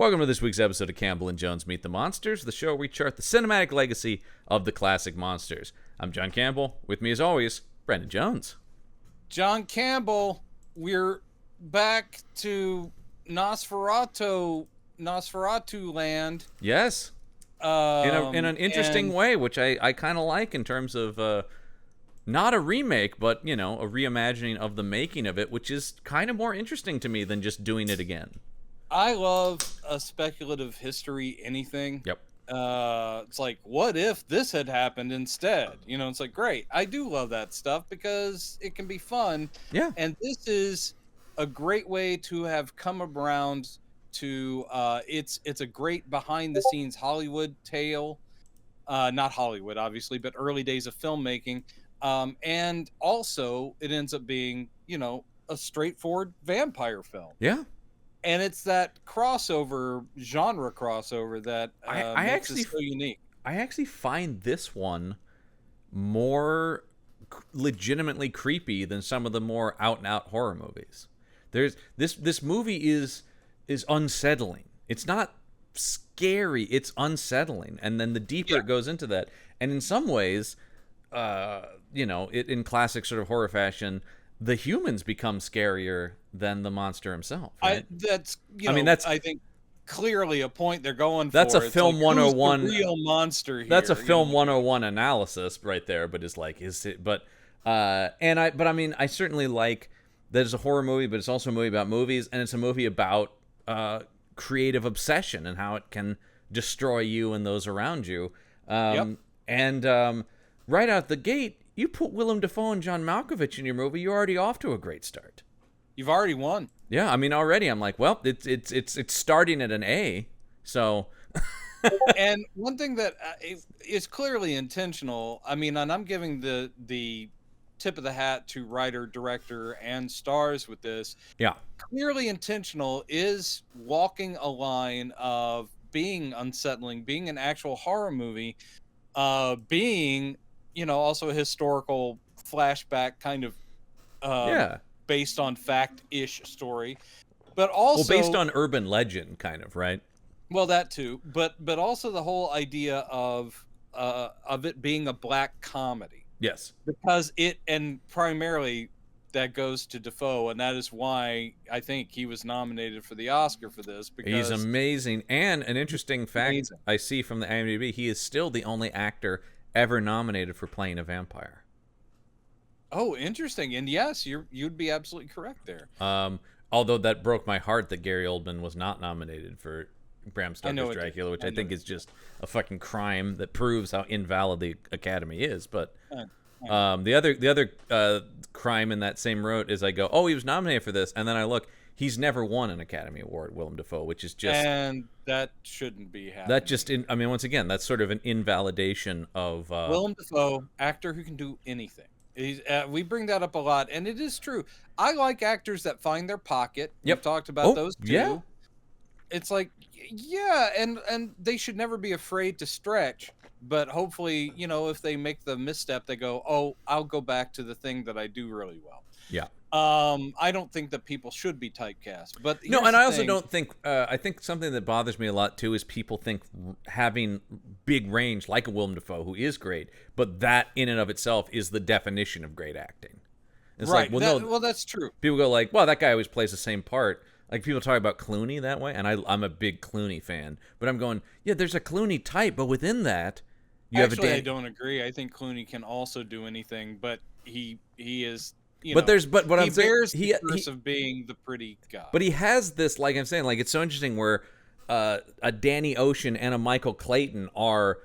Welcome to this week's episode of Campbell and Jones Meet the Monsters, the show where we chart the cinematic legacy of the classic monsters. I'm John Campbell. With me, as always, Brendan Jones. John Campbell, we're back to Nosferatu land. Yes. In an interesting way, which I kind of like in terms of not a remake, but, a reimagining of the making of it, which is kind of more interesting to me than just doing it again. I love a speculative history anything. Yep. It's like, what if this had happened instead? It's like, great. I do love that stuff because it can be fun. Yeah. And this is a great way to have come around to it's a great behind the scenes Hollywood tale. Not Hollywood, obviously, but early days of filmmaking. And also it ends up being, a straightforward vampire film. Yeah. And it's that genre crossover that makes it so unique. I actually find this one more legitimately creepy than some of the more out-and-out horror movies. There's this movie is unsettling. It's not scary, it's unsettling. And then the deeper it goes into that, and in some ways, in classic sort of horror fashion, the humans become scarier than the monster himself. Right? That's I think clearly a point they're going that's for. That's a film 101. Who's the real monster here? That's a film 101 analysis right there. But it's like, is it? But I certainly like that it's a horror movie, but it's also a movie about movies, and it's a movie about creative obsession and how it can destroy you and those around you. And right out the gate, you put Willem Dafoe and John Malkovich in your movie, you're already off to a great start. You've already won. Yeah, already I'm like, well, it's starting at an A, so. And one thing that is clearly intentional, and I'm giving the tip of the hat to writer, director, and stars with this. Yeah. Clearly intentional is walking a line of being unsettling, being an actual horror movie, being also a historical flashback kind of based on fact-ish story, but also based on urban legend kind of, right? Well, that too, but also the whole idea of it being a black comedy. Yes, because and primarily that goes to Dafoe, and that is why I think he was nominated for the Oscar for this, because he's amazing. And an interesting fact I see from the IMDb, he is still the only actor ever nominated for playing a vampire. Oh, interesting. And yes, you'd be absolutely correct there. Although that broke my heart that Gary Oldman was not nominated for Bram Stoker's Dracula, which I think is just a fucking crime that proves how invalid the Academy is. But the other crime in that same road is I go, oh, he was nominated for this, and then I look, he's never won an Academy Award, Willem Dafoe, which is just... And that shouldn't be happening. That just, once again, that's sort of an invalidation of... Willem Dafoe, actor who can do anything. We bring that up a lot, and it is true. I like actors that find their pocket. Yep. We've talked about those too. Yeah. It's like, and they should never be afraid to stretch. But hopefully, if they make the misstep, they go, oh, I'll go back to the thing that I do really well. Yeah. I don't think that people should be typecast, but no, and I also don't think. I think something that bothers me a lot too is people think having big range, like a Willem Dafoe, who is great, but that in and of itself is the definition of great acting. It's right. Like, well, that's true. People go like, well, that guy always plays the same part. Like people talk about Clooney that way, and I'm a big Clooney fan, but I'm going, yeah, there's a Clooney type, but within that, Actually, I don't agree. I think Clooney can also do anything, but he is. He bears the curse of being the pretty guy. But he has this, like I'm saying, like it's so interesting where a Danny Ocean and a Michael Clayton are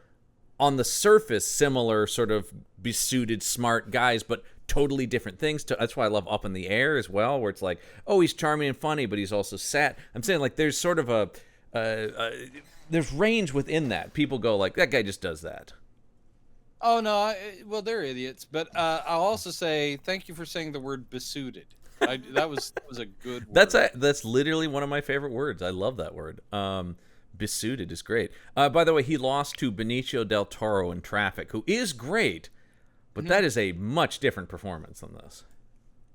on the surface similar, sort of besuited, smart guys, but totally different things. That's why I love Up in the Air as well, where it's like, oh, he's charming and funny, but he's also sad. I'm saying like there's sort of there's range within that. People go like, that guy just does that. Oh, no, well, they're idiots. But I'll also say thank you for saying the word besuited. That was a good word. That's literally one of my favorite words. I love that word. Besuited is great. By the way, he lost to Benicio del Toro in Traffic, who is great, but that is a much different performance than this.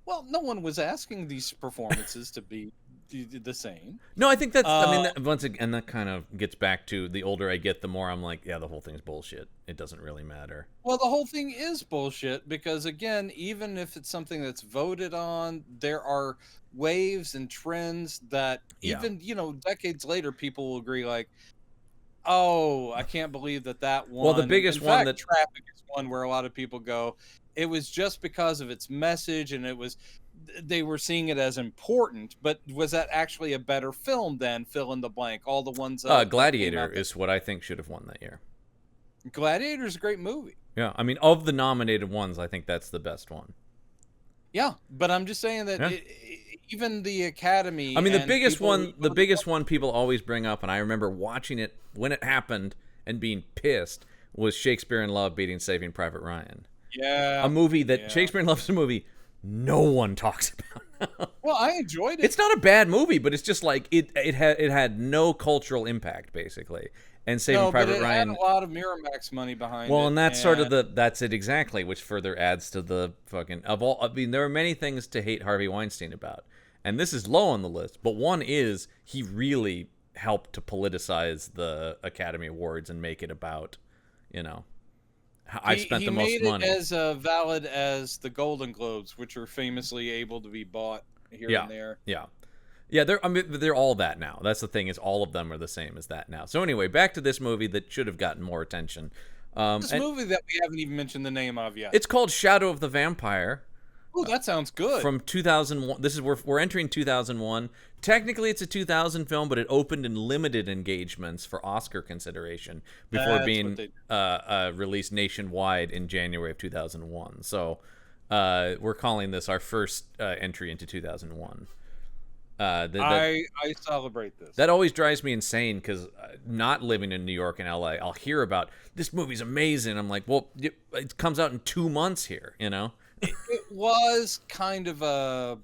Well, no one was asking these performances to be the same. No, I think that's. I mean, once again, that kind of gets back to the older I get, the more I'm like, yeah, the whole thing's bullshit. It doesn't really matter. Well, the whole thing is bullshit because, again, even if it's something that's voted on, there are waves and trends that Yeah. even, decades later, people will agree, like, oh, I can't believe that one. Well, the biggest In one fact, that Traffic is one where a lot of people go, it was just because of its message and they were seeing it as important, but was that actually a better film than fill in the blank? All the ones that came Gladiator out is what I think should have won that year. Gladiator's a great movie. Yeah, I mean, of the nominated ones, I think that's the best one. Yeah, but I'm just saying that Yeah. even the Academy. I mean, the and biggest people one, who the go to biggest one people always bring up, and I remember watching it when it happened and being pissed, was Shakespeare in Love beating Saving Private Ryan. Yeah, A movie that yeah. Shakespeare in Love is a movie no one talks about. Well, I enjoyed it. It's not a bad movie, but it's just like it had no cultural impact basically. And Saving Private Ryan had a lot of Miramax money behind it. Well, and that's sort of that's it exactly, which further adds to the fucking of all. I mean, there are many things to hate Harvey Weinstein about, and this is low on the list. But one is he really helped to politicize the Academy Awards and make it about, I spent the most money. He made it as valid as the Golden Globes, which are famously able to be bought here and there. Yeah, they're all that now. That's the thing, is all of them are the same as that now. So anyway, back to this movie that should have gotten more attention. This movie that we haven't even mentioned the name of yet. It's called Shadow of the Vampire. Oh, that sounds good. From 2001. This is we're entering 2001. Technically, it's a 2000 film, but it opened in limited engagements for Oscar consideration before being released nationwide in January of 2001. So we're calling this our first entry into 2001. I celebrate this. That always drives me insane because not living in New York and LA, I'll hear about this movie's amazing. I'm like, well, it comes out in 2 months here, It was kind of I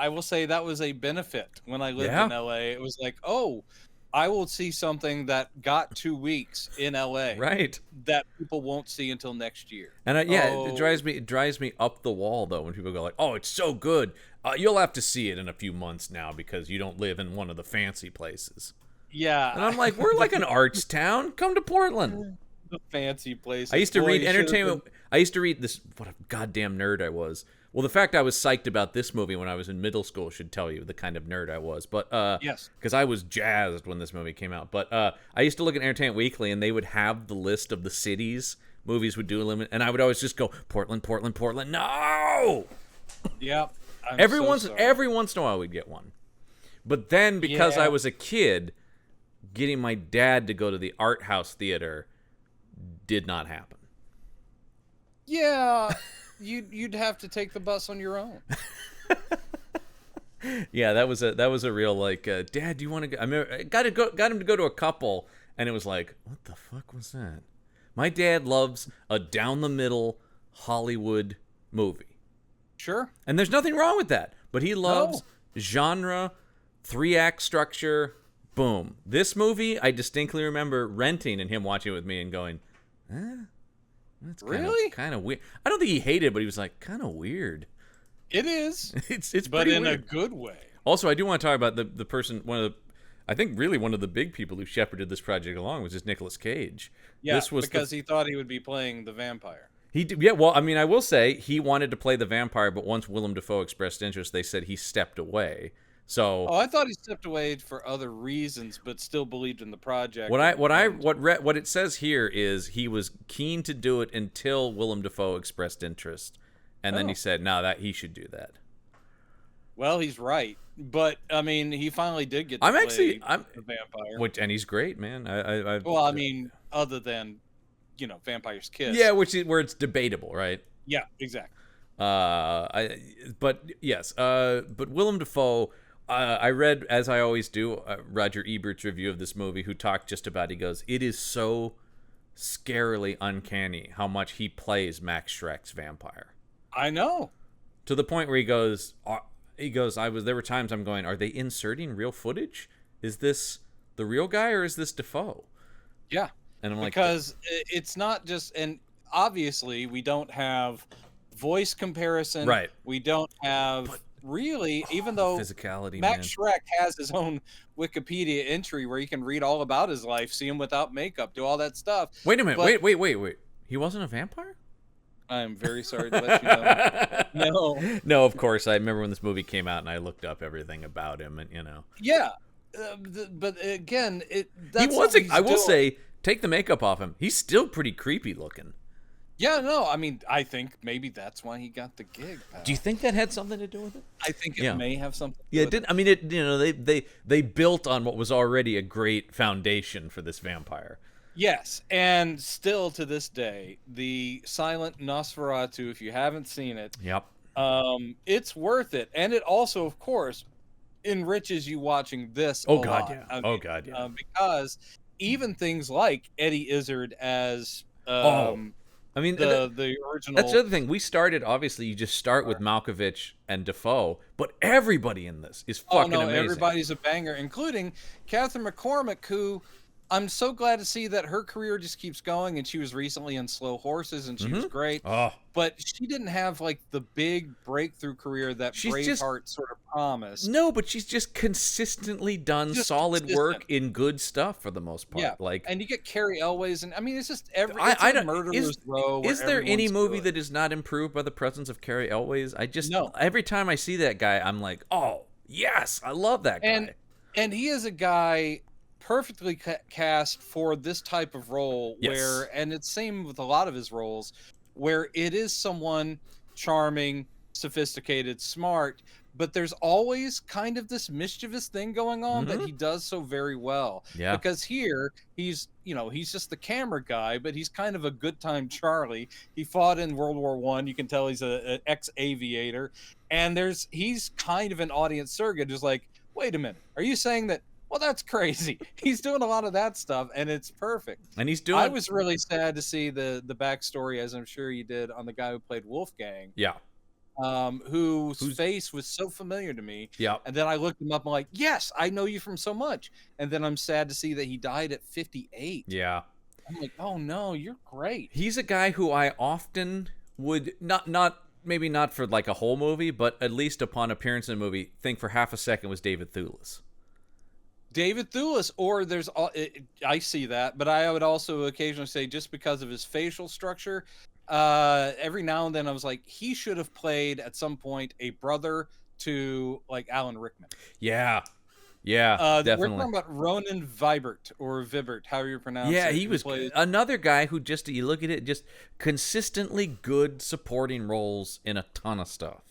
will say that was a benefit when I lived in LA. It was like, oh, I will see something that got 2 weeks in LA, right? That people won't see until next year. And it drives me up the wall though when people go like, oh, it's so good. You'll have to see it in a few months now because you don't live in one of the fancy places. Yeah, and I'm like, we're like an arts town. Come to Portland. The fancy place. I used to read entertainment. I used to read this. What a goddamn nerd I was. Well, the fact I was psyched about this movie when I was in middle school should tell you the kind of nerd I was. But yes, because I was jazzed when this movie came out. But I used to look at Entertainment Weekly, and they would have the list of the cities movies would do a limit, and I would always just go Portland, Portland, Portland. No. Yep. Every once in a while we'd get one. But then because I was a kid, getting my dad to go to the art house theater did not happen. Yeah, you'd have to take the bus on your own. Yeah, that was a real like, Dad, do you want to go? I mean, got him to go to a couple, and it was like, what the fuck was that? My dad loves a down the middle Hollywood movie. Sure. And there's nothing wrong with that, but he loves genre, 3-act structure. Boom. This movie, I distinctly remember renting and him watching it with me and going, that's kind of weird. I don't think he hated it, but he was like, kind of weird. It is. It's but pretty in weird. A good way. Also, I do want to talk about the person, I think really one of the big people who shepherded this project along was just Nicolas Cage. Yeah, this was because he thought he would be playing the vampire. He did, yeah, well, I mean, I will say he wanted to play the vampire, but once Willem Dafoe expressed interest, they said he stepped away. So, I thought he stepped away for other reasons, but still believed in the project. What it says here is he was keen to do it until Willem Dafoe expressed interest, and then he said, "No, that he should do that." Well, he's right, but I mean, he finally did get. I'm the vampire, and he's great, man. I mean, other than Vampire's Kiss. Yeah, where it's debatable, right? Yeah, exactly. But Willem Dafoe, I read, as I always do, Roger Ebert's review of this movie, who talked just about, he goes, it is so scarily uncanny how much he plays Max Schreck's vampire. I know. To the point where he goes, there were times I'm going, are they inserting real footage? Is this the real guy or is this Dafoe? Yeah. And I'm like, because it's not just, and obviously we don't have voice comparison. Right. We don't have really, even The though physicality, Max man. Schreck has his own Wikipedia entry where you can read all about his life, see him without makeup, do all that stuff. Wait a minute. But Wait. He wasn't a vampire? I am very sorry to let you know. No. No, of course. I remember when this movie came out and I looked up everything about him, and Yeah. But again, he that's not was. what he's I will doing. say, take the makeup off him. He's still pretty creepy looking. Yeah, no, I mean, I think maybe that's why he got the gig. Pal. Do you think that had something to do with it? I think it Yeah. may have something. Yeah, to it do did. I mean, they built on what was already a great foundation for this vampire. Yes, and still to this day, the silent Nosferatu, if you haven't seen it, Yep. it's worth it, and it also, of course, enriches you watching this. Oh a God, lot. yeah. I Oh mean, God, yeah. because even things like Eddie Izzard as I mean, the original. that's the other thing. We started, obviously, you just start with Malkovich and Defoe, but everybody in this is fucking amazing. Everybody's a banger, including Catherine McCormick, who I'm so glad to see that her career just keeps going. And she was recently in Slow Horses, and she was great. Oh, But she didn't have like the big breakthrough career that Braveheart sort of promised. no, but she's just consistently done solid work in good stuff for the most part. Yeah, Like, and you get Carrie Elways, and I mean, it's just it's I a don't. Murderer's Row. Where Is there any everyone's movie good. that is not improved by the presence of Carrie Elways? I just No. every time I see that guy, I'm like, oh yes, I love that guy. And he is a guy perfectly cast for this type of role Yes. and it's same with a lot of his roles, where it is someone charming, sophisticated, smart, but there's always kind of this mischievous thing going on that he does so very well. Yeah. Because here he's just the camera guy, but he's kind of a good time Charlie. He fought in World War I. You can tell he's an ex-aviator, and he's kind of an audience surrogate. Just like, wait a minute, are you saying that? Well, that's crazy. He's doing a lot of that stuff, and it's perfect. And he's doing. I was really sad to see the backstory, as I'm sure you did, on the guy who played Wolfgang. Yeah. Whose face was so familiar to me. Yeah. And then I looked him up. I'm like, yes, I know you from so much. And then I'm sad to see that he died at 58. Yeah. I'm like, oh no, you're great. He's a guy who I often would not maybe not for like a whole movie, but at least upon appearance in a movie, think for half a second was David Thewlis. David Thewlis, or I see that, but I would also occasionally say just because of his facial structure, every now and then I was like, he should have played at some point a brother to like Alan Rickman. Yeah. Yeah, definitely. We're talking about Ronan Vibert, or Vibert, however you pronounce it. Yeah, he was another guy who just, you look at it, just consistently good supporting roles in a ton of stuff.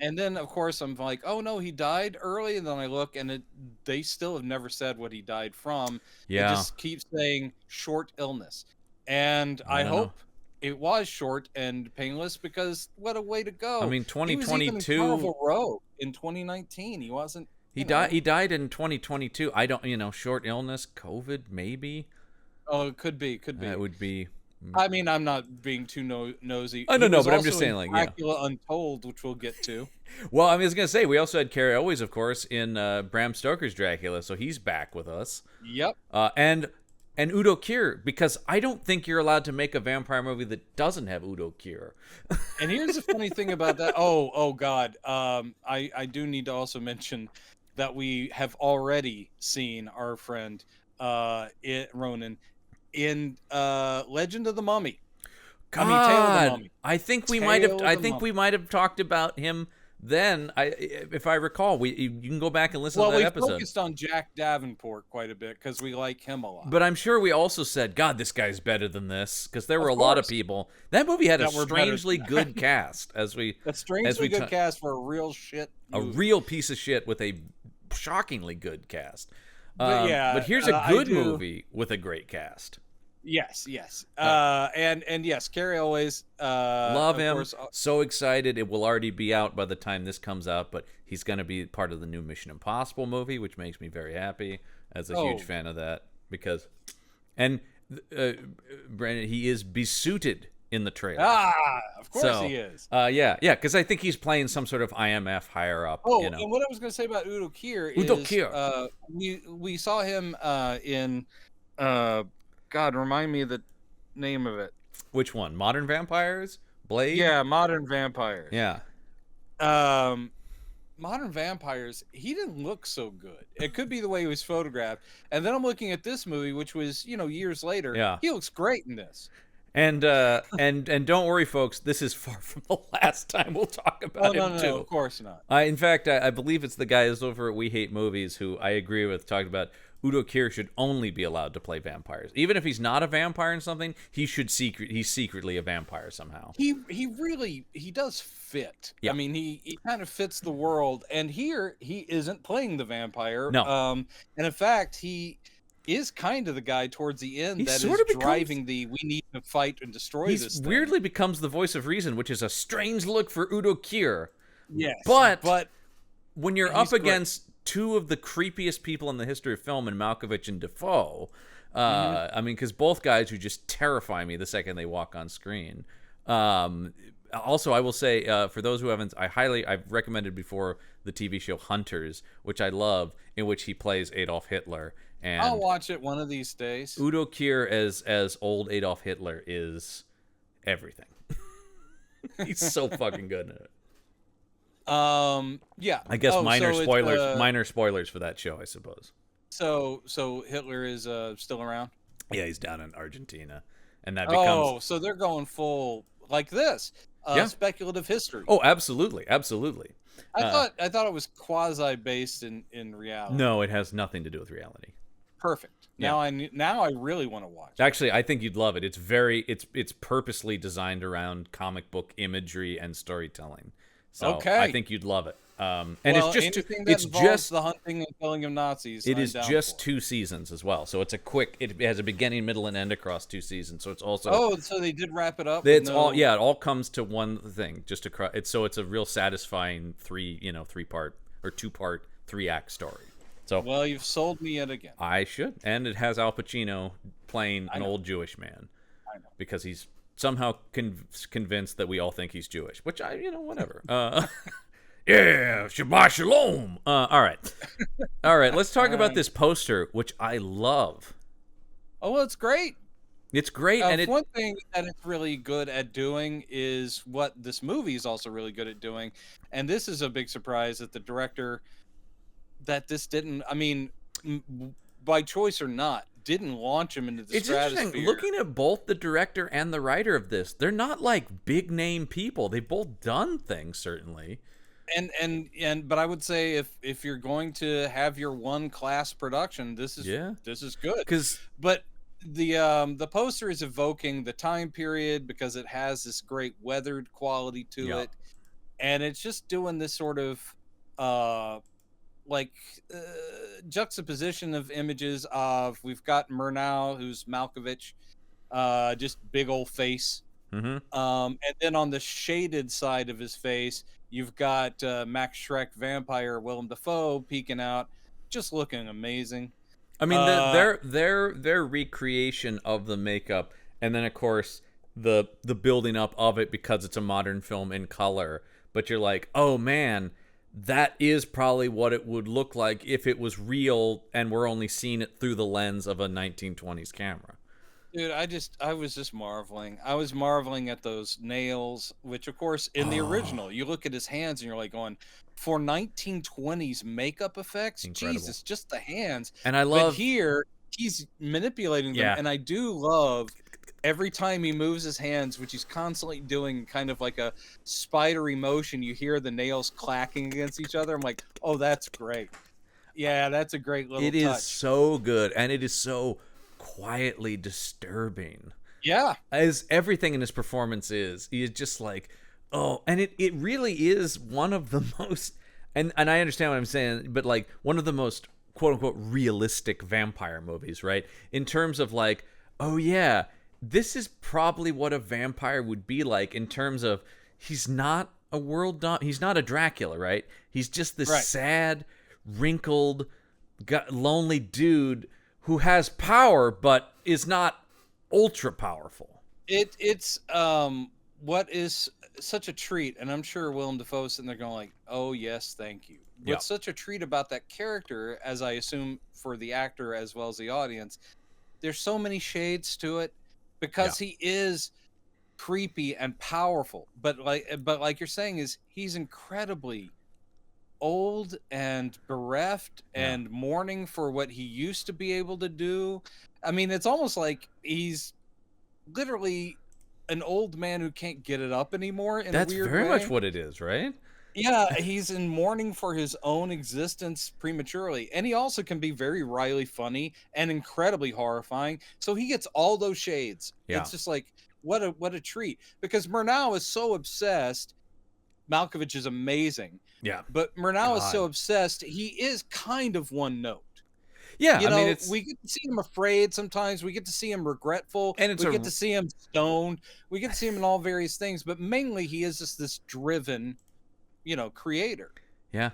And then, of course, I'm like, oh no, he died early. And then I look, and they still have never said what he died from. Yeah. It just keeps saying short illness. And I hope it was short and painless, because what a way to go. I mean, 2022. He was even in Carnival Row in 2019. He wasn't. He died in 2022. I don't, short illness, COVID, maybe. Oh, it could be. It would be. I mean, I'm not being too nosy. I don't know, but I'm just saying, like, Dracula Untold, which we'll get to. Well, I was gonna say, we also had Carrie Elways, of course, in Bram Stoker's Dracula, so he's back with us. Yep. And Udo Kier, because I don't think you're allowed to make a vampire movie that doesn't have Udo Kier. And here's the funny thing about that. Oh God. I do need to also mention that we have already seen our friend Ronan in Legend of the Mummy. God, Tale of the Mummy. I think we might have talked about him then. If I recall, you can go back and listen to that episode. We focused on Jack Davenport quite a bit because we like him a lot. But I'm sure we also said, God, this guy's better than this, because there were a lot of people. That movie had a strangely good cast, a strangely good cast for a real shit movie. A real piece of shit with a shockingly good cast. But here's a good movie with a great cast. Yes. And yes, Carrie Elways. Love him. Course. So excited. It will already be out by the time this comes out, but he's going to be part of the new Mission Impossible movie, which makes me very happy as a huge fan of that. And Brandon, he is besuited in the trailer. Of course he is. Yeah, because I think he's playing some sort of IMF higher up. And what I was going to say about Udo Kier is we saw him in God, remind me of the name of it. Which one? Modern Vampires? Blade? Yeah, Modern Vampires. Yeah. modern vampires, he didn't look so good. It could be the way he was photographed. And then I'm looking at this movie, which was, years later. Yeah. He looks great in this. And don't worry, folks. This is far from the last time we'll talk Oh, about no, him no, no, too. of course not. In fact, I believe it's the guys over at We Hate Movies who I agree with talked about Udo Kier should only be allowed to play vampires. Even if he's not a vampire in something, he's secretly a vampire somehow. He really does fit. Yeah. I mean, he kind of fits the world. And here he isn't playing the vampire. No. And in fact, he is kind of the guy towards the end He that sort is of driving we need to fight and destroy He this thing. weirdly becomes the voice of reason, which is a strange look for Udo Kier. Yes. But when you're up he's great. against two of the creepiest people in the history of film in Malkovich and Defoe, I mean, because both guys who just terrify me the second they walk on screen. Also, I will say, for those who haven't, I've recommended before the TV show Hunters, which I love, in which he plays Adolf Hitler. And I'll watch it one of these days. Udo Kier as old Adolf Hitler is everything. He's so fucking good in it. Yeah. I guess spoilers. Minor spoilers for that show, I suppose. So Hitler is still around? Yeah, he's down in Argentina, and that becomes so they're going full like this. Speculative history. Oh, absolutely. I thought it was quasi based in reality. No, it has nothing to do with reality. Perfect. Now I really want to watch. Actually, I think you'd love it. It's purposely designed around comic book imagery and storytelling. So I think you'd love it. And it's just the hunting and killing of Nazis. It is just 2 seasons as well, so it's a quick. It has a beginning, middle, and end across 2 seasons. So it's also so they did wrap it up. It all comes to one thing. Just it's a real satisfying 3-part or 2-part 3-act story. So well, you've sold me yet again. I should, and it has Al Pacino playing an old Jewish man. I know because he's somehow convinced that we all think he's Jewish, which whatever. Yeah, Shabbat Shalom. All right. Let's talk about this poster, which I love. Oh, well, it's great. It's great, and one thing that it's really good at doing is what this movie is also really good at doing, and this is a big surprise that the director that this didn't. I mean, by choice or not, didn't launch him into the stratosphere. Interesting. Looking at both the director and the writer of this, they're not like big name people. They've both done things, certainly. But I would say if you're going to have your one class production, this is good. But the poster is evoking the time period because it has this great weathered quality to it, and it's just doing this sort of juxtaposition of images of we've got Murnau, who's Malkovich, just big old face. Mm-hmm. And then on the shaded side of his face, you've got Max Schreck vampire Willem Dafoe peeking out, just looking amazing. I mean, their recreation of the makeup, and then of course the building up of it because it's a modern film in color. But you're like, oh man, that is probably what it would look like if it was real, and we're only seeing it through the lens of a 1920s camera. Dude, I was just marveling. I was marveling at those nails, which of course in the original, you look at his hands and you're like going, for 1920s makeup effects, incredible. Jesus, just the hands. And I love but here he's manipulating them, and I do love every time he moves his hands, which he's constantly doing kind of like a spidery motion, you hear the nails clacking against each other. I'm like, oh, that's great. Yeah, that's a great little touch. It is so good, and it is so quietly disturbing. Yeah. As everything in his performance is. He is just like, oh, and it really is one of the most, and I understand what I'm saying, but like one of the most quote unquote realistic vampire movies, right? In terms of like, oh yeah, this is probably what a vampire would be like in terms of he's not he's not a Dracula, right? He's just this sad, wrinkled, lonely dude who has power but is not ultra powerful. It's what is such a treat, and I'm sure Willem Dafoe's sitting there going like, oh yes, thank you. What's such a treat about that character, as I assume for the actor as well as the audience, there's so many shades to it because he is creepy and powerful, but like you're saying, is he's incredibly old and bereft and mourning for what he used to be able to do. I mean, it's almost like he's literally an old man who can't get it up anymore in That's a weird very way. much what it is, right? Yeah, he's in mourning for his own existence prematurely. And he also can be very wryly funny and incredibly horrifying. So he gets all those shades. Yeah. It's just like what a treat. Because Murnau is so obsessed. Malkovich is amazing. Yeah. But Murnau is God. so obsessed, he is kind of one note. Yeah, You I know, mean, it's we get to see him afraid sometimes. We get to see him regretful. And it's we a- get to see him stoned. We get to see him in all various things. But mainly, he is just this driven, creator. yeah.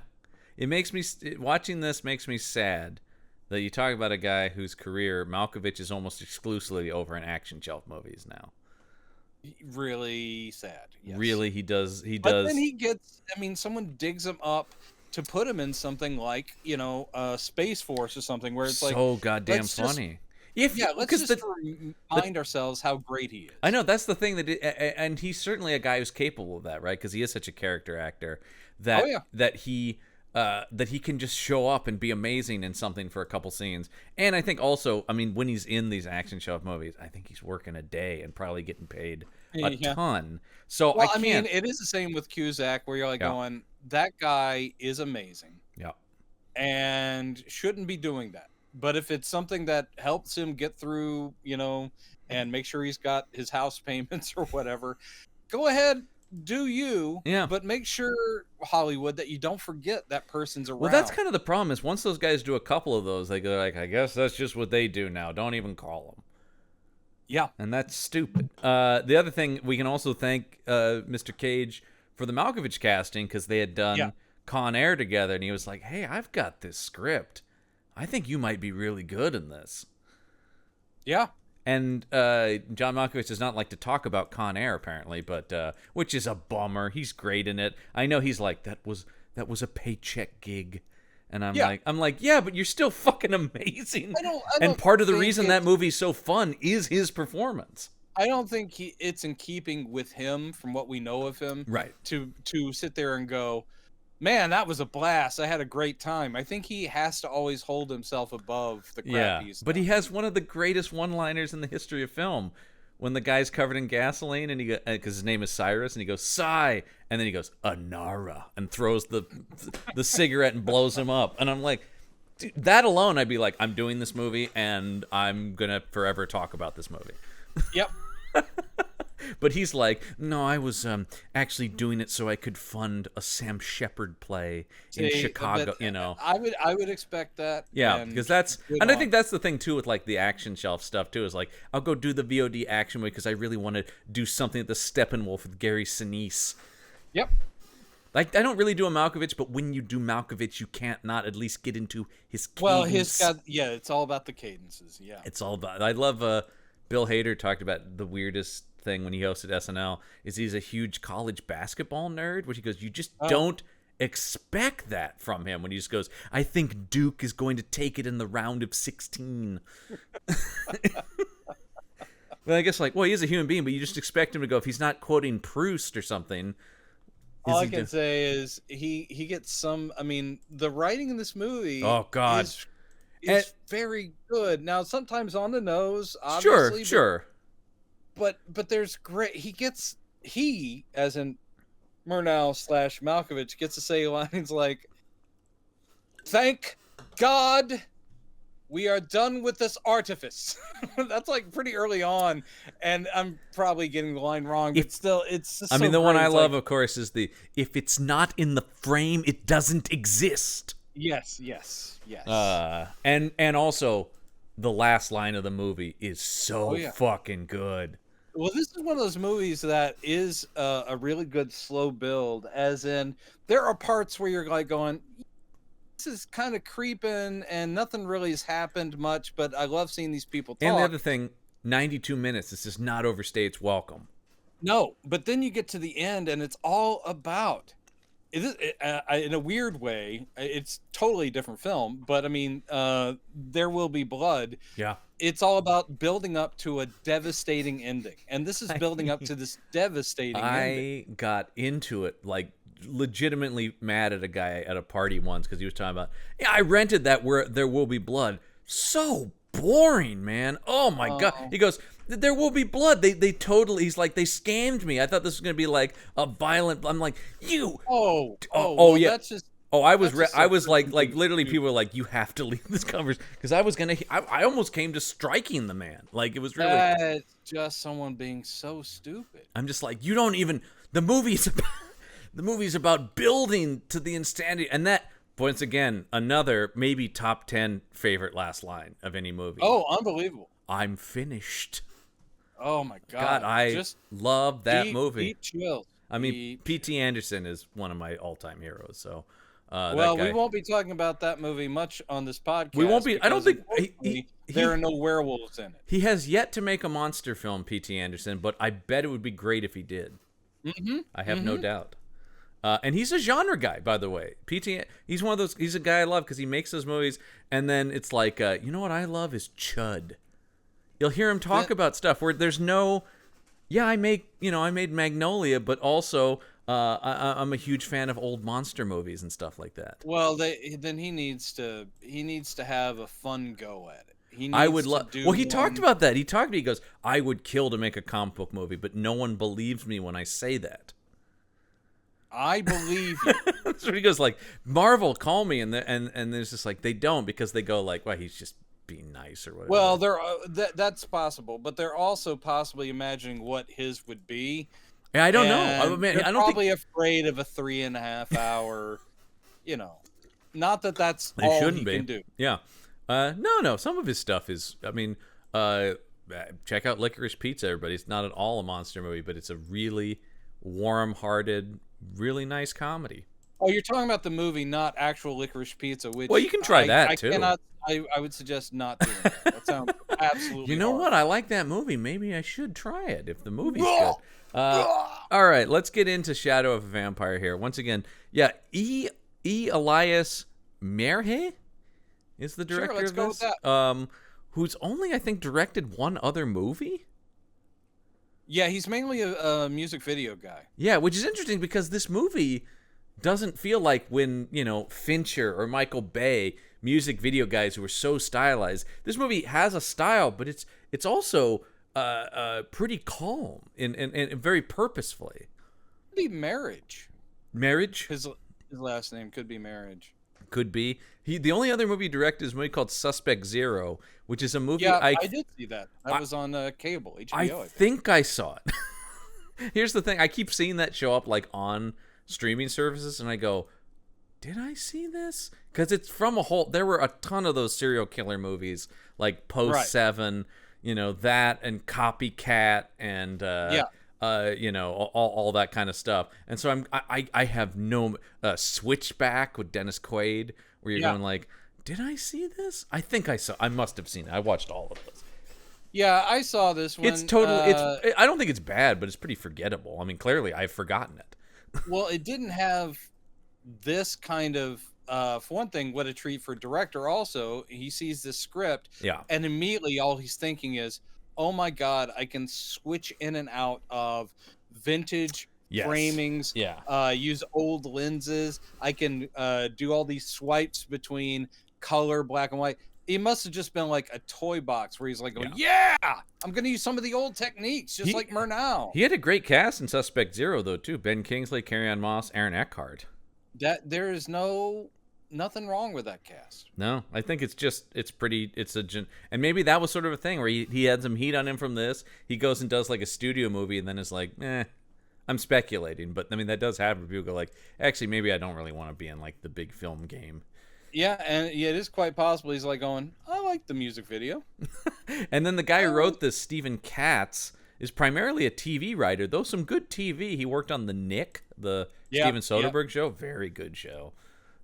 It makes me watching this makes me sad that you talk about a guy whose career Malkovich is almost exclusively over in action shelf movies now. Really sad. Yes. Really, he does. But then he gets. I mean, someone digs him up to put him in something like Space Force or something where it's so like goddamn let's just- funny. let's just remind ourselves how great he is. I know that's the thing and he's certainly a guy who's capable of that, right? Because he is such a character actor that that he can just show up and be amazing in something for a couple scenes. And I think also, I mean, when he's in these action shelf movies, I think he's working a day and probably getting paid a ton. So Well, I mean, can't. it is the same with Cusack, where you're like going, that guy is amazing. Yeah. And shouldn't be doing that. But if it's something that helps him get through, and make sure he's got his house payments or whatever, go ahead, do you. Yeah. But make sure, Hollywood, that you don't forget that person's around. Well, that's kind of the problem is once those guys do a couple of those, they go like, I guess that's just what they do now. Don't even call them. Yeah. And that's stupid. The other thing, we can also thank Mr. Cage for the Malkovich casting because they had done Con Air together, and he was like, hey, I've got this script. I think you might be really good in this. Yeah. And John Malkovich does not like to talk about Con Air, apparently, but which is a bummer. He's great in it. I know he's like, that was a paycheck gig. And I'm like, yeah, but you're still fucking amazing. I don't and part of the think reason that movie's so fun is his performance. I don't think it's in keeping with him from what we know of him. Right. To sit there and go, man, that was a blast. I had a great time. I think he has to always hold himself above the crap he's but done. he has one of the greatest one-liners in the history of film. When the guy's covered in gasoline and he because his name is Cyrus and he goes Psy and then he goes Anara and throws the cigarette and blows him up, and I'm like, dude, that alone I'd be like, I'm doing this movie and I'm gonna forever talk about this movie. Yep. But he's like, no, I was actually doing it so I could fund a Sam Shepard play in Chicago. I would expect that. Yeah, because that's, and I think that's the thing too with like the action shelf stuff too, is like I'll go do the VOD action movie because I really want to do something at the Steppenwolf with Gary Sinise. Yep. Like I don't really do a Malkovich, but when you do Malkovich, you can't not at least get into his cadence. Well, it's all about the cadences. Yeah, it's all about. I love. Bill Hader talked about the weirdest thing when he hosted SNL is he's a huge college basketball nerd, which he goes, you just don't expect that from him when he just goes, I think Duke is going to take it in the round of 16. But I guess like, well, he is a human being, but you just expect him to go, if he's not quoting Proust or something. All I can say is he gets some. I mean, the writing in this movie. Oh God. Is very good. Now, sometimes on the nose, obviously. Sure. But there's great. He as in Murnau / Malkovich gets to say lines like, "Thank God, we are done with this artifice." That's like pretty early on, and I'm probably getting the line wrong, but still, it's. Just the one I love, of course, is the "If it's not in the frame, it doesn't exist." Yes. And also, the last line of the movie is so fucking good. Well, this is one of those movies that is a really good slow build, as in there are parts where you're like going, this is kind of creeping and nothing really has happened much, but I love seeing these people talk. And the other thing, 92 minutes, this does not overstay its welcome. No, but then you get to the end and it's all about, in a weird way, it's totally different film, but I mean, There Will Be Blood. Yeah. It's all about building up to a devastating ending. And this is building up to this devastating ending. I got into it like legitimately mad at a guy at a party once because he was talking about, yeah, I rented that Where There Will Be Blood. So boring, man. Oh my god. He goes, There Will Be Blood. They totally. He's like, they scammed me. I thought this was gonna be like a violent. I'm like, you. Well, yeah. That's just. Oh, I was like literally people were like, you have to leave this conversation because I almost came to striking the man. Like it was really. That's just someone being so stupid. I'm just like, you don't even. The movie's about building to the insanity, and that once again another maybe top 10 favorite last line of any movie. Oh, unbelievable! I'm finished. Oh my god! God, I just love that movie. Deep chills. I mean, P.T. Anderson is one of my all-time heroes. So, well, that guy, we won't be talking about that movie much on this podcast. We won't be. I don't think there are no werewolves in it. He has yet to make a monster film, P.T. Anderson, but I bet it would be great if he did. Mm-hmm. I have no doubt. And he's a genre guy, by the way. P.T. He's one of those. He's a guy I love because he makes those movies, and then it's like, you know what I love is Chud. You'll hear him talk about stuff where there's no. Yeah, I made Magnolia, but also I'm a huge fan of old monster movies and stuff like that. Well, then he needs to have a fun go at it. He needs I would love. Well, he talked one. about that. He goes, I would kill to make a comic book movie, but no one believes me when I say that. I believe you. So he goes like, Marvel, call me, and there's just like they don't because they go like, well, he's just being nice or whatever. Well, that's possible, but they're also possibly imagining what his would be. Yeah, I don't know. They're probably afraid of a 3.5 hour. Not that that's they all shouldn't he be. can do. Yeah. No. Some of his stuff is. I mean, check out Licorice Pizza, everybody. It's not at all a monster movie, but it's a really warm-hearted, really nice comedy. Oh, you're talking about the movie, not actual Licorice Pizza. Which well, you can try that too. I would suggest not doing that. That sounds absolutely. You know what? I like that movie. Maybe I should try it if the movie's good. All right, let's get into Shadow of a Vampire here. Once again, yeah, E. Elias Merhe is the director let's of go this. with that. Who's only, I think, directed one other movie. Yeah, he's mainly a music video guy. Yeah, which is interesting because this movie doesn't feel like when, Fincher or Michael Bay, music video guys who are so stylized. This movie has a style, but it's also pretty calm and very purposefully. Could be Marriage. Marriage? His last name could be Marriage. Could be. The only other movie he directed is a movie called Suspect Zero, which is a movie I did see that. That was on cable, HBO. I think I saw it. Here's the thing. I keep seeing that show up like on streaming services, and I go, did I see this? Because it's from there were a ton of those serial killer movies, like Post 7, that and Copycat and all that kind of stuff. And so I have no Switchback with Dennis Quaid, where you're going like, did I see this? I must have seen it. I watched all of those. Yeah, I saw this one. It's totally. I don't think it's bad, but it's pretty forgettable. I mean, clearly I've forgotten it. Well, it didn't have this kind of. For one thing, what a treat for director. Also, he sees this script, and immediately all he's thinking is, "Oh my God, I can switch in and out of vintage framings. Use old lenses. I can do all these swipes between color, black and white." He must have just been like a toy box where he's like, I'm going to use some of the old techniques, just like Murnau. He had a great cast in Suspect Zero, though, too. Ben Kingsley, Carrie-Anne Moss, Aaron Eckhart. There is nothing wrong with that cast. No, I think and maybe that was sort of a thing where he had some heat on him from this. He goes and does like a studio movie and then is like, I'm speculating. But I mean, that does happen. People go like, actually, maybe I don't really want to be in like the big film game. Yeah, and it is quite possible he's like going, I like the music video. And then the guy who wrote this, Stephen Katz, is primarily a TV writer, though some good TV. He worked on The Nick, the Steven Soderbergh show. Very good show.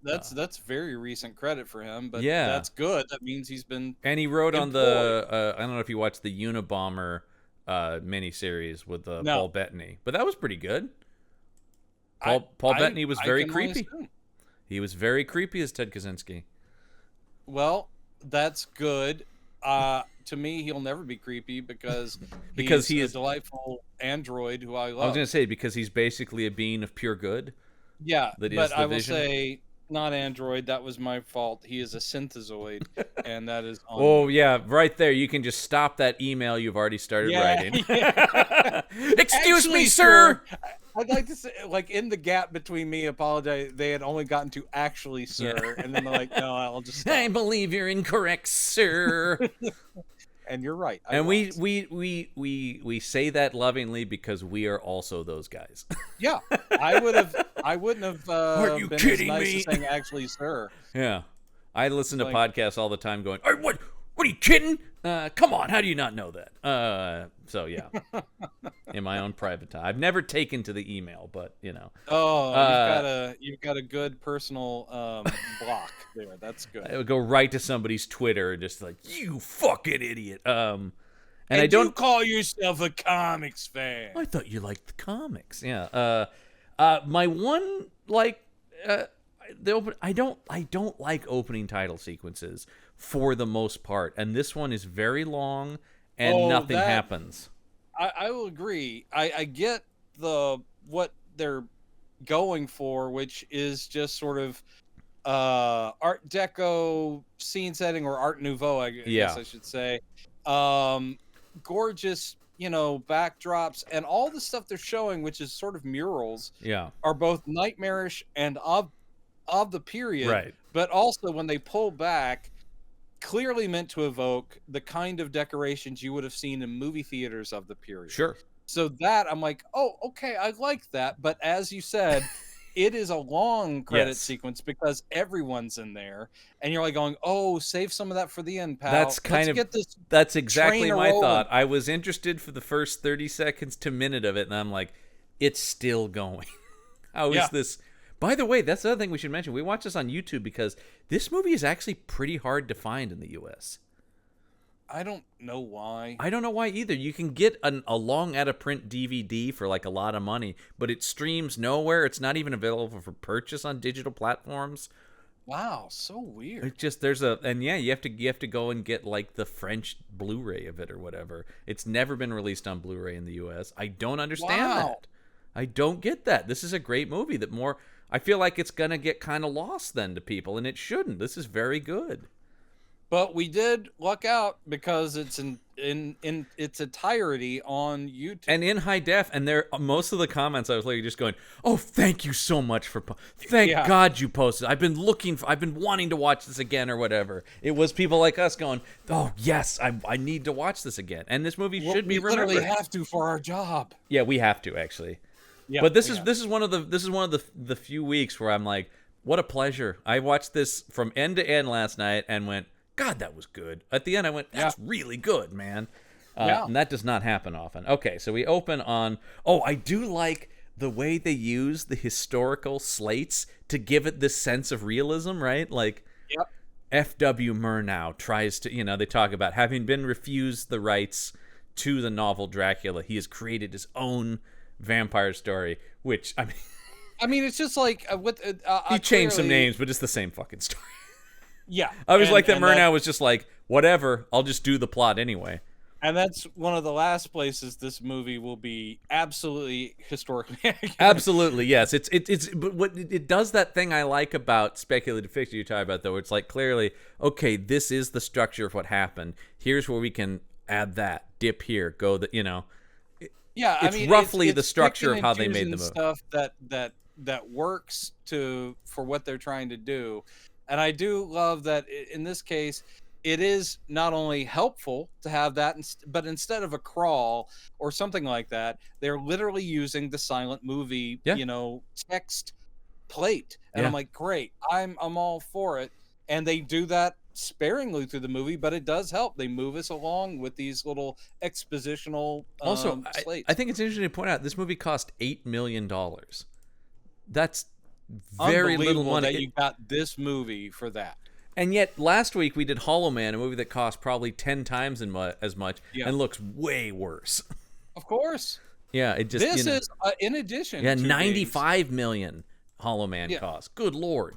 That's very recent credit for him, but that's good. That means he's been And he wrote on the, I don't know if you watched the Unabomber miniseries with Paul Bettany, but that was pretty good. Paul Bettany was very creepy. He was very creepy as Ted Kaczynski. Well, that's good. To me, he'll never be creepy because he is a delightful android who I love. I was going to say because he's basically a being of pure good. Yeah, that is but the I will Vision. say, not Android. That was my fault. He is a synthezoid, and that is on Oh me. yeah, right there. You can just stop that email you've already started Yeah, writing. yeah. Excuse me, Actually, sir. I'd like to say, like, in the gap between me apologize, they had only gotten to actually, Yeah. sir, and then they're like, no, I'll just I stop. believe you're incorrect, sir. And you're right. I And was. we say that lovingly because we are also those guys. Yeah, I wouldn't have Are you been as kidding nice me? as saying actually, sir. Yeah. I listen to Like, podcasts all the time going, what are you kidding? Come on, how do you not know that? So yeah. In my own private time. I've never taken to the email, but you know. oh, you've got a good personal block there. That's good. I would go right to somebody's Twitter and just like, you fucking idiot. And I And you don't call yourself a comics fan? I thought you liked the comics. Yeah. My one I don't like opening title sequences for the most part, and this one is very long and nothing happens. I will agree. I get what they're going for, which is just sort of Art Deco scene setting, or Art Nouveau, I guess I should say. Gorgeous, backdrops, and all the stuff they're showing, which is sort of murals, Yeah. are both nightmarish and of the period, Right. but also when they pull back, clearly meant to evoke the kind of decorations you would have seen in movie theaters of the period. Sure. So that I'm like, oh, okay, I like that. But as you said, it is a long credit sequence because everyone's in there, and you're like going, oh, save some of that for the end, pal. That's exactly my rolling. thought. I was interested for the first 30 seconds to minute of it, and I'm like, it's still going. How is this? By the way, that's the other thing we should mention. We watched this on YouTube because this movie is actually pretty hard to find in the U.S. I don't know why. I don't know why either. You can get a long out-of-print DVD for like a lot of money, but it streams nowhere. It's not even available for purchase on digital platforms. Wow, so weird. It's just you have to go and get like the French Blu-ray of it or whatever. It's never been released on Blu-ray in the U.S. I don't understand that. I don't get that. This is a great movie I feel like it's going to get kind of lost then to people, and it shouldn't. This is very good. But we did luck out because it's in its entirety on YouTube. And in high def, and most of the comments I was like just going, "Oh, thank you so much for thank God you posted. I've been wanting to watch this again or whatever." It was people like us going, "Oh, yes, I need to watch this again." And this movie should be remembered. We literally have to for our job. Yeah, we have to actually. Yeah, but this is one of the few weeks where I'm like, what a pleasure. I watched this from end to end last night and went, God, that was good. At the end, I went, that's really good, man. And that does not happen often. Okay, so we open on, I do like the way they use the historical slates to give it this sense of realism, right? Like, F.W. Murnau tries to, they talk about having been refused the rights to the novel Dracula, he has created his own vampire story, which I mean, it's just like he changed some names, but it's the same fucking story. Yeah, I was like that. Murnau was just like, whatever, I'll just do the plot anyway. And that's one of the last places this movie will be absolutely historically accurate. Absolutely, yes. But what it does that thing I like about speculative fiction you're talking about, though. It's like clearly, okay, this is the structure of what happened. Here's where we can add that, dip here, go Yeah, it's roughly the structure of how they made the movie. Stuff that works for what they're trying to do, and I do love that in this case, it is not only helpful to have that, but instead of a crawl or something like that, they're literally using the silent movie, text plate, and I'm like, great, I'm all for it, and they do that sparingly through the movie, but it does help. They move us along with these little expositional also slates. I think it's interesting to point out this movie cost $8 million. That's very little money. That you got this movie for that. And yet last week we did Hollow Man, a movie that cost probably 10 times as much and looks way worse. Of course. Yeah, it just this is in addition. Yeah, $95 million Hollow Man cost. Good Lord.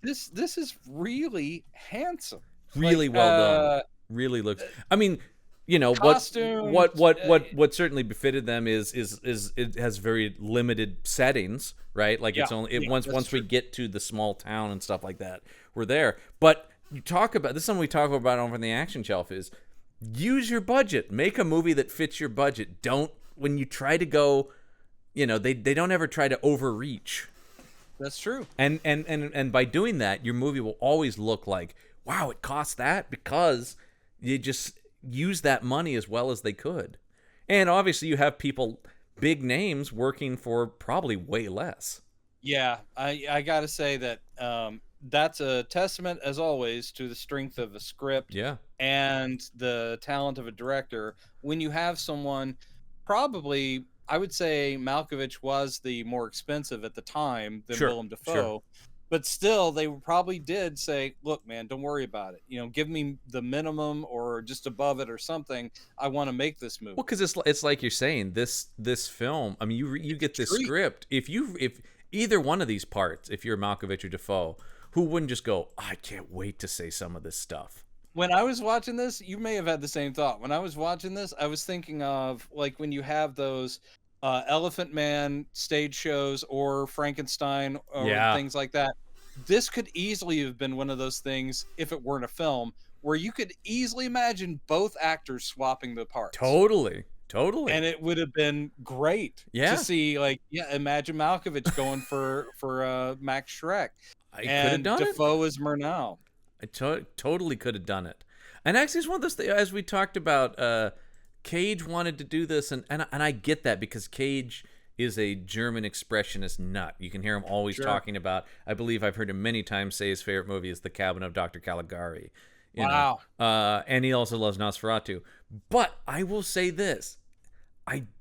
This is really handsome. Really well done. Really looks. I mean, you know Costumes. what certainly befitted them is it has very limited settings, right? Like it's only once we get to the small town and stuff like that, we're there. But you talk about this is something we talk about over in the action shelf is use your budget, make a movie that fits your budget. Don't when you try to go, they don't ever try to overreach. That's true. And by doing that, your movie will always look like, wow, it cost that because you just use that money as well as they could. And obviously you have people, big names, working for probably way less. Yeah, I got to say that that's a testament, as always, to the strength of a script and the talent of a director. When you have someone, probably, I would say Malkovich was the more expensive at the time than Willem Dafoe. But still, they probably did say, look, man, don't worry about it. Give me the minimum or just above it or something. I want to make this movie. Well, because it's like you're saying, this film, I mean, you get this script. If either one of these parts, if you're Malkovich or Dafoe, who wouldn't just go, I can't wait to say some of this stuff? When I was watching this, you may have had the same thought. When I was watching this, I was thinking of like when you have those Elephant Man stage shows or Frankenstein or things like that. This could easily have been one of those things, if it weren't a film, where you could easily imagine both actors swapping the parts. Totally. And it would have been great to see, imagine Malkovich going for Max Schreck. I could have done Defoe as Murnau. I totally could have done it. And actually, it's one of those things, as we talked about, Cage wanted to do this, and I get that because Cage is a German expressionist nut. You can hear him always talking about, I believe I've heard him many times say his favorite movie is The Cabin of Dr. Caligari. Wow. And he also loves Nosferatu. But I will say this,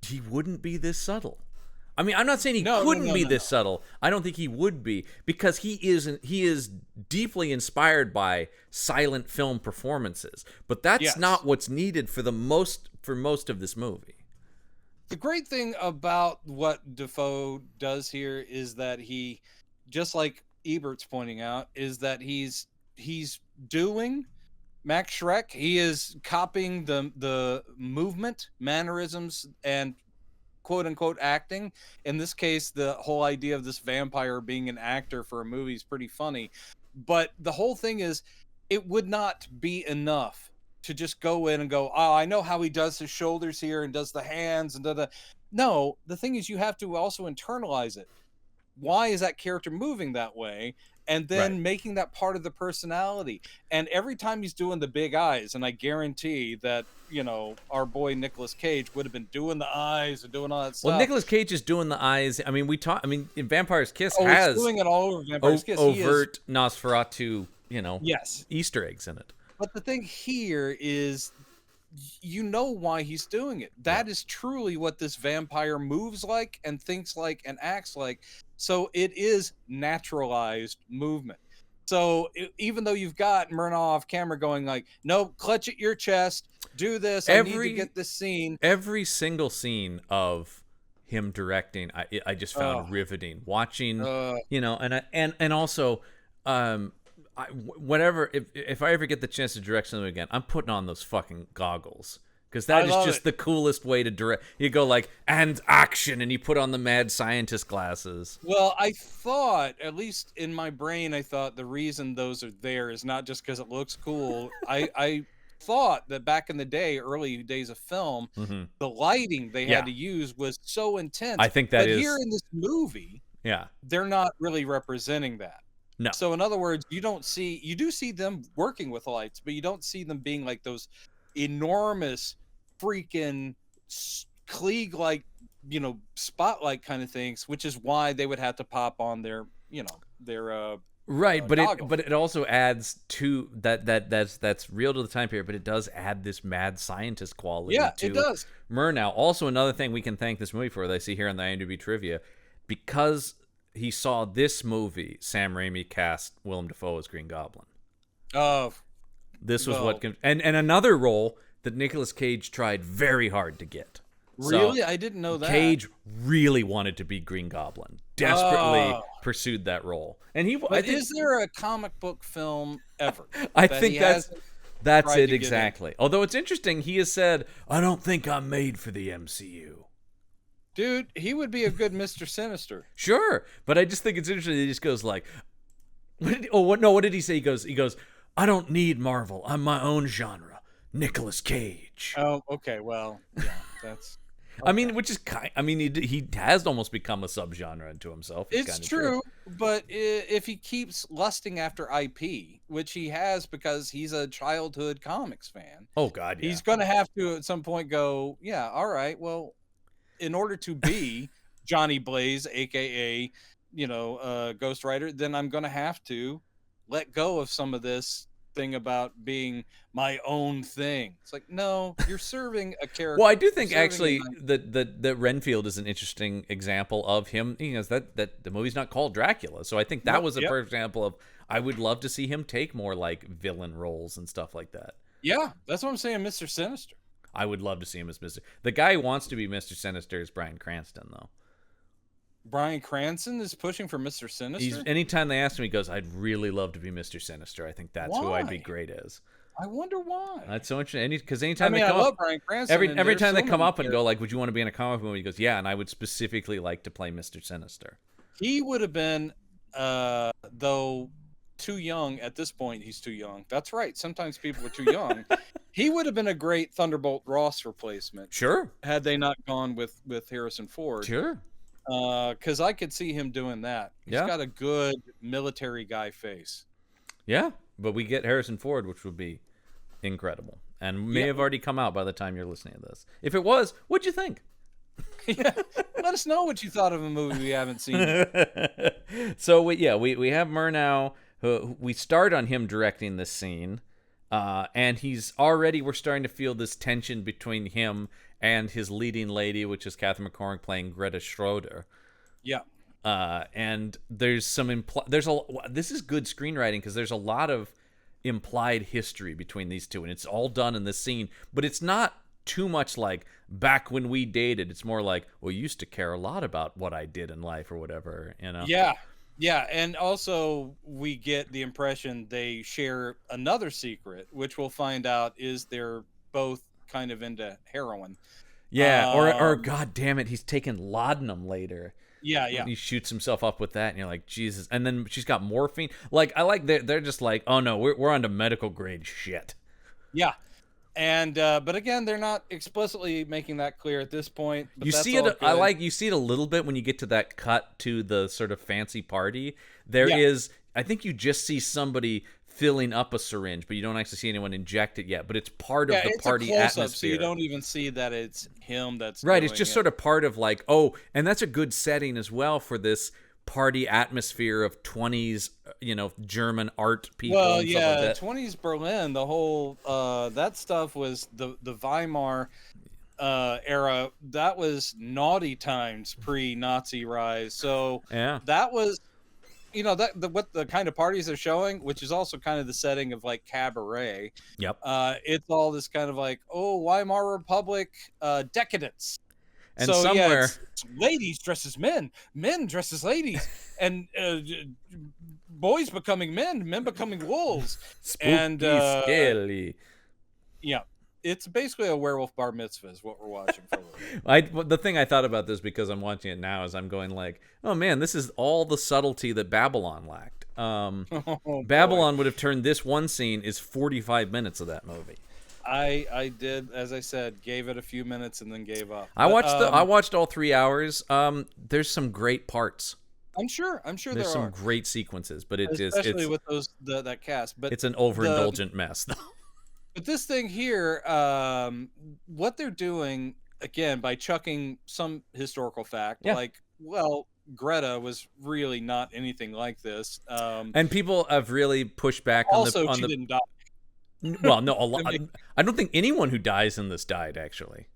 he wouldn't be this subtle. I mean, I'm not saying he couldn't be this subtle. I don't think he would be, because he is deeply inspired by silent film performances. But that's not what's needed for most of this movie. The great thing about what Defoe does here is that he, just like Ebert's pointing out, is that he's doing Max Schreck. He is copying the movement, mannerisms, and quote unquote acting. In this case, the whole idea of this vampire being an actor for a movie is pretty funny. But the whole thing is, it would not be enough to just go in and go, oh, I know how he does his shoulders here and does the hands and da-da. No, the thing is, you have to also internalize it. Why is that character moving that way? And then making that part of the personality. And every time he's doing the big eyes, and I guarantee that, our boy Nicolas Cage would have been doing the eyes and doing all that stuff. Well, Nicolas Cage is doing the eyes. I mean, in Vampire's Kiss has doing it all over Vampire's Kiss. Overt Nosferatu, Easter eggs in it. But the thing here is, why he's doing it. That is truly what this vampire moves like and thinks like and acts like. So it is naturalized movement. So even though you've got Murnau off camera going like, no, clutch at your chest, do this, I need to get this scene. Every single scene of him directing, I just found riveting. Watching, and also, whatever, if I ever get the chance to direct something again, I'm putting on those fucking goggles. Because that is just the coolest way to direct. You go like, and action, and you put on the mad scientist glasses. Well, I thought, at least in my brain, I thought the reason those are there is not just because it looks cool. I thought that back in the day, early days of film, the lighting they had to use was so intense. I think that is. But here in this movie, they're not really representing that. No. So in other words, you do see them working with lights, but you don't see them being like those enormous freaking Klieg like spotlight kind of things, which is why they would have to pop on their but it also adds to that's real to the time period, but it does add this mad scientist quality to it does. Murnau. Also, another thing we can thank this movie for that I see here on the IMDb trivia, because he saw this movie, Sam Raimi cast Willem Dafoe as Green Goblin. This was and another role that Nicolas Cage tried very hard to get. Really? So, I didn't know that. Cage really wanted to be Green Goblin. Desperately pursued that role. And is there a comic book film ever? I think That's tried it to get in. exactly. Although it's interesting, he has said, "I don't think I'm made for the MCU." Dude, he would be a good Mr. Sinister. Sure, but I just think it's interesting. He just goes like, what did he say? He goes, "I don't need Marvel. I'm my own genre." Nicolas Cage. Oh, okay. Well, yeah, that's. I mean, which is kind. I mean, he has almost become a subgenre into himself. It's kind of true, but if he keeps lusting after IP, which he has because he's a childhood comics fan, Oh God, yeah. he's going to have to at some point go, yeah, all right, well, in order to be Johnny Blaze, aka, Ghost Rider, then I'm going to have to let go of some of this thing about being my own thing. It's like, no, you're serving a character. Well, I do think actually that Renfield is an interesting example of him. That the movie's not called Dracula, so I think that was a perfect example of I would love to see him take more like villain roles and stuff like that. Yeah, that's what I'm saying, Mr. Sinister. I would love to see him as Mr. The guy who wants to be Mr. Sinister is Bryan Cranston, though. Bryan Cranston is pushing for Mr. Sinister? Anytime they ask him, he goes, "I'd really love to be Mr. Sinister. I think that's who I'd be great as." I wonder why. That's so interesting. Because anytime I they come love up, Bryan Cranston, every time they come up and characters. go like, "Would you want to be in a comic movie?" He goes, "Yeah," and I would specifically like to play Mr. Sinister. He would have been, though too young at this point. He's too young. That's right. Sometimes people are too young. He would have been a great Thunderbolt Ross replacement. Sure. Had they not gone with Harrison Ford. Sure. Because I could see him doing that. He's got a good military guy face. Yeah, but we get Harrison Ford, which would be incredible, and may have already come out by the time you're listening to this. If it was, what'd you think? Yeah, let us know what you thought of a movie we haven't seen. So we have Murnau. We start on him directing this scene, and we're starting to feel this tension between him and his leading lady, which is Catherine McCormick playing Greta Schroeder. Yeah. And there's some this is good screenwriting because there's a lot of implied history between these two, and it's all done in this scene, but it's not too much like back when we dated. It's more like, well, you used to care a lot about what I did in life or whatever, Yeah, and also we get the impression they share another secret, which we'll find out is they're both kind of into heroin. Yeah, or God damn it, he's taking laudanum later. Yeah. He shoots himself up with that, and you're like, Jesus. And then she's got morphine. Like, I like they're just like, oh no, we're on to medical grade shit. Yeah. And but again, they're not explicitly making that clear at this point. But you that's see all it. good. You see it a little bit when you get to that cut to the sort of fancy party. There is, I think you just see somebody filling up a syringe, but you don't actually see anyone inject it yet. But it's part of the party atmosphere. So you don't even see that it's him that's right. doing It's just sort of part of like, and that's a good setting as well for this party atmosphere of 20s, German art people. Well, and stuff like that. 20s Berlin. The whole that stuff was the Weimar era. That was naughty times pre-Nazi rise. So that was. What the kind of parties they're showing, which is also kind of the setting of like cabaret. Yep. It's all this kind of like, Weimar Republic decadence. And so somewhere, it's ladies dress as men dress as ladies, and boys becoming men becoming wolves. Spooky, and scary. Yeah. It's basically a werewolf bar mitzvah is what we're watching for. The thing I thought about this because I'm watching it now is I'm going like, oh man, this is all the subtlety that Babylon lacked. Babylon would have turned this one scene is 45 minutes of that movie. I did, as I said, gave it a few minutes and then gave up. I watched all 3 hours. There's some great parts. I'm sure there's some great sequences, but especially with that cast. But it's an overindulgent mess, though. But this thing here, what they're doing, again, by chucking some historical fact, Greta was really not anything like this. And people have really pushed back she didn't die. Well, no, a lot. I don't think anyone who dies in this died, actually.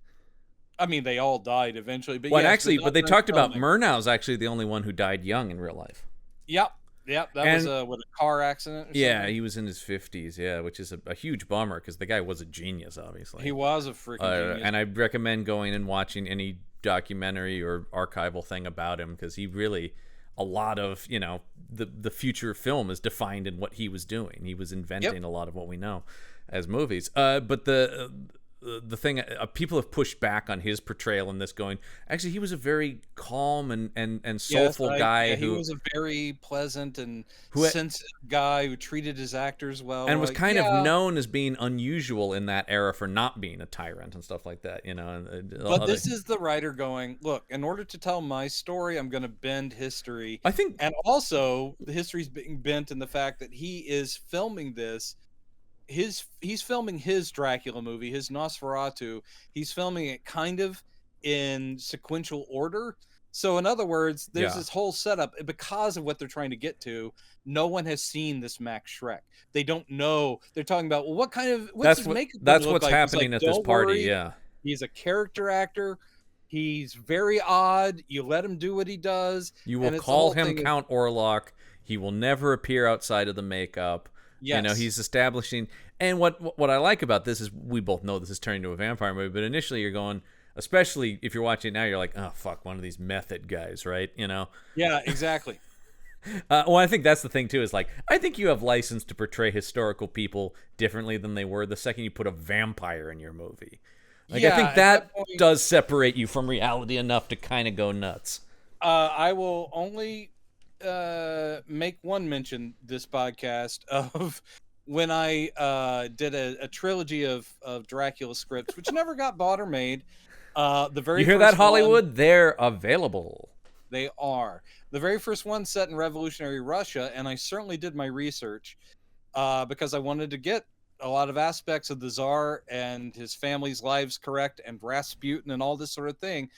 I mean, they all died eventually. But but they talked about Murnau's actually the only one who died young in real life. Yep. That was a car accident or something? He was in his 50s, which is a huge bummer because the guy was a genius, obviously. He was a freaking genius. And I recommend going and watching any documentary or archival thing about him because he really, a lot of, the future of film is defined in what he was doing. He was Yep. inventing a lot of what we know as movies. But the thing, people have pushed back on his portrayal in this, going, actually, he was a very calm and Yes, soulful guy he who was a very pleasant and who sensitive guy who treated his actors well. and We're was like, kind of yeah, known as being unusual in that era for not being a tyrant and stuff like that. And but other, this is the writer going, look, in order to tell my story, I'm going to bend history. I think And also, the history's being bent in the fact that he is filming this. He's filming his Dracula movie, his Nosferatu. He's filming it kind of in sequential order. So, in other words, there's yeah. this whole setup because of what they're trying to get to. No one has seen this Max Shrek. They don't know. They're talking about, well, what's his makeup going to That's look what's like? He's like, happening at this don't party. worry. Yeah. He's a character actor. He's very odd. You let him do what he does. You will And it's the call whole him thing of, Count Orlok. He will never appear outside of the makeup. yes. He's establishing. And what I like about this is we both know this is turning into a vampire movie, but initially you're going, especially if you're watching it now, you're like, oh, fuck, one of these method guys, right? Yeah, exactly. Well, I think that's the thing, too, is like, I think you have license to portray historical people differently than they were the second you put a vampire in your movie. Like, Yeah, I think at that point, does separate you from reality enough to kind of go nuts. I will only make one mention this podcast of when I did a trilogy of Dracula scripts, which never got bought or made. The very You hear first that, Hollywood? They're available. they are. The very first one set in revolutionary Russia, and I certainly did my research because I wanted to get a lot of aspects of the Tsar and his family's lives correct, and Rasputin and all this sort of thing.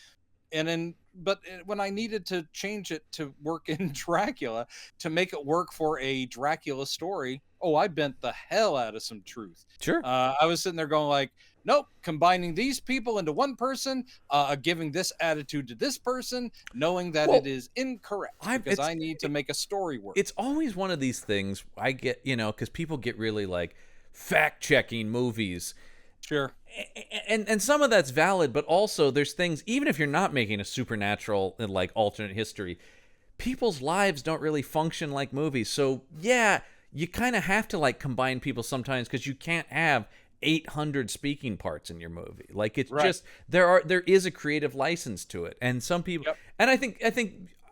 But when I needed to change it to work in Dracula, to make it work for a Dracula story, oh, I bent the hell out of some truth. Sure. I was sitting there going like, nope, combining these people into one person, giving this attitude to this person, knowing that it is incorrect because I need to make a story work. It's always one of these things I get, because people get really like fact-checking movies. Sure. And some of that's valid, but also there's things, even if you're not making a supernatural and like alternate history, people's lives don't really function like movies. So yeah, you kind of have to like combine people sometimes because you can't have 800 speaking parts in your movie. Like it's Right. just there is a creative license to it, and some people, Yep. and I think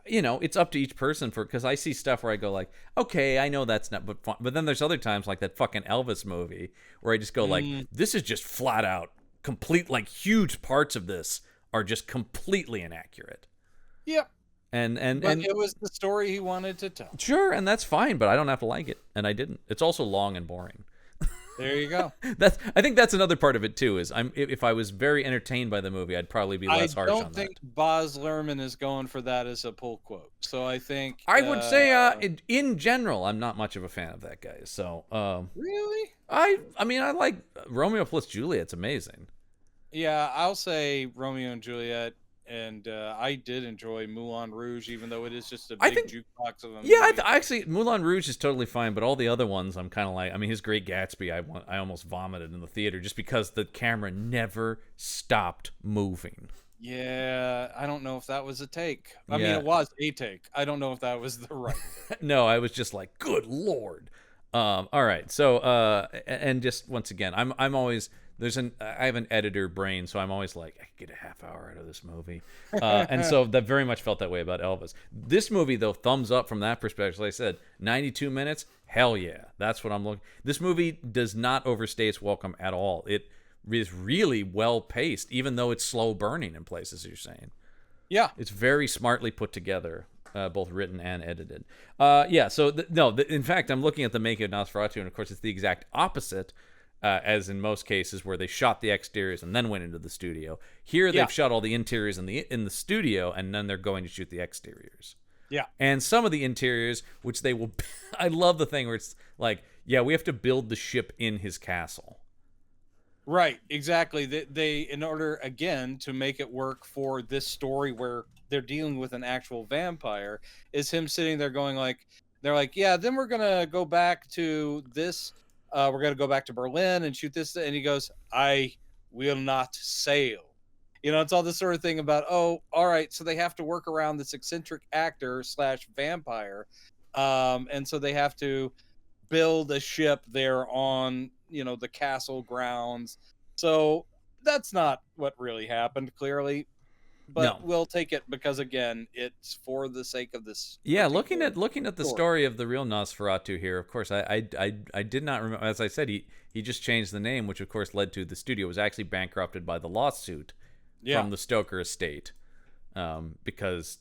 it's up to each person because I see stuff where I go like, okay, I know that's not, but fun. But then there's other times like that fucking Elvis movie where I just go like, this is just flat out complete, like huge parts of this are just completely inaccurate. Yep. And it was the story he wanted to tell. Sure, and that's fine, but I don't have to like it, and I didn't. It's also long and boring. There you go. I think that's another part of it too. Is if I was very entertained by the movie, I'd probably be less harsh on that. I don't think Baz Luhrmann is going for that as a pull quote. So I think I would say, in general, I'm not much of a fan of that guy. So, really, I mean, I like Romeo plus Juliet's amazing. yeah, I'll say Romeo and Juliet, and I did enjoy Moulin Rouge, even though it is just a big jukebox of a movie. Yeah, actually, Moulin Rouge is totally fine, but all the other ones, I'm kind of like, I mean, his Great Gatsby, I almost vomited in the theater just because the camera never stopped moving. Yeah, I don't know if that was a take. I mean, Yeah. it was a take. I don't know if that was the right take. No, I was just like, good Lord. All right. So, and just once again, I'm always, I have an editor brain, so I'm always like, I could get a half hour out of this movie. And so that very much felt that way about Elvis. This movie, though, thumbs up from that perspective. Like I said, 92 minutes, hell yeah. That's what I'm looking. This movie does not overstay its welcome at all. It is really well paced, even though it's slow burning in places, you're saying. Yeah. It's very smartly put together. Both written and edited. Yeah, so, in fact, I'm looking at the making of Nosferatu, and of course, it's the exact opposite, as in most cases, where they shot the exteriors and then went into the studio. Here, they've shot all the interiors in the studio, and then they're going to shoot the exteriors. Yeah. And some of the interiors, which they will... I love the thing where it's like, yeah, we have to build the ship in his castle. Right, exactly. They, in order, again, to make it work for this story where they're dealing with an actual vampire, is him sitting there going like, they're like, yeah, then we're going to go back to this, we're going to go back to Berlin and shoot this, and he goes, I will not sail. It's all this sort of thing about, oh, all right, so they have to work around this eccentric actor slash vampire, and so they have to build a ship there on the castle grounds. So that's not what really happened, clearly, but No. we'll take it because again, it's for the sake of this Yeah, looking particular at the story. story of the real Nosferatu here, of course, I did not remember. As I said, he just changed the name, which of course led to the studio was actually bankrupted by the lawsuit Yeah, from the Stoker estate, because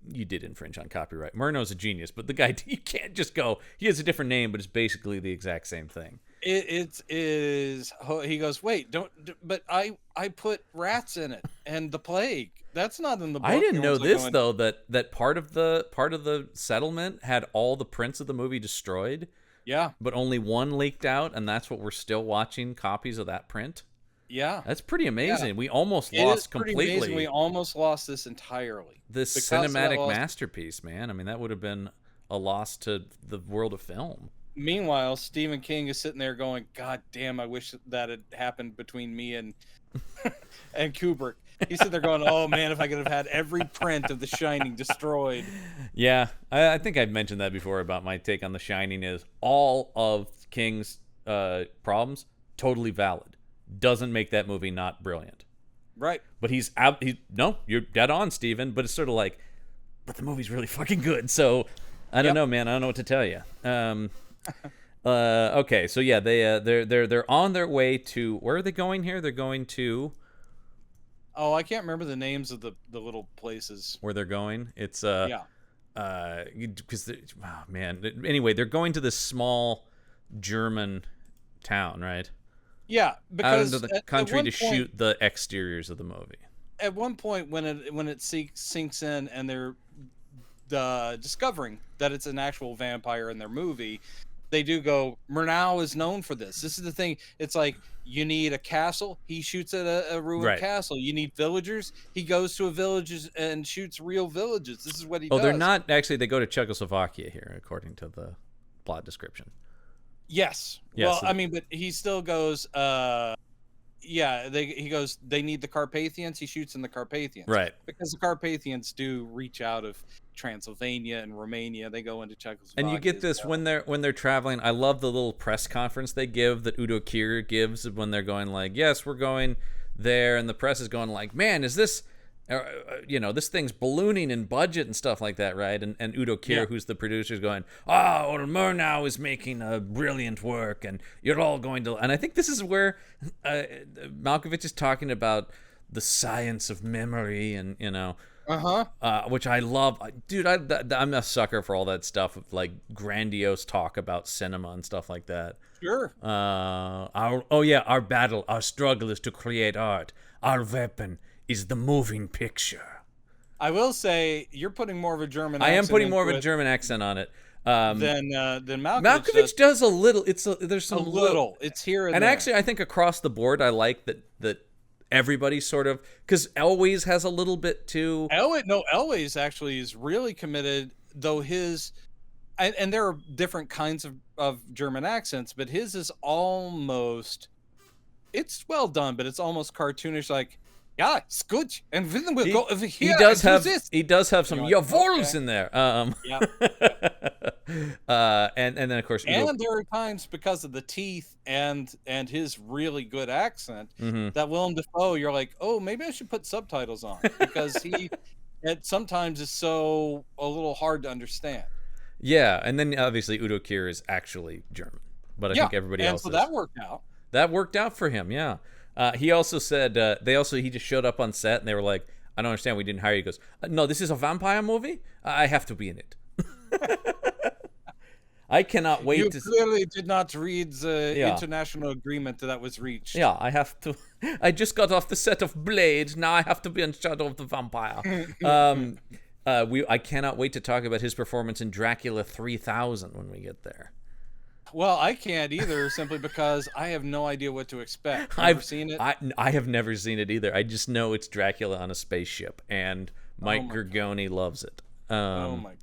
you did infringe on copyright. Murnau's a genius, but the guy, you can't just go. He has a different name, but it's basically the exact same thing. it is. He goes, wait, don't. But I put rats in it and the plague. That's not in the book. I didn't And know was like this going, though, that part of the settlement had all the prints of the movie destroyed, yeah, but only one leaked out, and that's what we're still watching copies of that print. yeah. That's pretty amazing. Yeah. We almost It is lost pretty completely amazing. We almost lost this entirely. this Because of that cinematic loss. masterpiece, man. I mean, that would have been a loss to the world of film. Meanwhile, Stephen King is sitting there going, "God damn, I wish that had happened between me and and Kubrick." He's sitting there going, "Oh man, if I could have had every print of The Shining destroyed." Yeah, I think I've mentioned that before about my take on The Shining is all of King's problems totally valid. Doesn't make that movie not brilliant. Right. But he's out. No, you're dead on, Steven. But it's sort of like, but the movie's really fucking good. So I don't Yep. know, man. I don't know what to tell you. Okay, so yeah, they're on their way to, where are they going here? They're going to, Oh, I can't remember the names of the little places. where they're going. It's Yeah. because oh man. Anyway, they're going to this small German town, right? Yeah, Out because into the at country one to point, shoot the exteriors of the movie. at one point when it sinks in and they're discovering that it's an actual vampire in their movie, they do go, Murnau is known for this. This is the thing. It's like, you need a castle, he shoots at a ruined Right. castle. You need villagers, he goes to a village and shoots real villages. This is what he Oh, does. they're not actually. They go to Czechoslovakia here, according to the plot description. Yes. Yeah, Well, so- I mean, but he still goes, yeah, he goes, they need the Carpathians, he shoots in the Carpathians. Right. Because the Carpathians do reach out of Transylvania and Romania. They go into Czechoslovakia. And you get as this well. when they're traveling. I love the little press conference they give that Udo Kier gives when they're going like, "Yes, we're going there," and the press is going like, "Man, is this, this thing's ballooning in budget and stuff like that, right?" And Udo Kier, Yeah. who's the producer, is going, "Oh, well, Murnau is making a brilliant work, and you're all going to." And I think this is where Malkovich is talking about the science of memory, and which I love. Dude, I'm a sucker for all that stuff, like grandiose talk about cinema and stuff like that. Sure. Our battle, our struggle is to create art. Our weapon is the moving picture. I will say, you're putting more of a German I am accent putting more of into a it German accent on it. than Malkovich, Malkovich does a little. There's some a little. It's here and and there. actually, I think across the board, I like that everybody sort of, because Elway's has a little bit too. Elway's actually is really committed, though and there are different kinds of German accents, but his is almost, it's well done, but it's almost cartoonish, like, yeah, it's good, and then we'll go over here. He does have some You're like, jawohls okay. in there. Yeah. And then of course Udo, And there are times, because of the teeth and his really good accent, that Willem Dafoe, you're like, oh, maybe I should put subtitles on, because it sometimes is so a little hard to understand. yeah, and then obviously Udo Kier is actually German, but I think everybody else so is. that worked out. That worked out for him, yeah. He also said he just showed up on set and they were like, I don't understand, we didn't hire you. He goes, no, this is a vampire movie. I have to be in it. I cannot wait You to. clearly did not read the Yeah. international agreement that was reached. Yeah, I have to. I just got off the set of Blade. Now I have to be in Shadow of the Vampire. I cannot wait to talk about his performance in Dracula 3000 when we get there. Well, I can't either, simply because I have no idea what to expect. I've seen it. I have never seen it either. I just know it's Dracula on a spaceship, and Mike my Gergoni loves it. Oh my!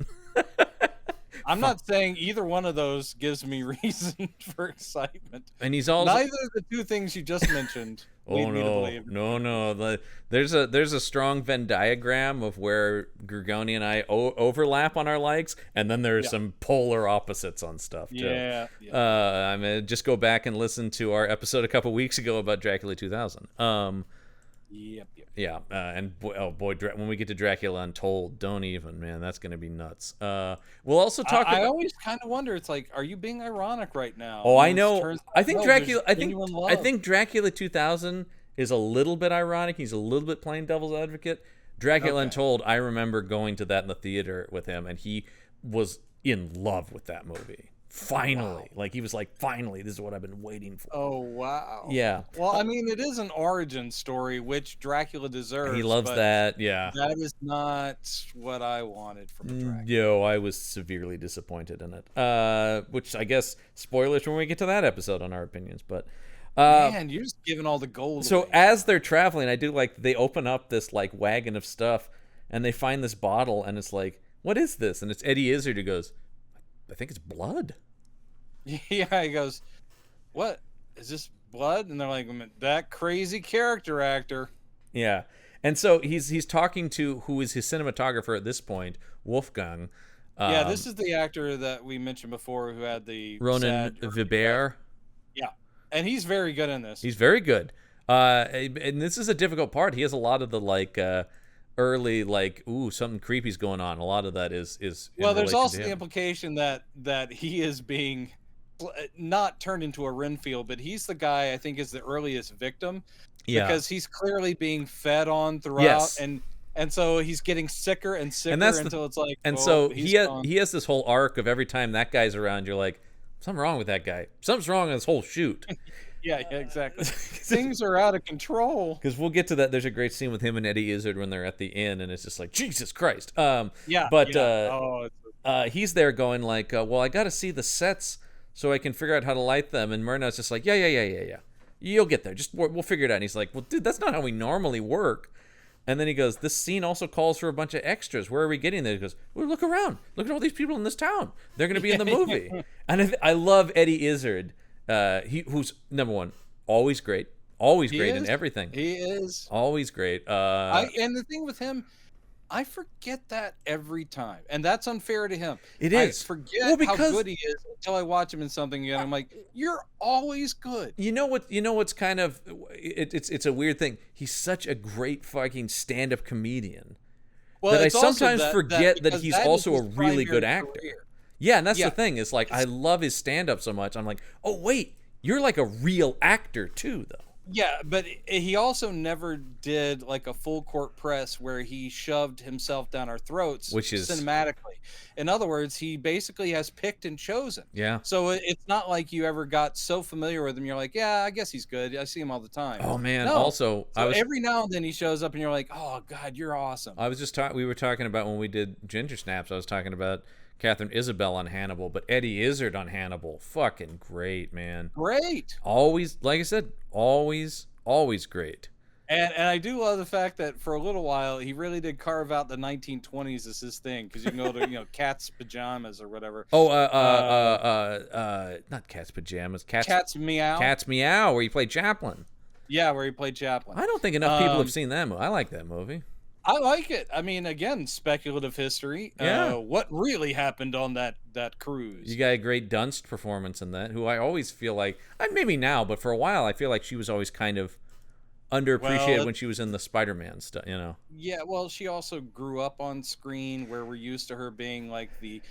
I'm not saying either one of those gives me reason for excitement. And he's also Neither of the two things you just mentioned Oh Lead me to no, believe. no. There's a strong Venn diagram of where Grigoni and I overlap on our likes, and then there's Yeah. some polar opposites on stuff too. Yeah. Yeah. I mean, just go back and listen to our episode a couple weeks ago about Dracula 2000. Yep. Yep. Yeah, and when we get to Dracula Untold, don't even, man, that's gonna be nuts. We'll also talk I about. always kind of wonder. It's like, are you being ironic right now? Oh, I And it know. turns I out, think no, Dracula. there's genuine I love. think Dracula 2000 is a little bit ironic. He's a little bit playing devil's advocate. Dracula Okay. Untold. I remember going to that in the theater with him, and he was in love with that movie. Finally, like he was like, finally, this is what I've been waiting for. Oh wow. Yeah. Well, I mean, it is an origin story, which Dracula deserves. He loves but that. Yeah. that is not what I wanted from a Dracula. No, I was severely disappointed in it. Which I guess spoilers when we get to that episode on our opinions, but. Man, you're just giving all the gold So away. as they're traveling, I do like they open up this like wagon of stuff, and they find this bottle, and it's like, what is this? And it's Eddie Izzard who goes, I think it's blood. Yeah, he goes, "What is this blood?" And they're like, "That crazy character actor." Yeah, and so he's talking to who is his cinematographer at this point, Wolfgang. Yeah, this is the actor that we mentioned before who had the Ronan sad- Vibert. Yeah, and he's very good in this. He's very good. And this is a difficult part. He has a lot of the like early like, ooh, something creepy's going on. A lot of that is well, in there's relation also to the him. implication that he is being not turned into a Renfield, but he's the guy I think is the earliest victim. Yeah. Because he's clearly being fed on throughout, Yes. and so he's getting sicker and sicker that's until it's like, And well, so he's gone. he has this whole arc of every time that guy's around, you're like, something wrong with that guy. Something's wrong with this whole shoot. Yeah, exactly. Things are out of control. Because we'll get to that. There's a great scene with him and Eddie Izzard when they're at the inn, and it's just like, Jesus Christ. Yeah, But yeah. he's there going like, well, I got to see the sets so I can figure out how to light them. And Murnau's just like, yeah. You'll get there. Just we'll figure it out. And he's like, well, dude, that's not how we normally work. And then he goes, this scene also calls for a bunch of extras. Where are we getting there? He goes, well, look around. Look at all these people in this town. They're going to be in the movie. And I love Eddie Izzard. Who's number one, always great. Always great in everything. He is. Always great. And the thing with him, I forget that every time, and that's unfair to him. It is. I forget how good he is until I watch him in something, and I'm like, "You're always good." You know what? You know what's kind of it's a weird thing. He's such a great fucking stand-up comedian that I sometimes forget that he's also a really good actor. Career. Yeah, and that's the thing. It's like I love his stand-up so much. I'm like, oh wait, you're like a real actor too, though. Yeah, but he also never did like a full court press where he shoved himself down our throats, Which is cinematically. In other words, he basically has picked and chosen. Yeah. So it's not like you ever got so familiar with him. You're like, yeah, I guess he's good. I see him all the time. Oh man. No. Also, So every now and then he shows up, and you're like, oh God, you're awesome. I was just we were talking about when we did Ginger Snaps. I was talking about Catherine Isabel on Hannibal, but Eddie Izzard on Hannibal, fucking great, man. Great. Always, like I said, always great. And I do love the fact that for a little while he really did carve out the 1920s as his thing, because you can go to Cat's Pajamas or whatever. Oh, not Cat's Pajamas. Cat's Meow. Cat's Meow, where he played Chaplin. Yeah, where he played Chaplin. I don't think enough people have seen that movie. I like that movie. I like it. I mean, again, speculative history. Yeah. What really happened on that cruise? You got a great Dunst performance in that, who I always feel like, maybe now, but for a while, I feel like she was always kind of underappreciated when she was in the Spider-Man stuff, Yeah, well, she also grew up on screen where we're used to her being like the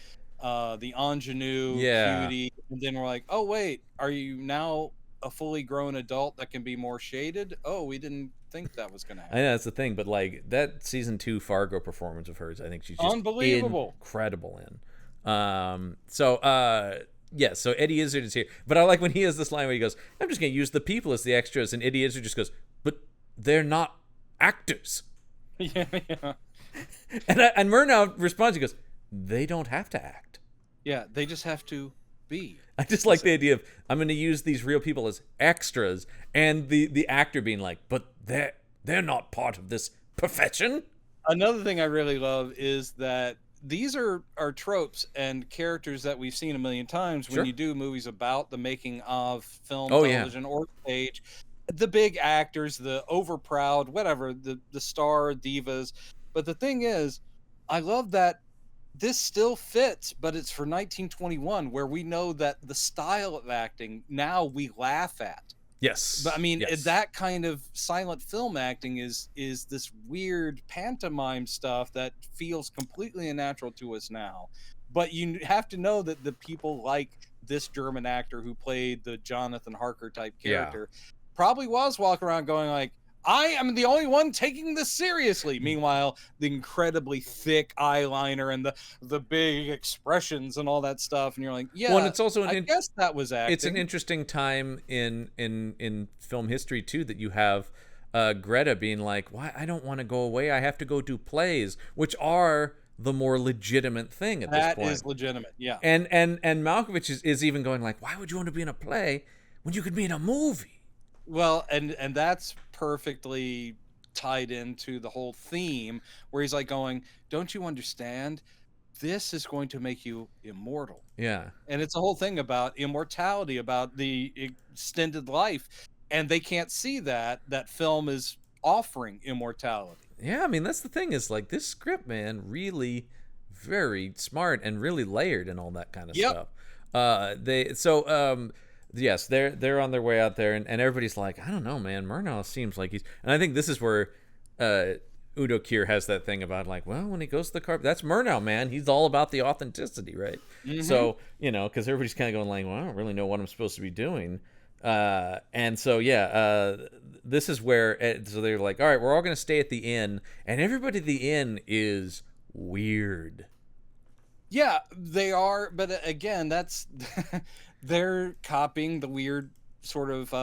ingenue cutie, and then we're like, oh wait, are you now a fully grown adult that can be more shaded? Oh, we didn't think that was going to happen. I know that's the thing, but like that season 2 Fargo performance of hers, I think she's just unbelievable, incredible in. So Eddie Izzard is here, but I like when he has this line where he goes, "I'm just going to use the people as the extras," and Eddie Izzard just goes, "But they're not actors." Yeah. And Murnau responds, he goes, "They don't have to act." Yeah, they just have to be. I just like the idea of I'm going to use these real people as extras, and the actor being like, "But they're not part of this profession." Another thing I really love is that these are tropes and characters that we've seen a million times when you do movies about the making of film, television, or stage. the big actors, the overproud, whatever, the star divas. But the thing is, I love that this still fits, but it's for 1921, where we know that the style of acting now we laugh at. But I Yes. mean, Yes. that kind of silent film acting is this weird pantomime stuff that feels completely unnatural to us now. But you have to know that the people like this German actor who played the Jonathan Harker type Yeah. character probably was walking around going like, I am the only one taking this seriously. Meanwhile, the incredibly thick eyeliner and the big expressions and all that stuff, and you're like, Well, and yeah, it's also I guess that was it's an acting. interesting time in film history too, that you have Greta being like, "Why, I don't want to go away. I have to go do plays," which are the more legitimate thing at this That point. is legitimate. Yeah. And Malkovich is even going like, "Why would you want to be in a play when you could be in a movie?" Well, and that's perfectly tied into the whole theme where he's like going, "Don't you understand? This is going to make you immortal." Yeah. And it's a whole thing about immortality, about the extended life, and they can't see that film is offering immortality. Yeah, I mean that's the thing, is like this script, man, really very smart and really layered and all that kind of Yep. stuff. They so yes, they're on their way out there, and everybody's like, I don't know, man, Murnau seems like he's, and I think this is where uh Udo Kier has that thing about like, well, when he goes to the car, that's Murnau, man. He's all about the authenticity, right? Mhm. So, because everybody's kind of going like, well, I don't really know what I'm supposed to be doing. And so, yeah, this is where, so they're like, all right, we're all going to stay at the inn. And everybody at the inn is weird. Yeah, they are, but again, that's they're copying the weird sort of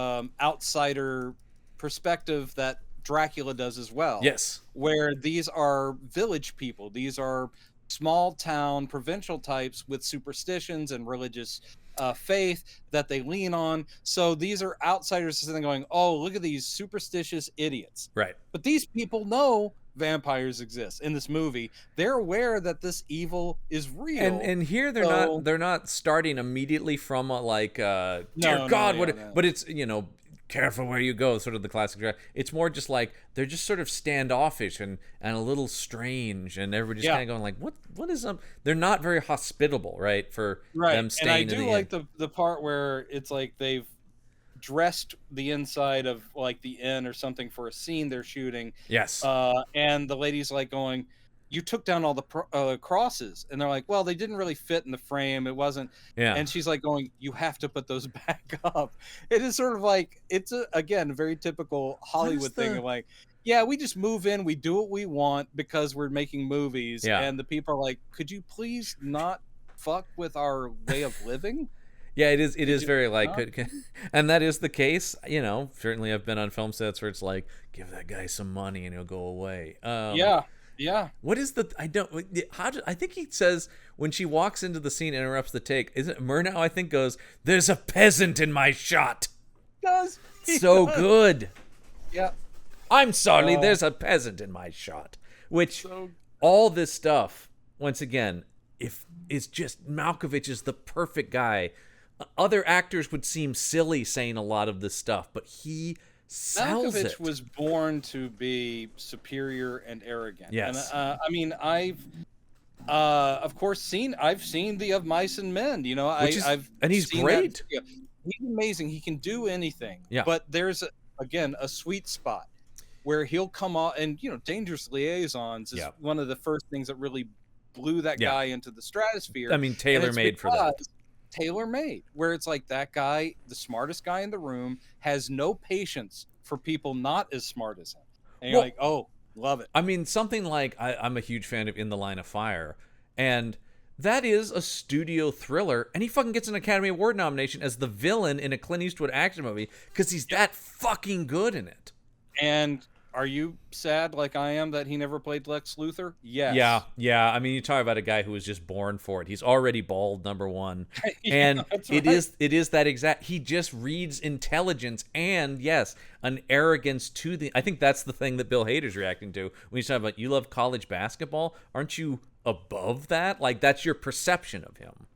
outsider perspective that Dracula does as well, Yes. where these are village people, these are small town provincial types with superstitions and religious faith that they lean on. So these are outsiders sitting going, "Oh, look at these superstitious idiots." Right. But these people know vampires exist in this movie. They're aware that this evil is real. And here So they're not starting immediately from a like dear no, no, God, yeah, what, no. but it's, careful where you go, sort of the classic. It's more just like they're just sort of standoffish and a little strange, and everybody's Yeah, kind of going like, what is up? They're not very hospitable, right, for right. them And I staying in do the inn. like the part where it's like they've dressed the inside of like the inn or something for a scene they're shooting, Yes. and the lady's like going, "You took down all the crosses," and they're like, "Well, they didn't really fit in the frame. It wasn't." Yeah. And she's like going, "You have to put those back up." It is sort of like it's again a very typical What is Hollywood thing the of like, yeah, we just move in, we do what we want because we're making movies, Yeah. and the people are like, "Could you please not fuck with our way of living?" Yeah, it Could is you very like, not? and that is the case. Certainly I've been on film sets where it's like, give that guy some money and he'll go away. Yeah, yeah. What is the? I don't. I think he says when she walks into the scene, interrupts the take. Isn't it Murnau? I think goes, "There's a peasant in my shot." Does he So does. good. Yeah. I'm sorry. Uh, There's a peasant in my shot. Which so all this stuff, once again, if it's just Malkovich is the perfect guy. Other actors would seem silly saying a lot of this stuff, but he sells Malkovich it. was born to be superior and arrogant. Yes. And I mean, I've of course I've seen the Of Mice and Men. Which is, I've and he's seen that great. too. He's amazing. He can do anything. Yeah. But there's again a sweet spot where he'll come on, and Dangerous Liaisons is Yeah. one of the first things that really blew that Yeah. guy into the stratosphere. I mean, And tailor it's made for that. because tailor-made, where it's like that guy, the smartest guy in the room, has no patience for people not as smart as him, and you're Well, like, oh, love it. I mean, something like I'm a huge fan of In the Line of Fire, and that is a studio thriller, and he fucking gets an Academy Award nomination as the villain in a Clint Eastwood action movie because he's that fucking good in it. And are you sad like I am that he never played Lex Luthor? Yes. Yeah. I mean, you talk about a guy who was just born for it. He's already bald, number one, Yeah, and that's it right. is that exact. He just reads intelligence and yes, an arrogance to the. I think that's the thing that Bill Hader's reacting to when he's talking about you love college basketball. Aren't you above that? Like that's your perception of him.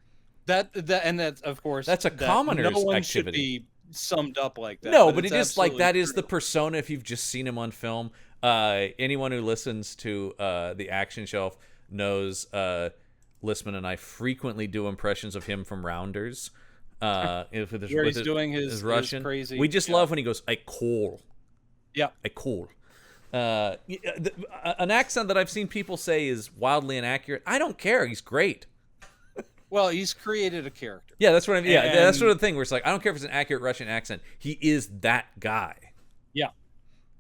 That and that of course That's a that commoner's no one activity. should be summed up like that. No, But but it's it is like absolutely that is the true. persona if you've just seen him on film. Anyone who listens to the Action Shelf knows Listman and I frequently do impressions of him from Rounders. With Where he's his, doing his his Russian. crazy. We just Yeah. love when he goes, I call. Yeah. I call. An accent that I've seen people say is wildly inaccurate. I don't care. He's great. Well, he's created a character. Yeah, that's what I mean. Yeah, that's sort And of the thing where it's like, I don't care if it's an accurate Russian accent. He is that guy. yeah.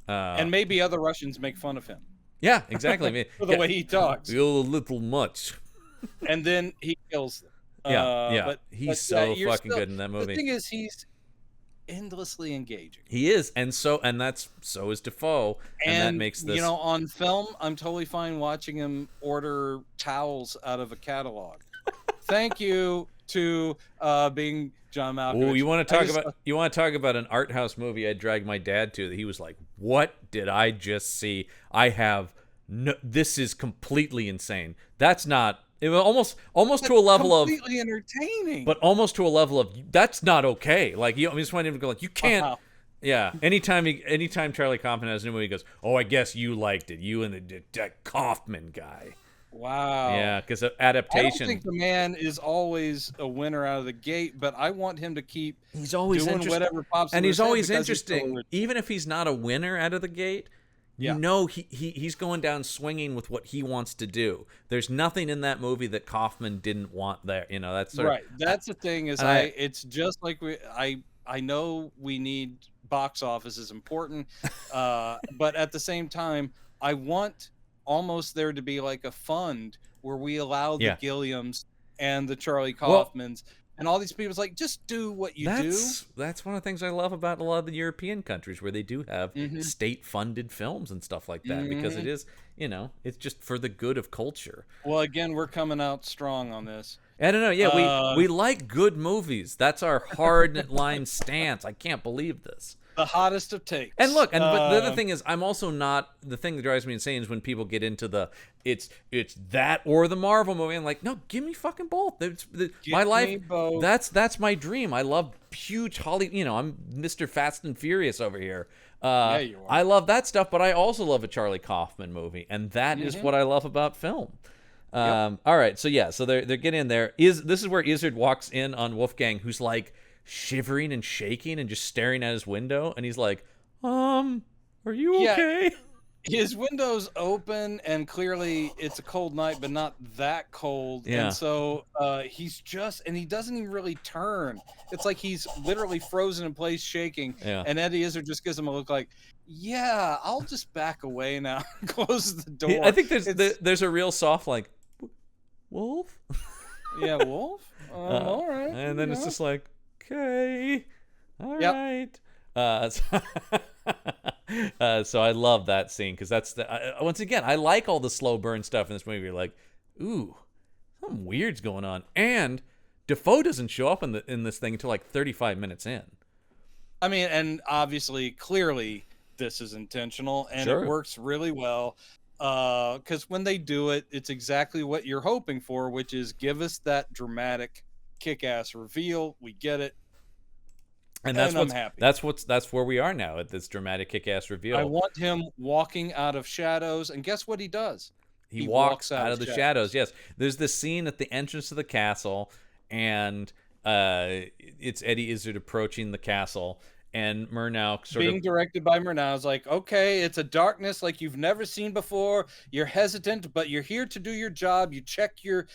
And maybe other Russians make fun of him Yeah, exactly. I mean, for the way he talks. you're a little much. And then he kills them. Yeah. But He's so you're fucking good in that movie. The thing is, he's endlessly engaging. He is, and so is Defoe, and that makes this. On film, I'm totally fine watching him order towels out of a catalog. Thank you to being John Malkovich. Oh, you want to talk about an art house movie I dragged my dad to that he was like, "What did I just see? This is completely insane." That's not. It was almost to a level of completely entertaining, but almost to a level of that's not okay. Like I just want him to go like, you can't. Wow. Yeah. Anytime Charlie Kaufman has a new movie, he goes, "Oh, I guess you liked it. You and the Kaufman guy." Wow. Yeah, because I adaptation. don't think the man is always a winner out of the gate, but I want him to keep He's always doing interesting. whatever pops in And his he's head always because he's so interesting, original. even if he's not a winner out of the gate. You Yeah. know he's going down swinging with what he wants to do. There's nothing in that movie that Kaufman didn't want there. That's sort Right. That's the thing is it's just like I know we need box office is important, but at the same time, I want almost there to be like a fund where we allow the Gilliams and the Charlie Kaufmans and all these people. It's like, just do what you do. That's one of the things I love about a lot of the European countries where they do have state-funded films and stuff like that because it is, it's just for the good of culture. Well, again, we're coming out strong on this. I don't know. Yeah, we like good movies. That's our hard line stance. I can't believe this. The hottest of takes. And look, but the other thing is, I'm also not. The thing that drives me insane is when people get into it's that or the Marvel movie. I'm like, no, give me fucking both. My life. Both. That's my dream. I love huge Hollywood. I'm Mr. Fast and Furious over here. Yeah, you are. I love that stuff, but I also love a Charlie Kaufman movie, and that is what I love about film. All right, so they're getting in there. This is where Izzard walks in on Wolfgang, who's like shivering and shaking and just staring at his window, and he's like, are you okay? His window's open, and clearly it's a cold night, but not that cold. Yeah. And so he's and he doesn't even really turn. It's like he's literally frozen in place, shaking. Yeah. And Eddie Izzard just gives him a look like, yeah, I'll just back away now. Close the door. I think there's a real soft like, Wolf? Yeah, Wolf? All right. And then it's just like, okay, all right. So I love that scene because that's once again, I like all the slow burn stuff in this movie. You're like, ooh, something weird's going on, and Defoe doesn't show up in this thing until like 35 minutes in. I mean, and obviously, clearly, this is intentional, and it works really well. Because when they do it, it's exactly what you're hoping for, which is give us that dramatic, kick-ass reveal. We get it. And I'm happy. That's where we are now at this dramatic kick-ass reveal. I want him walking out of shadows, and guess what he does? He walks out of the shadows. Yes, there's this scene at the entrance to the castle, and it's Eddie Izzard approaching the castle, and Murnau being directed by Murnau is like, okay, it's a darkness like you've never seen before. You're hesitant, but you're here to do your job. You check your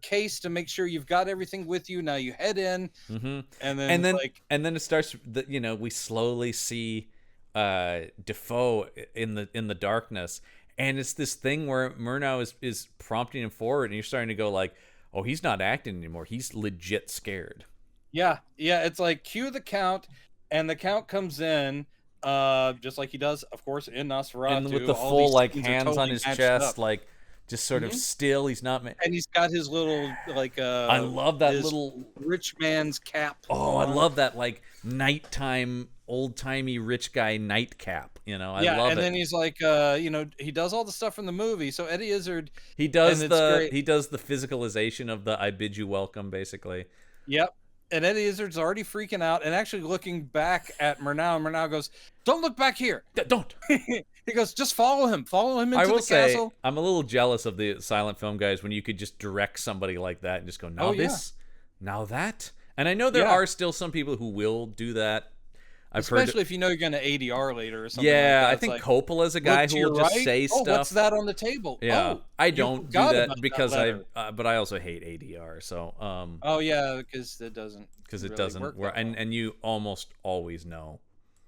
case to make sure you've got everything with you. Now you head in, and then it starts. We slowly see Defoe in the darkness, and it's this thing where Murnau is prompting him forward, and you're starting to go like, oh, he's not acting anymore. He's legit scared. Yeah. It's like cue the Count. And the Count comes in, just like he does, of course, in Nosferatu. And with the full, like, hands on his chest, like, just sort of still. He's not... And he's got his little, like... I love that little... rich man's cap. Oh, I love that, like, nighttime, old-timey rich guy nightcap. I love it. And then he's like, he does all the stuff from the movie. So Eddie Izzard... He does the physicalization of the I bid you welcome, basically. Yep. And Eddie Izzard's already freaking out and actually looking back at Murnau. And Murnau goes, "Don't look back here." Don't. He goes, "Just follow him. Follow him I into will the say, castle." I'm a little jealous of the silent film guys when you could just direct somebody like that and just go, now Oh, yeah. this, now that. And I know there Yeah. are still some people who will do that. I've heard. Especially if you know you're going to ADR later or something Yeah, like that. I It's think like, Coppola's a guy look to who your will just right. say Oh, stuff. what's that on the table? Yeah, Oh, I you don't do forgot about that because I. letter. But I also hate ADR. So. Oh yeah, because it doesn't. Because it really doesn't work. work, that well. and you almost always know.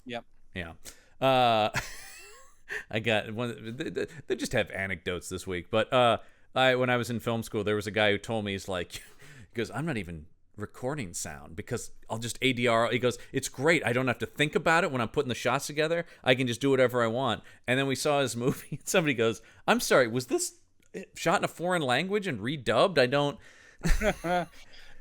Yep. Yeah. I got one. They just have anecdotes this week, but when I was in film school, there was a guy who told me he goes, I'm not even recording sound because I'll just ADR. He goes, it's great. I don't have to think about it when I'm putting the shots together. I can just do whatever I want. And then we saw his movie. And somebody goes, I'm sorry, was this shot in a foreign language and redubbed? I don't.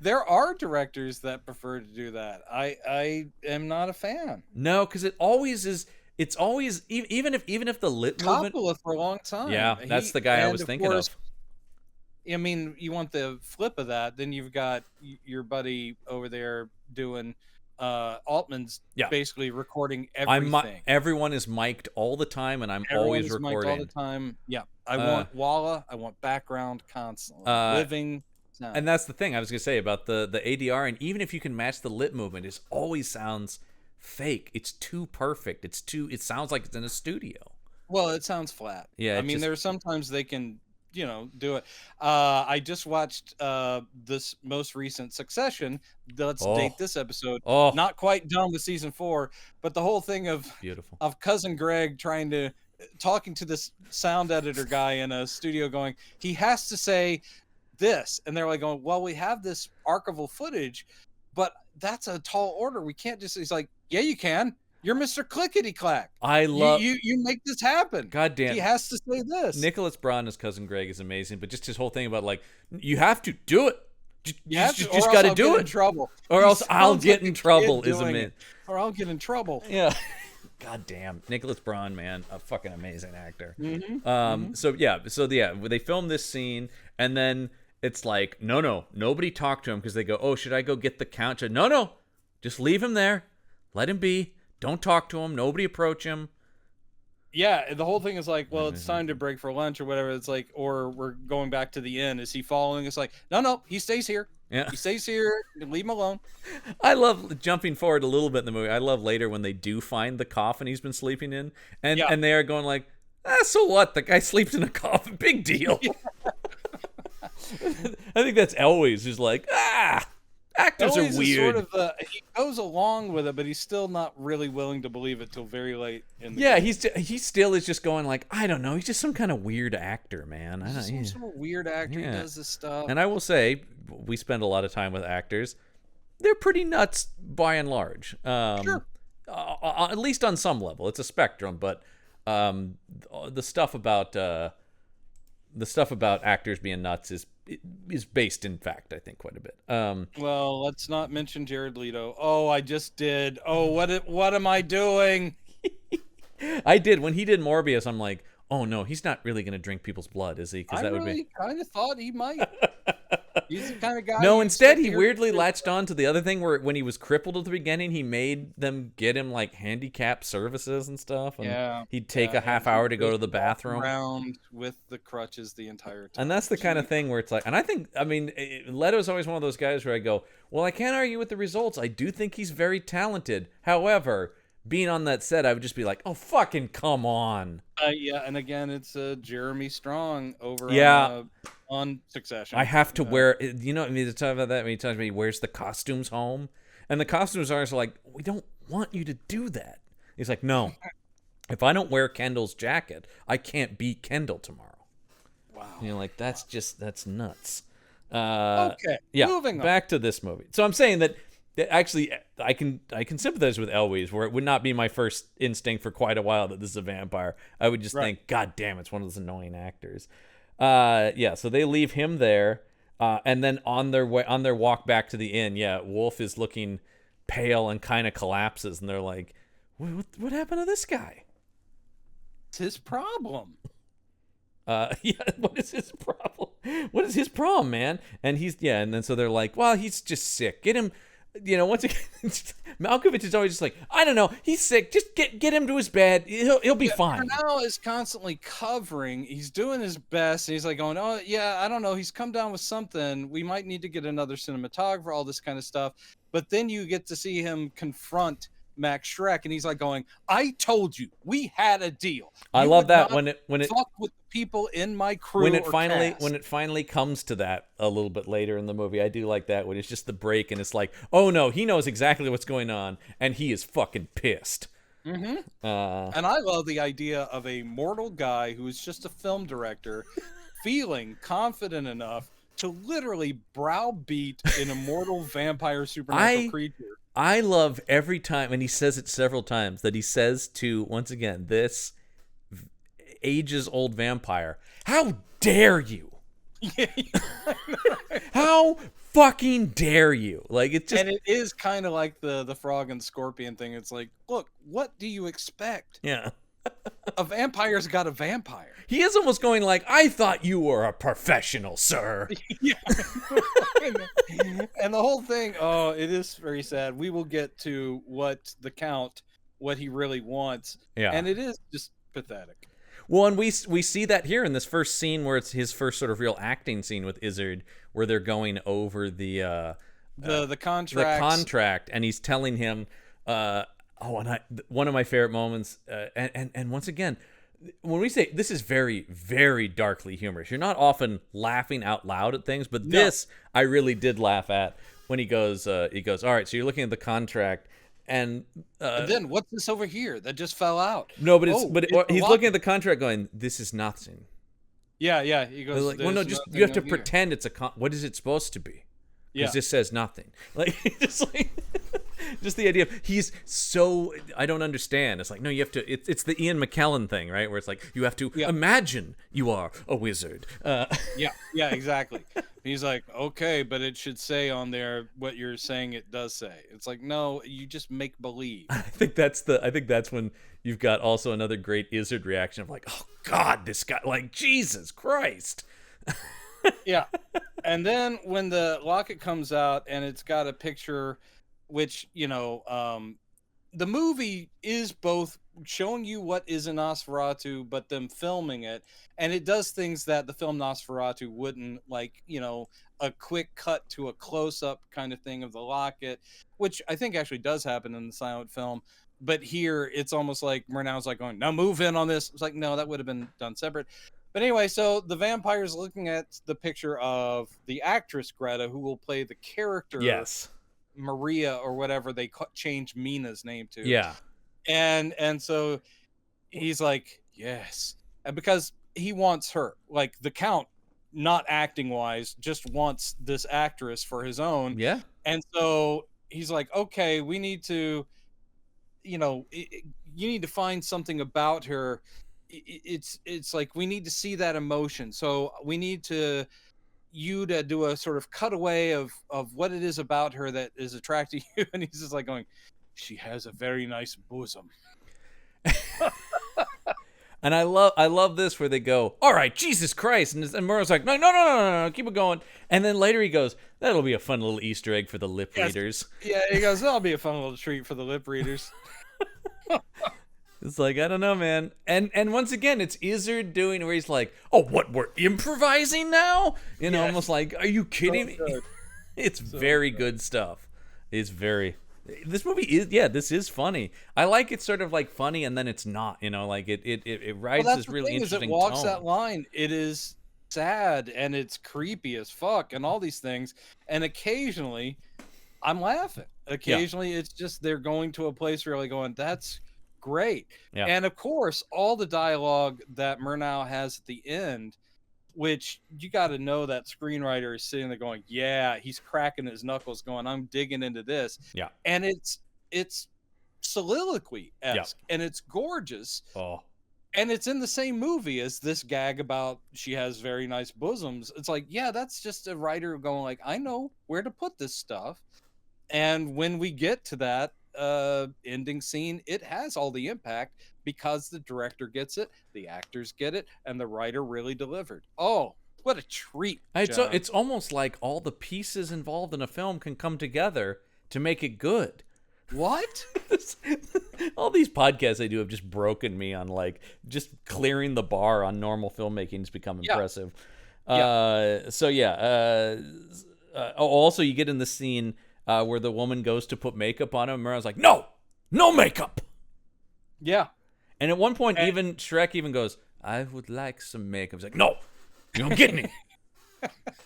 There are directors that prefer to do that. I am not a fan. No, because it always is. It's always even if the lip movement. Coppola for a long time. Yeah, that's the guy I was thinking of. I mean, you want the flip of that, then you've got your buddy over there doing Altman's basically recording everything. Everyone is mic'd all the time, and always recording all the time. Yeah, I want Walla. I want background constantly living. Sound. And that's the thing I was gonna say about the ADR, and even if you can match the lip movement, it always sounds fake. It's too perfect. It sounds like it's in a studio. Well, it sounds flat. Yeah, I mean, there's sometimes they can, do it. I just watched this most recent Succession. Let's date this episode. Not quite done with season 4, but the whole thing of beautiful of cousin Greg talking to this sound editor guy in a studio, going, he has to say this, and they're like going, well, we have this archival footage, but that's a tall order. We can't just. He's like, yeah, you can. You're Mr. Clickety Clack. I love you make this happen. God damn. He has to say this. Nicholas Braun as cousin Greg is amazing, but just his whole thing about you have to do it. You just got to do it. In trouble. Or else I'll get in trouble. Is amazing. Or I'll get in trouble. Yeah. God damn, Nicholas Braun, man, a fucking amazing actor. Mm-hmm. So they filmed this scene, and then it's like, no, nobody talk to him because they go, oh, should I go get the count? No, just leave him there, let him be. Don't talk to him. Nobody approach him. Yeah, the whole thing is like, well, it's time to break for lunch or whatever. It's like, or we're going back to the inn. Is he following? It's like, no, he stays here. Yeah. He stays here. Leave him alone. I love jumping forward a little bit in the movie. I love later when they do find the coffin he's been sleeping in, and they are going like, so what? The guy sleeps in a coffin. Big deal. Yeah. I think that's Elwes who's like, actors Elwes are weird. Is sort of he goes along with it, but he's still not really willing to believe it till very late in the game. He still is just going like, I don't know. He's just some kind of weird actor, man. Some sort of weird actor. He does this stuff. And I will say, we spend a lot of time with actors. They're pretty nuts by and large. Sure. At least on some level, it's a spectrum. But the stuff about actors being nuts is based in fact, I think, quite a bit. Well, let's not mention Jared Leto. Oh, I just did. Oh, what am I doing? I did when he did Morbius. I'm like, oh no, he's not really going to drink people's blood, is he? Because that would be. Kind of thought he might. He's the kind of guy. No, instead he weirdly latched on to the other thing where when he was crippled at the beginning, he made them get him like handicap services and stuff. And he'd take a half hour to go to the bathroom. Around with the crutches the entire time. And that's the kind of thing where it's like, and I mean, Leto's always one of those guys where I go, well, I can't argue with the results. I do think he's very talented. However, being on that set, I would just be like, oh, fucking come on. And again, it's Jeremy Strong over on Succession. I have to wear, I mean, to talk about that, when he tells me he wears the costumes home, and the costumes are like, we don't want you to do that. He's like, no, if I don't wear Kendall's jacket, I can't beat Kendall tomorrow. Wow. That's nuts. Okay. Yeah. Moving on. Back to this movie. So I'm saying that actually, I can sympathize with Elwes, where it would not be my first instinct for quite a while that this is a vampire. I would just think, God damn, it's one of those annoying actors. So they leave him there, and then on their walk back to the inn, Wolf is looking pale and kind of collapses, and they're like, what happened to this guy? It's his problem. What is his problem? What is his problem, man? And and then so they're like, well, he's just sick. Get him. once again, Malkovich is always just like, I don't know, he's sick. Just get him to his bed. He'll be fine. Now is constantly covering. He's doing his best. And he's like going, oh yeah, I don't know. He's come down with something. We might need to get another cinematographer. All this kind of stuff. But then you get to see him confront Max Schreck, and he's like going, I told you we had a deal. I love that when it fuck with the people in my crew. When it finally comes to that a little bit later in the movie, I do like that when it's just the break and it's like, oh no, he knows exactly what's going on and he is fucking pissed. Mm-hmm. And I love the idea of a mortal guy who is just a film director feeling confident enough to literally browbeat an immortal vampire supernatural creature. I love every time, and he says it several times, that he says to, once again, this ages-old vampire, how dare you? Yeah, how fucking dare you? Like, it's just... And it is kind of like the frog and scorpion thing. It's like, look, what do you expect? Yeah. A vampire's got a vampire. He is almost going like, I thought you were a professional, sir. Yeah. And the whole thing, it is very sad. We will get to what he really wants. Yeah. And it is just pathetic. Well, and we see that here in this first scene where it's his first sort of real acting scene with Izzard, where they're going over the contract, and he's telling him, one of my favorite moments, and once again, when we say this is very, very darkly humorous, you're not often laughing out loud at things, but this I really did laugh at when he goes, all right, so you're looking at the contract, and then what's this over here that just fell out? No, but he's looking at the contract, going, this is nothing. Yeah. He goes, like, well, no, just you have to pretend it's what is it supposed to be? Because this says nothing. Like, just the idea of he's so, I don't understand. It's like, no, you have to, it's the Ian McKellen thing, right? Where it's like, you have to imagine you are a wizard. Yeah, exactly. He's like, okay, but it should say on there what you're saying it does say. It's like, no, you just make believe. I think that's when you've got also another great Izzard reaction of like, oh God, this guy, like, Jesus Christ. Yeah. And then when the locket comes out and it's got a picture, which, the movie is both showing you what is a Nosferatu, but them filming it. And it does things that the film Nosferatu wouldn't, like, a quick cut to a close-up kind of thing of the locket, which I think actually does happen in the silent film. But here, it's almost like Murnau's like going, now move in on this. It's like, no, that would have been done separate. But anyway, so the vampire's looking at the picture of the actress Greta, who will play the character Maria or whatever they changed Mina's name to. Yeah. And so he's like, yes. And because he wants her, like the Count, not acting wise, just wants this actress for his own. Yeah. And so he's like, okay, we need to, you need to find something about her. It's like, we need to see that emotion. So we need you to do a sort of cutaway of what it is about her that is attracting you. And he's just like going, she has a very nice bosom. And I love this where they go, all right, Jesus Christ. And Murrow's like, no, keep it going. And then later he goes, that'll be a fun little Easter egg for the lip readers. Yeah, he goes, that'll be a fun little treat for the lip readers. It's like, I don't know, man. And once again, it's Izzard doing where he's like, oh, what, we're improvising now? Almost like, are you kidding me? It's so very good stuff. This movie is, this is funny. I like it's sort of like funny and then it's not, like it rides this really interesting tone. It walks that line. It is sad and it's creepy as fuck and all these things. And occasionally I'm laughing. Occasionally it's just, they're going to a place where you're like going, that's great. Yeah. And of course, all the dialogue that Murnau has at the end, which you got to know that screenwriter is sitting there going, yeah, he's cracking his knuckles going, I'm digging into this. Yeah. And it's soliloquy-esque and it's gorgeous. Oh. And it's in the same movie as this gag about she has very nice bosoms. It's like, yeah, that's just a writer going like, I know where to put this stuff. And when we get to that ending scene, it has all the impact because the director gets it, the actors get it, and the writer really delivered. Oh, what a treat. It's almost like all the pieces involved in a film can come together to make it good. What? All these podcasts I do have just broken me on like just clearing the bar on normal filmmaking has become impressive. Also, you get in the scene where the woman goes to put makeup on him, and Murnau's like, no makeup. Yeah. And at one point, even Shrek even goes, I would like some makeup. He's like, no, you don't get any.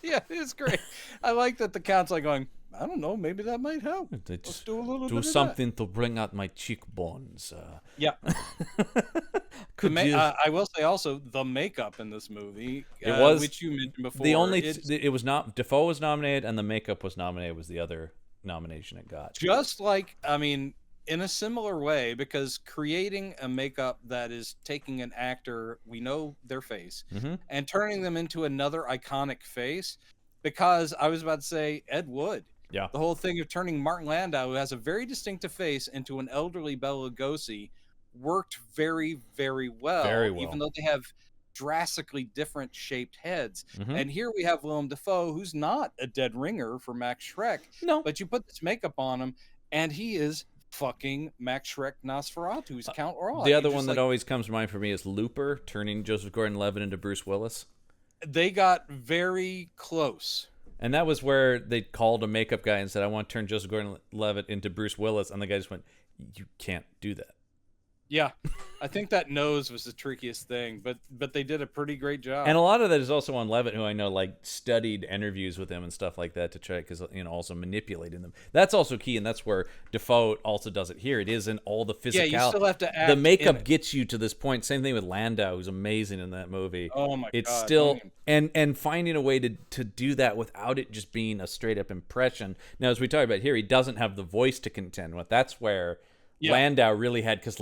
Yeah, it's great. I like that the Count's like going, I don't know, maybe that might help. Let's do a little bit of something to bring out my cheekbones. Yeah. I will say also the makeup in this movie, which you mentioned before. It was not Defoe was nominated and the makeup was nominated. Was the other nomination it got? Just like, I mean, in a similar way, because creating a makeup that is taking an actor, we know their face, and turning them into another iconic face. Because I was about to say Ed Wood. Yeah. The whole thing of turning Martin Landau, who has a very distinctive face, into an elderly Bela Lugosi worked very, very well. Very well. Even though they have drastically different shaped heads. And here we have Willem Dafoe, who's not a dead ringer for Max Schreck. No. But you put this makeup on him, and he is fucking Max Schreck Nosferatu's Count Orlok. The other one that always comes to mind for me is Looper, turning Joseph Gordon-Levitt into Bruce Willis. They got very close. And that was where they called a makeup guy and said, I want to turn Joseph Gordon-Levitt into Bruce Willis. And the guy just went, you can't do that. Yeah, I think that nose was the trickiest thing, but they did a pretty great job. And a lot of that is also on Levitt, who I know like studied interviews with him and stuff like that to try, because also manipulating them. That's also key, and that's where Defoe also does it here. It isn't all the physicality. Yeah, you still have to act. The makeup gets you to this point. Same thing with Landau, who's amazing in that movie. Oh my god! It's still and finding a way to do that without it just being a straight up impression. Now, as we talked about here, he doesn't have the voice to contend with. That's where Landau really had, because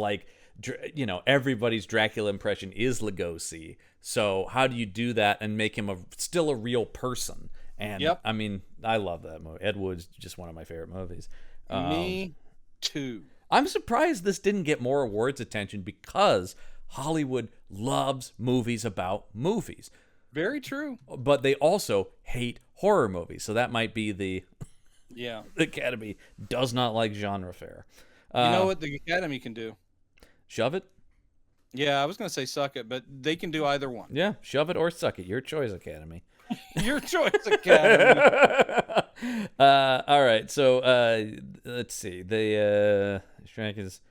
everybody's Dracula impression is Lugosi. So how do you do that and make him still a real person? And I mean, I love that movie. Ed Wood's just one of my favorite movies. Me too. I'm surprised this didn't get more awards attention, because Hollywood loves movies about movies. Very true. But they also hate horror movies. So that might be the Academy does not like genre fare. You know what the Academy can do? Shove it? Yeah, I was going to say suck it, but they can do either one. Yeah, shove it or suck it. Your choice, Academy. Your choice, Academy. All right, so let's see. The Shrek is...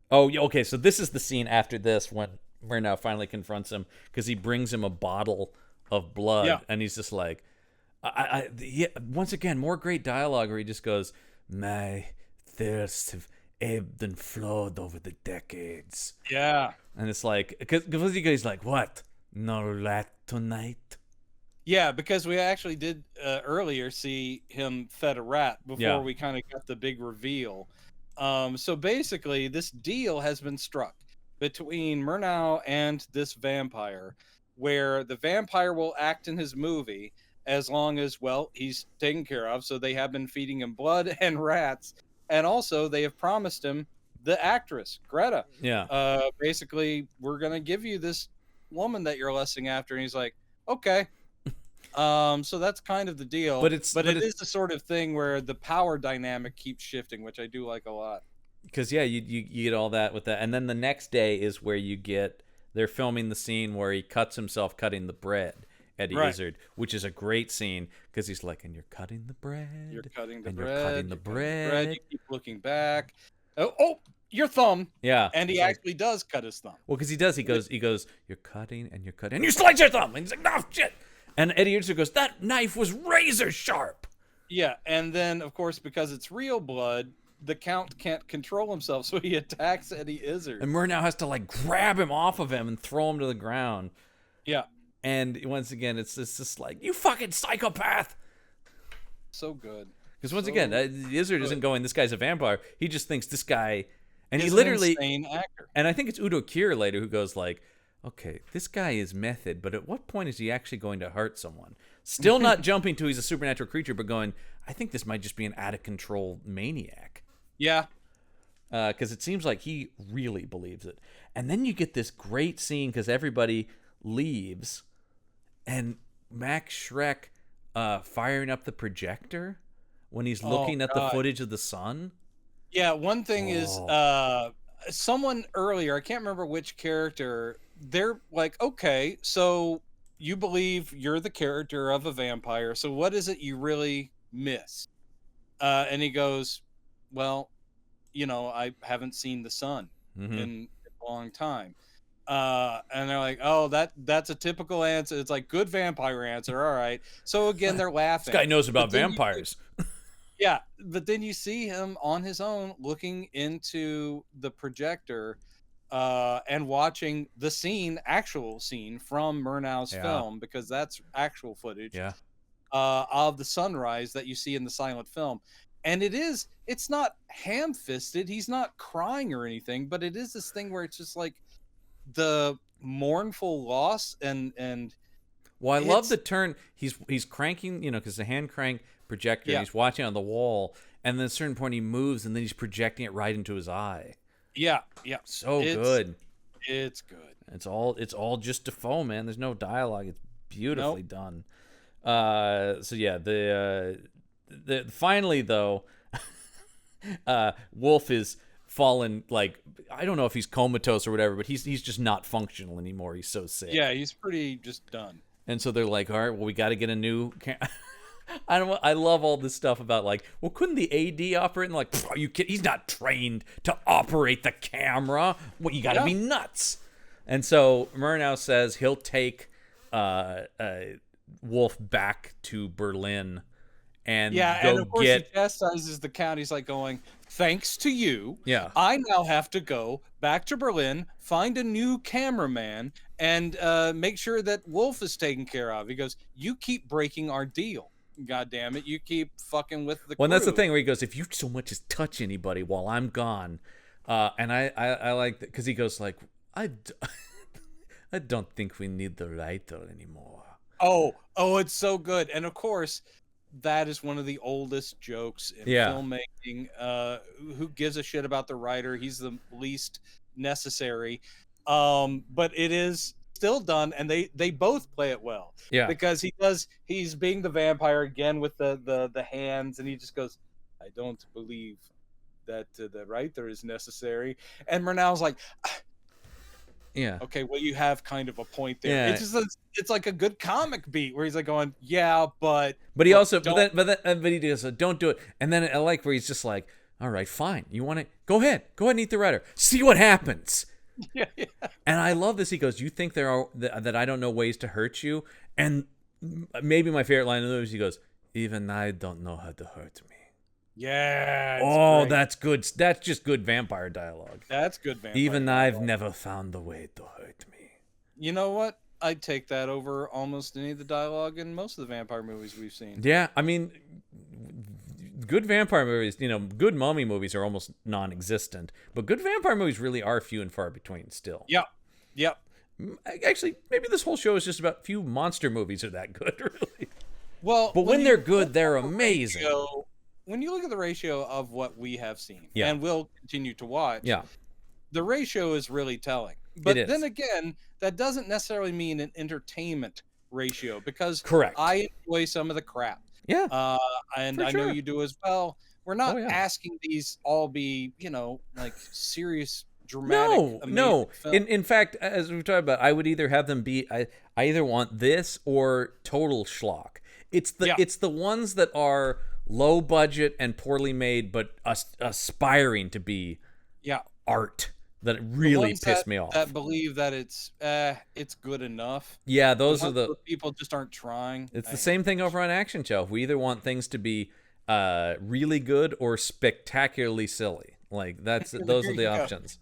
Oh, okay, so this is the scene after this when Murnau finally confronts him, because he brings him a bottle of blood, and he's just like... once again, more great dialogue where he just goes, my thirst have ebbed and flowed over the decades. Yeah. And it's like, because he's like, what? No rat tonight? Yeah, because we actually did earlier see him fed a rat before we kind of got the big reveal. So basically, this deal has been struck between Murnau and this vampire, where the vampire will act in his movie as long as, he's taken care of. So they have been feeding him blood and rats. And also, they have promised him the actress, Greta. Yeah. Basically, we're going to give you this woman that you're lusting after. And he's like, okay. So that's kind of the deal. But it is the sort of thing where the power dynamic keeps shifting, which I do like a lot. Because, you get all that with that. And then the next day is where they're filming the scene where he cuts himself cutting the bread. Eddie Izzard, which is a great scene, because he's like, and you're cutting the bread. You're cutting the bread. You keep looking back. Oh, your thumb. Yeah. And he actually does cut his thumb. Well, because he does. He goes, you're cutting, and you slice your thumb. And he's like, no, shit. And Eddie Izzard goes, that knife was razor sharp. Yeah. And then, of course, because it's real blood, the Count can't control himself, so he attacks Eddie Izzard. And Murnau has to, grab him off of him and throw him to the ground. Yeah. And once again, it's just like, you fucking psychopath. So good. Because once again, Izzard isn't going, this guy's a vampire. He just thinks this guy, and he's he literally, an insane actor. And I think it's Udo Kier later who goes like, okay, this guy is method, but at what point is he actually going to hurt someone? Still not jumping to he's a supernatural creature, but going, I think this might just be an out of control maniac. Yeah. Because it seems like he really believes it. And then you get this great scene because everybody leaves. And Max Schreck firing up the projector when he's Oh looking at the God. footage of the sun. Yeah, one thing is Oh. someone earlier, I can't remember which character, they're like, "Okay, so you believe you're the character of a vampire. So what is it you really miss?" And he goes, "Well, I haven't seen the sun Mm-hmm. in a long time." And they're like, "Oh, that's a typical answer. It's like good vampire answer. All right." So again, they're This guy laughing. knows But about then vampires. yeah, but then you see him on his own looking into the projector and watching the actual scene from Murnau's Yeah. film, because that's actual footage Yeah. of the sunrise that you see in the silent film. And it's not ham-fisted. He's not crying or anything, but it is this thing where it's just like the mournful loss and Well, I love it's the turn. He's cranking, because the hand crank projector, and yeah, he's watching on the wall, and then at a certain point he moves, and then he's projecting it right into his eye. yeah. So It's good. it's good. It's all just Defoe, man. There's no dialogue. It's beautifully Nope. done. So yeah, the finally though, Wolf is fallen, like, I don't know if he's comatose or whatever, but he's just not functional anymore. He's so sick. Yeah, he's pretty just done. And so they're like, all right, well, we got to get a new. I love all this stuff about, like, well, couldn't the AD operate? And like, are you kidding? He's not trained to operate the camera. What, you got to Yeah. be nuts. And so Murnau says he'll take Wolf back to Berlin and Yeah, and go of course get. he chastises the count. He's like going, "Thanks to you, Yeah. I now have to go back to Berlin, find a new cameraman, and make sure that Wolf is taken care of." He goes, "You keep breaking our deal. God damn it. You keep fucking with the Well, and that's the crew." thing where he goes, if you so much as touch anybody while I'm gone, and I like that because he goes like, I don't think we need the writer anymore. Oh, it's so good. And of course, that is one of the oldest jokes in Yeah. filmmaking. Who gives a shit about the writer? He's the least necessary. But it is still done, and they both play it well. Yeah. Because he's being the vampire again with the hands, and he just goes, "I don't believe that the writer is necessary." And Murnau's like, Yeah. "Okay, well, you have kind of a point there." Yeah. It's like a good comic beat where he's like going, "Yeah, but he look, also, don't." but he does, don't do it. And then I like where he's just like, all right, fine. You want to go ahead and eat the writer. See what happens. Yeah. And I love this. He goes, you think that I don't know ways to hurt you? And maybe my favorite line of those, he goes, even I don't know how to hurt me. Yeah. Oh, great. that's good. That's just good vampire dialogue. That's good vampire. Even I've dialogue. never found a way to hurt me. You know what? I'd take that over almost any of the dialogue in most of the vampire movies we've seen. Yeah, I mean, good vampire movies, good mummy movies are almost non-existent, but good vampire movies really are few and far between still. Yep. Actually, maybe this whole show is just about few monster movies are that good, really. Well, But when they're good, they're amazing. When you look at the ratio of what we have seen, Yeah. and will continue to watch, Yeah. the ratio is really telling. But It is. then again, that doesn't necessarily mean an entertainment ratio, because Correct. I enjoy some of the crap. Yeah. And For I know sure. you do as well. We're not Oh, yeah. asking these all be, like serious, dramatic, No. amazing In fact, as we talked about, I would either have them be I either want this or total schlock. It's the ones that are low budget and poorly made, but aspiring to be art that really pissed me off. That believe that it's good enough. Yeah, those are ones the where people just aren't trying. It's the same thing over on Action Shelf. We either want things to be really good or spectacularly silly. Like those are the options.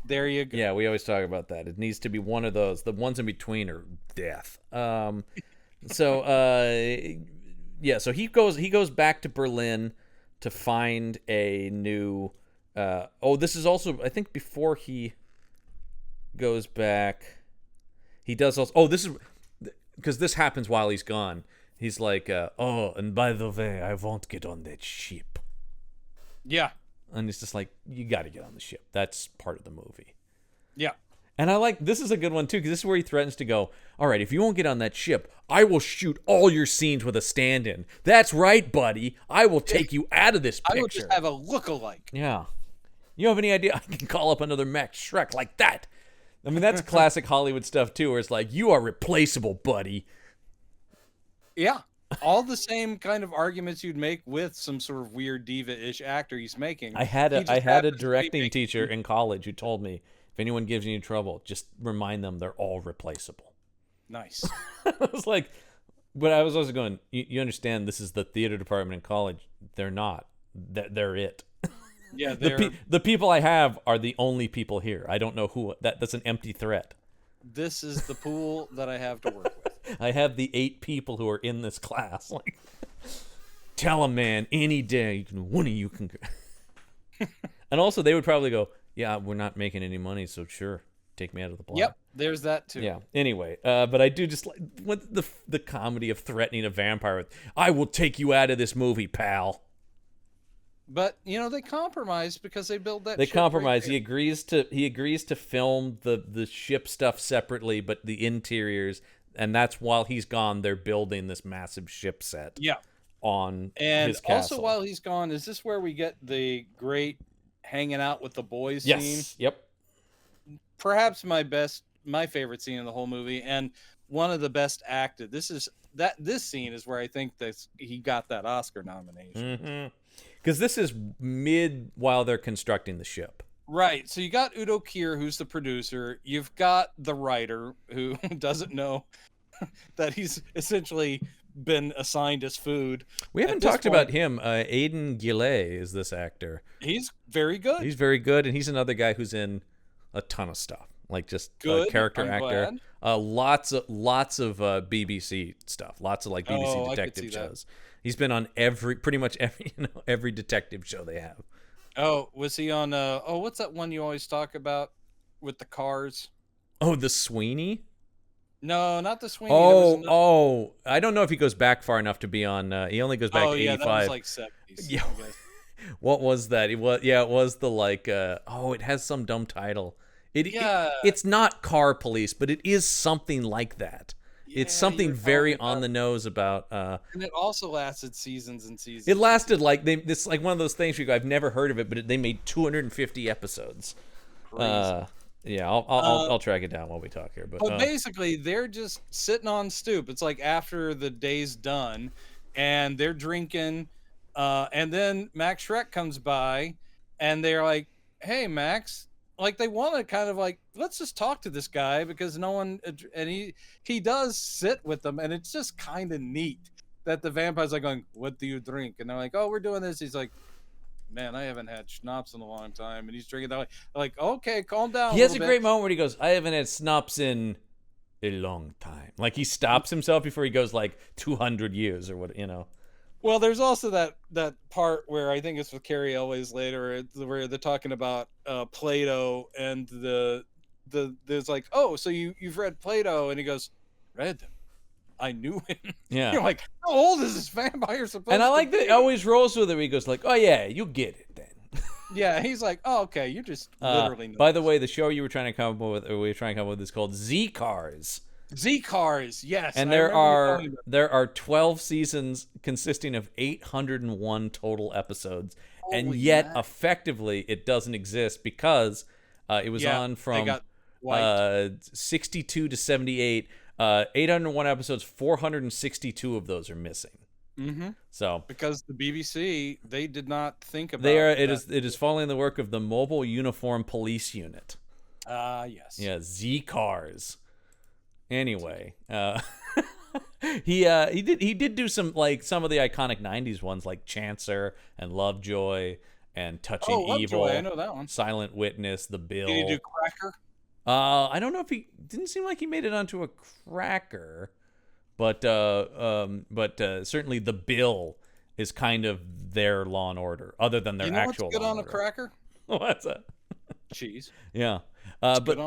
There you go. Yeah, we always talk about that. It needs to be one of those. The ones in between are death. So he goes back to Berlin to find a new. This is also, I think, before he goes back. He does also. Oh, this is because this happens while he's gone. He's like, and by the way, I won't get on that ship. Yeah. And it's just like, you got to get on the ship. That's part of the movie. Yeah. And I like, this is a good one too, because this is where he threatens to go, all right, if you won't get on that ship, I will shoot all your scenes with a stand-in. That's right, buddy. I will take you out of this picture. I will just have a look-alike. Yeah. You have any idea? I can call up another Max Shrek like that. I mean, that's classic Hollywood stuff too, where it's like, you are replaceable, buddy. Yeah. All the same kind of arguments you'd make with some sort of weird diva-ish actor he's making. I had a directing teacher in college who told me, if anyone gives you trouble, just remind them they're all replaceable. Nice. I was like, but I was also going, you understand this is the theater department in college. They're not. They're it. Yeah, the people I have are the only people here. I don't know who. That's an empty threat. This is the pool that I have to work with. I have the 8 people who are in this class. Like, tell them, man, any day, one of you can. And also, they would probably go, yeah, we're not making any money, so sure, take me out of the plot. Yep, there's that too. Yeah. Anyway, but I do just like what the comedy of threatening a vampire with, I will take you out of this movie, pal. But they compromise because they build that. They ship compromise. right He agrees to film the ship stuff separately, but the interiors, and that's while he's gone, they're building this massive ship set. Yeah. On and his castle. Also, while he's gone, is this where we get the great hanging out with the boys yes. scene? Yep. Perhaps my favorite scene in the whole movie, and one of the best acted. This scene is where I think that he got that Oscar nomination. Because this is mid while they're constructing the ship. Right. So you got Udo Kier, who's the producer. You've got the writer, who doesn't know that he's essentially been assigned as food. We haven't talked about him. Aidan Gillet is this actor. He's very good. He's very good, and he's another guy who's in a ton of stuff, like just good character I'm actor. Glad. Lots of BBC stuff. Lots of like BBC detective shows. He's been on pretty much every detective show they have. Oh, was he on? What's that one you always talk about with the cars? Oh, the Sweeney. No, not the Sweeney. I don't know if he goes back far enough to be on. He only goes back to 85. That was like 70s. Yeah. What was that? It was the like. It has some dumb title. It's not Car Police, but it is something like that. Yeah, it's something very on the nose about. And it also lasted seasons and seasons. It lasted like this, like one of those things where you go, I've never heard of it, but they made 250 episodes. Crazy. Yeah, I'll track it down while we talk here. But basically, they're just sitting on stoop. It's like after the day's done, and they're drinking, and then Max Shrek comes by, and they're like, "Hey, Max." Like they want to kind of like, let's just talk to this guy because no one, and he does sit with them, and it's just kind of neat that the vampires are going, "What do you drink?" And they're like, "Oh, we're doing this." He's like, "Man, I haven't had schnapps in a long time," and he's drinking that way. They're like, "Okay, calm down." He has a great moment where he goes, "I haven't had schnapps in a long time." Like he stops himself before he goes like 200 years or what, Well, there's also that part where I think it's with Carrie Elways later, where they're talking about Plato, and there's like, "Oh, so you've read Plato?" And he goes, "Read him. I knew him." Yeah. You're like, how old is this vampire supposed to be? And I like that he always rolls with it. He goes like, "Oh yeah, you get it then." Yeah, he's like, "Oh, okay, you just literally know." By the way, the show you were trying to come up with, or we were trying to come up with, is called Z Cars. Z Cars, yes. And there are 12 seasons consisting of 801 total episodes. And yet, effectively, it doesn't exist because it was on from 62 to 78. 801 episodes, 462 of those are missing. Mm-hmm. So because the BBC, they did not think about it is following the work of the Mobile Uniform Police Unit. Yes. Yeah, Z Cars. Anyway, he did do some of the iconic 90s ones like Chancer and Lovejoy and Touching Evil. Lovejoy, I know that one. Silent Witness, The Bill. Did he do Cracker? I don't know if he didn't seem like he made it onto a Cracker, but certainly The Bill is kind of their Law and Order, other than their actual. What's good Law on and a Order. Cracker? What's that? Cheese. Yeah. But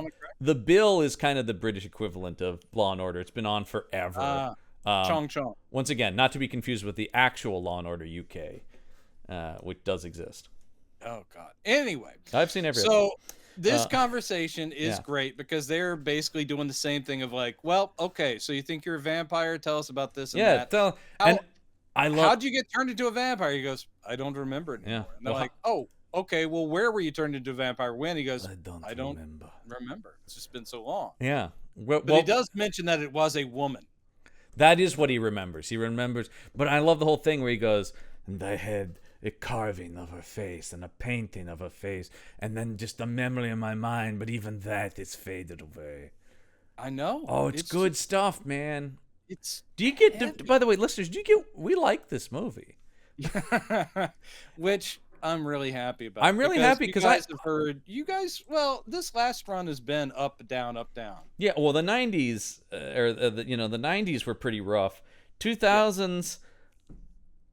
The Bill is kind of the British equivalent of Law and Order. It's been on forever. Chong Chong. Once again, not to be confused with the actual Law and Order UK, which does exist. Oh God. Anyway, I've seen every. So This conversation is yeah. great because they're basically doing the same thing of like, well, okay, so you think you're a vampire? Tell us about this and Yeah, that. and How I love. how'd you get turned into a vampire? He goes, I don't remember it Yeah. anymore. And they're Well, like, oh, okay, well, where were you turned into a vampire? When? He goes, I don't I don't remember. remember. It's just been so long. Yeah. Well, But he does mention that it was a woman. that is what he remembers. He remembers. But I love the whole thing where he goes, and I had a carving of her face and a painting of her face, and then just a memory in my mind. But even that is faded away. I know. Oh, it's good stuff, man. It's Do you get? heavy. By the way, listeners, do you get? We like this movie. Which I'm really happy about. I'm really happy because I have heard you guys. Well, this last run has been up, down, up, down. Yeah, well, the '90s, the '90s were pretty rough. 2000s.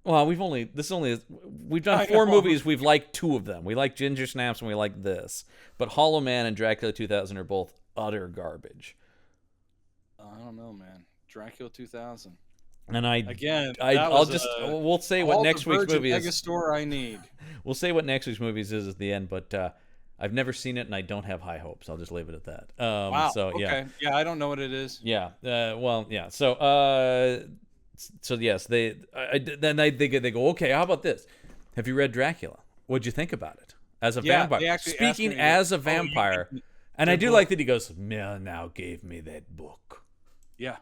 Well, we've done 4 movies. We've liked 2 of them. We like Ginger Snaps and we like this. But Hollow Man and Dracula 2000 are both utter garbage. I don't know, man. Dracula 2000. And we'll say what next week's movie is. Megastore I need. We'll say what next week's movies is at the end, but I've never seen it and I don't have high hopes. I'll just leave it at that. Wow. So okay. Yeah, I don't know what it is. yeah. Well, yeah. So yes, they go, okay, how about this? Have you read Dracula? What'd you think about it as a vampire? They actually asked Speaking me, as a vampire, and I do like that he goes, Mel now gave me that book. Yeah.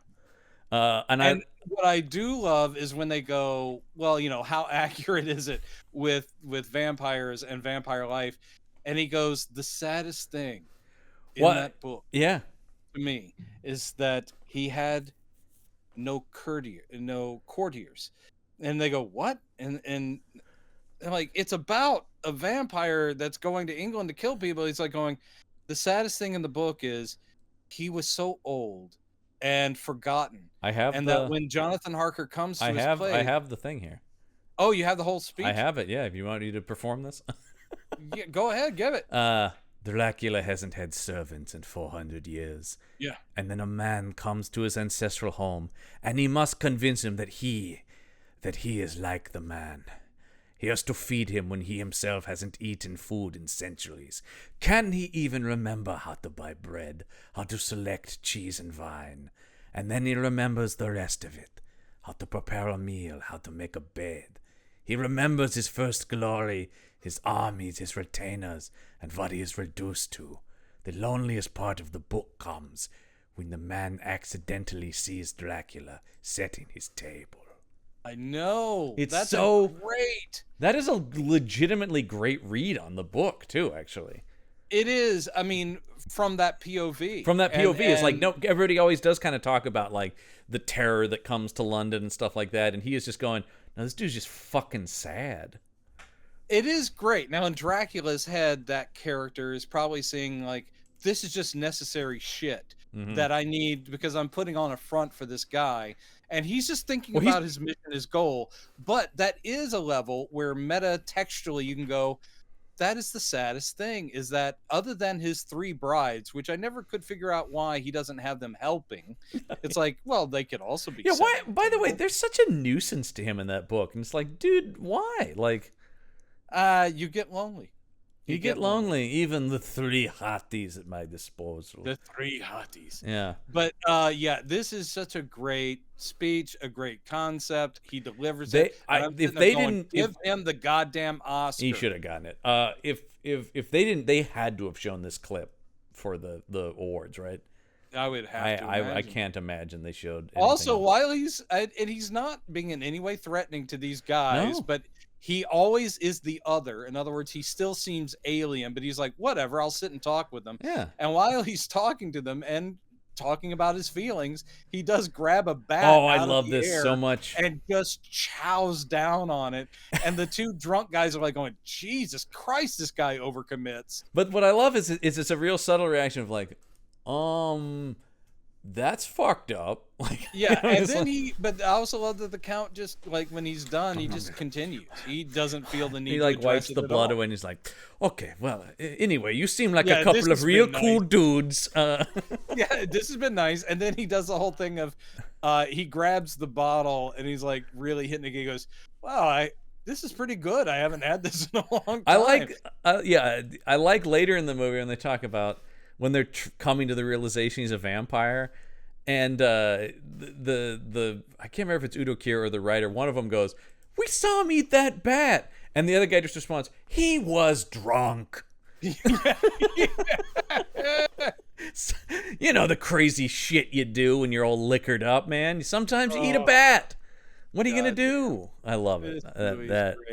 And what I do love is when they go, well, how accurate is it with vampires and vampire life? And he goes, the saddest thing in that book, yeah, to me, is that he had no courtiers. And they go, what? And they're like, it's about a vampire that's going to England to kill people. He's like going, the saddest thing in the book is he was so old and forgotten. That when Jonathan Harker comes to his place, I have the thing here. Oh, you have the whole speech? I have it, yeah. If you want me to perform this. Yeah, go ahead, give it. Dracula hasn't had servants in 400 years. Yeah. And then a man comes to his ancestral home, and he must convince him that he is like the man. He has to feed him when he himself hasn't eaten food in centuries. Can he even remember how to buy bread, how to select cheese and wine? And then he remembers the rest of it, how to prepare a meal, how to make a bed. He remembers his first glory, his armies, his retainers, and what he is reduced to. The loneliest part of the book comes when the man accidentally sees Dracula setting his table. I know. That's so great. That is a legitimately great read on the book, too, actually. It is. I mean, from that POV. It's like, no, everybody always does kind of talk about, like, the terror that comes to London and stuff like that, and he is just going, no, this dude's just fucking sad. It is great. Now, in Dracula's head, that character is probably saying, like, this is just necessary shit that I need because I'm putting on a front for this guy. And he's just thinking about his mission, his goal. But that is a level where meta-textually you can go, that is the saddest thing, is that other than his 3 brides, which I never could figure out why he doesn't have them helping, it's like, well, they could also be. Yeah, why? By the way, there's such a nuisance to him in that book. And it's like, dude, why? Like, you get lonely. You get lonely, even the 3 hotties at my disposal. The 3 hotties. Yeah. But yeah, this is such a great speech, a great concept. He delivers it. If they didn't give him the goddamn Oscar, he should have gotten it. If they didn't, they had to have shown this clip for the awards, right? I would have to. I can't imagine they showed. Also, while he's not being in any way threatening to these guys, but he always is the other. In other words, he still seems alien, but he's like, whatever, I'll sit and talk with them. Yeah. And while he's talking to them and talking about his feelings, he does grab a bat. Oh, I love this so much. And just chows down on it. And the 2 drunk guys are like going, Jesus Christ, this guy overcommits. But what I love is it's a real subtle reaction of like, that's fucked up. Like, yeah, and then but I also love that the Count just, like, when he's done, he just continues. He doesn't feel the need to like wipes the blood away and he's like, okay, well, anyway, you seem like a couple of real cool dudes. Yeah, this has been nice. And then he does the whole thing of he grabs the bottle and he's like really hitting it. He goes, wow, this is pretty good. I haven't had this in a long I time. like, I like later in the movie when they talk about when they're coming to the realization he's a vampire, and the I can't remember if it's Udo Kier or the writer. One of them goes, "We saw him eat that bat," and the other guy just responds, "He was drunk." You know, the crazy shit you do when you're all liquored up, man. Sometimes you eat a bat. What are you gonna do? I love it.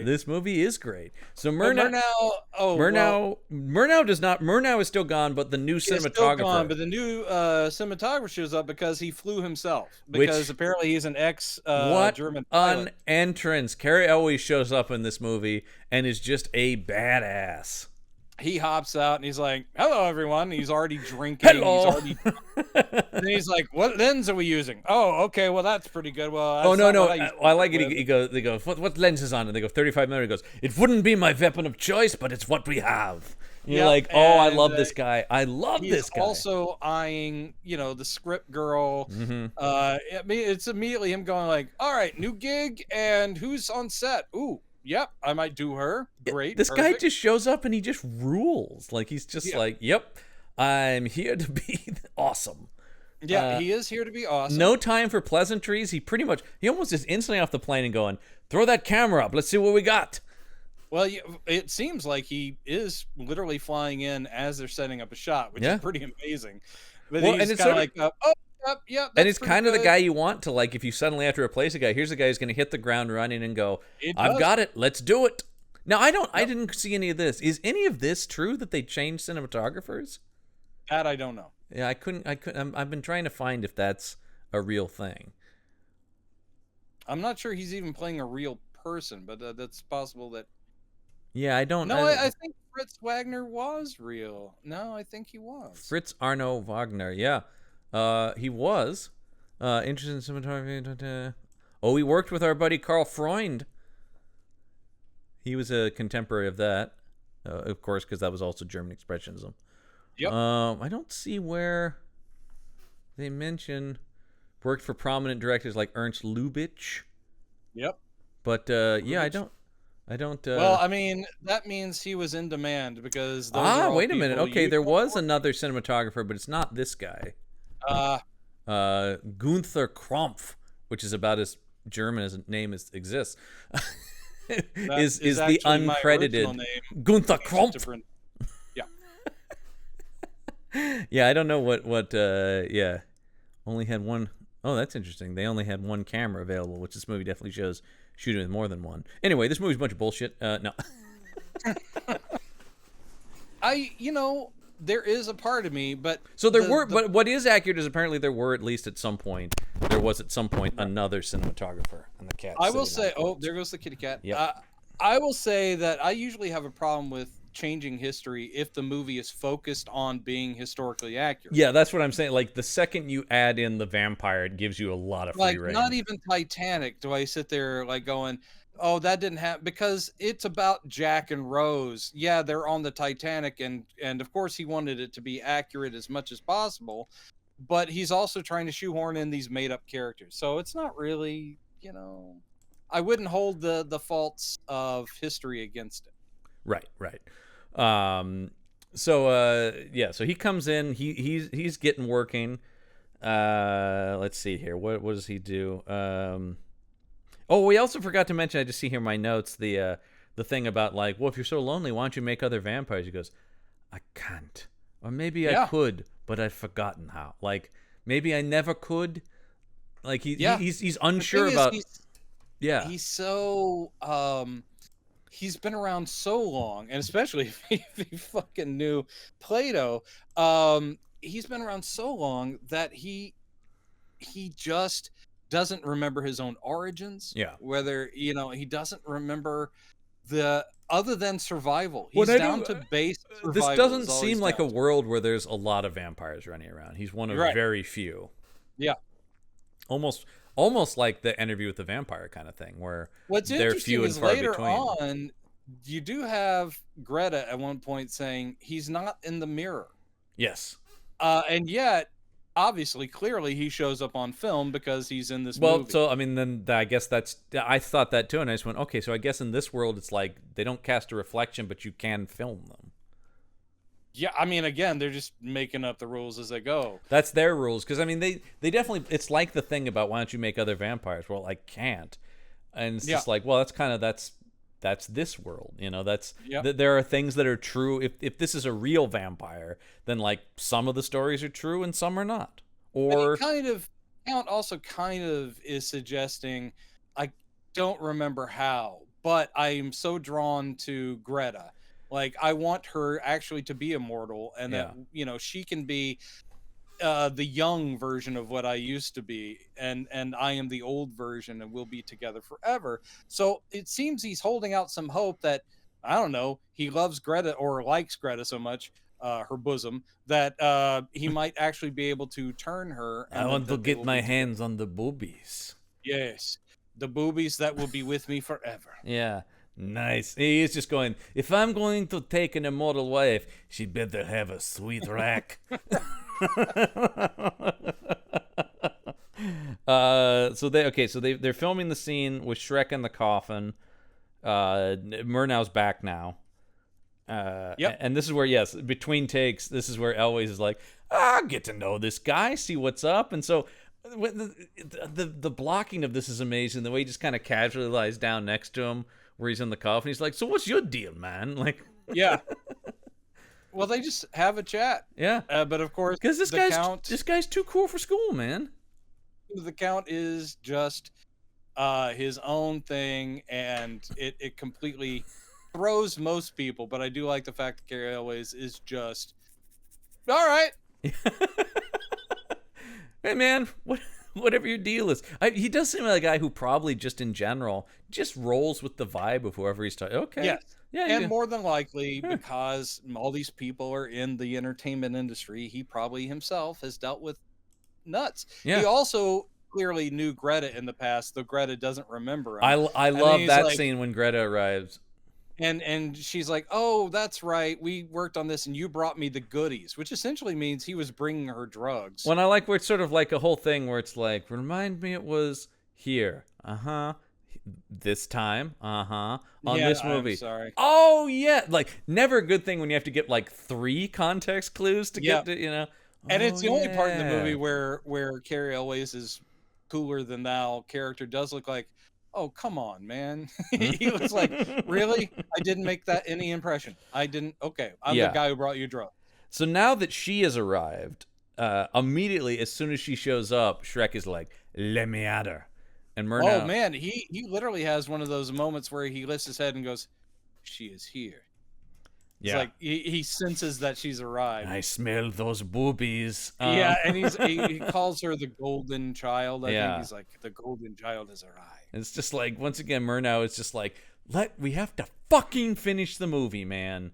This movie is great. So Murnau does not. Murnau is still gone, but the new cinematographer. Still gone, but the new cinematographer shows up because he flew himself. Because apparently he's an German pilot. An entrance. Carrie always shows up in this movie and is just a badass. He hops out and he's like, "Hello, everyone." He's already drinking. Hello. And he's like, "What lens are we using?" "Oh, okay. Well, that's pretty good." "Well, no. I like it. They go, what lens is on it? They go 35mm. He goes, "It wouldn't be my weapon of choice, but it's what we have." You're like, "Oh, I love this guy. I love this guy." He's also eyeing, the script girl. Mm-hmm. It's immediately him going like, "All right, new gig, and who's on set? Ooh. Yep, I might do her. Great." This guy just shows up and he just rules. Like, he's just like, "Yep, I'm here to be awesome." Yeah, he is here to be awesome. No time for pleasantries. He almost is instantly off the plane and going, "Throw that camera up. Let's see what we got." Well, it seems like he is literally flying in as they're setting up a shot, which is pretty amazing. But he's kind of like, "Oh, yep." And it's kind of the guy you want to, like, if you suddenly have to replace a guy, here's a guy who's going to hit the ground running and go, "I've got it. Let's do it." Now, I didn't see any of this. Is any of this true that they changed cinematographers? That I don't know. Yeah, I couldn't. I've been trying to find if that's a real thing. I'm not sure he's even playing a real person, but that's possible that. Yeah, I don't. No, I think Fritz Wagner was real. No, I think he was. Fritz Arno Wagner. Yeah, he was. Interested in cinematography. Oh, he worked with our buddy Karl Freund. He was a contemporary of that, of course, because that was also German Expressionism. Yep. I don't see where they mention worked for prominent directors like Ernst Lubitsch. Yep. But I don't. Well, I mean, that means he was in demand because. Wait a minute. Okay, there was another cinematographer, but it's not this guy. Gunther Krampf, which is about as German as a name exists, is the uncredited Gunther Krampf. Yeah, I don't know what only had one. Oh, that's interesting. They only had one camera available, which this movie definitely shows shooting with more than one. Anyway, this movie's a bunch of bullshit. No. There is a part of me, but so but what is accurate is apparently there were at least at some point another cinematographer on the cat. I will say, there goes the kitty cat. Yep. I will say that I usually have a problem with changing history if the movie is focused on being historically accurate. Yeah, that's what I'm saying. Like, the second you add in the vampire, it gives you a lot of free reign. Not even Titanic do I sit there like going, "Oh, that didn't happen," because it's about Jack and Rose. Yeah, they're on the Titanic, and of course he wanted it to be accurate as much as possible, but he's also trying to shoehorn in these made up characters. So it's not really, I wouldn't hold the faults of history against it. Right. So he comes in, he's getting working. Let's see here. What does he do? We also forgot to mention, I just see here in my notes, the thing about, like, well, if you're so lonely, why don't you make other vampires? He goes, "I can't. Or maybe I could, but I've forgotten how. Like, maybe I never could." Like, he's unsure about. He's so he's been around so long, and especially if he fucking knew Plato, he's been around so long that he just doesn't remember his own origins. Yeah. Whether, he doesn't remember other than survival. He's down to base survival. This doesn't seem like a world where there's a lot of vampires running around. He's one of very few. Yeah. Almost like the Interview with the Vampire kind of thing, where they're few and far between. Later on, you do have Greta at one point saying he's not in the mirror. Yes. And yet obviously, clearly, he shows up on film because he's in this Well, movie. so I mean, then I guess I thought that too, and I just went, okay, so I guess in this world it's like they don't cast a reflection, but you can film them. Yeah, I mean, again, they're just making up the rules as they go. That's their rules, because I mean, they definitely. It's like the thing about why don't you make other vampires? Well, I can't, and it's Yeah. just like, well, that's this world, That's Yeah. there are things that are true. If this is a real vampire, then like some of the stories are true and some are not. And he Or kind of, Count also kind of is suggesting, I don't remember how, but I am so drawn to Greta. Like, I want her actually to be immortal, and that, she can be the young version of what I used to be, and I am the old version, and we'll be together forever. So it seems he's holding out some hope that, I don't know, he loves Greta or likes Greta so much, her bosom, that he might actually be able to turn her. I And want to that they get will my be together. hands on the boobies. Yes, the boobies that will be with me forever. Yeah, nice. He is just going, if I'm going to take an immortal wife, she better have a sweet rack. They're filming the scene with Shrek in the coffin. Murnau's back now. Yep. And this is where, yes, between takes, this is where Elwes is like, get to know this guy, see what's up. And so the blocking of this is amazing. The way he just kind of casually lies down next to him where he's in the coffin. He's like, so what's your deal, man? Like, Yeah. Well, they just have a chat. yeah. But of course, Because this Count, guy's too cool for school, man. the Count is just his own thing, and it completely throws most people. But I do like the fact that Carrie Elways is just all right. Hey, man, whatever your deal is. He does seem like a guy who probably just in general just rolls with the vibe of whoever he's talking. Okay. Yes. Yeah. And more than likely, because all these people are in the entertainment industry, he probably himself has dealt with nuts. Yeah. He also clearly knew Greta in the past, though Greta doesn't remember him. I love that scene when Greta arrives. And she's like, oh, that's right. We worked on this and you brought me the goodies, which essentially means he was bringing her drugs. When I like where it's sort of like a whole thing where it's like, remind me it was here. Uh-huh. This time. Uh-huh. On this movie. I'm sorry. Oh, yeah. Like, never a good thing when you have to get like 3 context clues to get to, And it's the only part in the yeah. movie where Carrie Elways is cooler than thou character does look like, oh, come on, man. He looks like, really? I didn't make that any impression. I didn't. Okay. I'm the guy who brought you drugs. So now that she has arrived, immediately, as soon as she shows up, Shrek is like, let me at her. And Murnau... Oh, man. He literally has one of those moments where he lifts his head and goes, she is here. It's like he senses that she's arrived. I smell those boobies. Yeah, and he calls her the golden child. I think he's like, the golden child has arrived. It's just like, once again, Murnau is just like, we have to fucking finish the movie, man.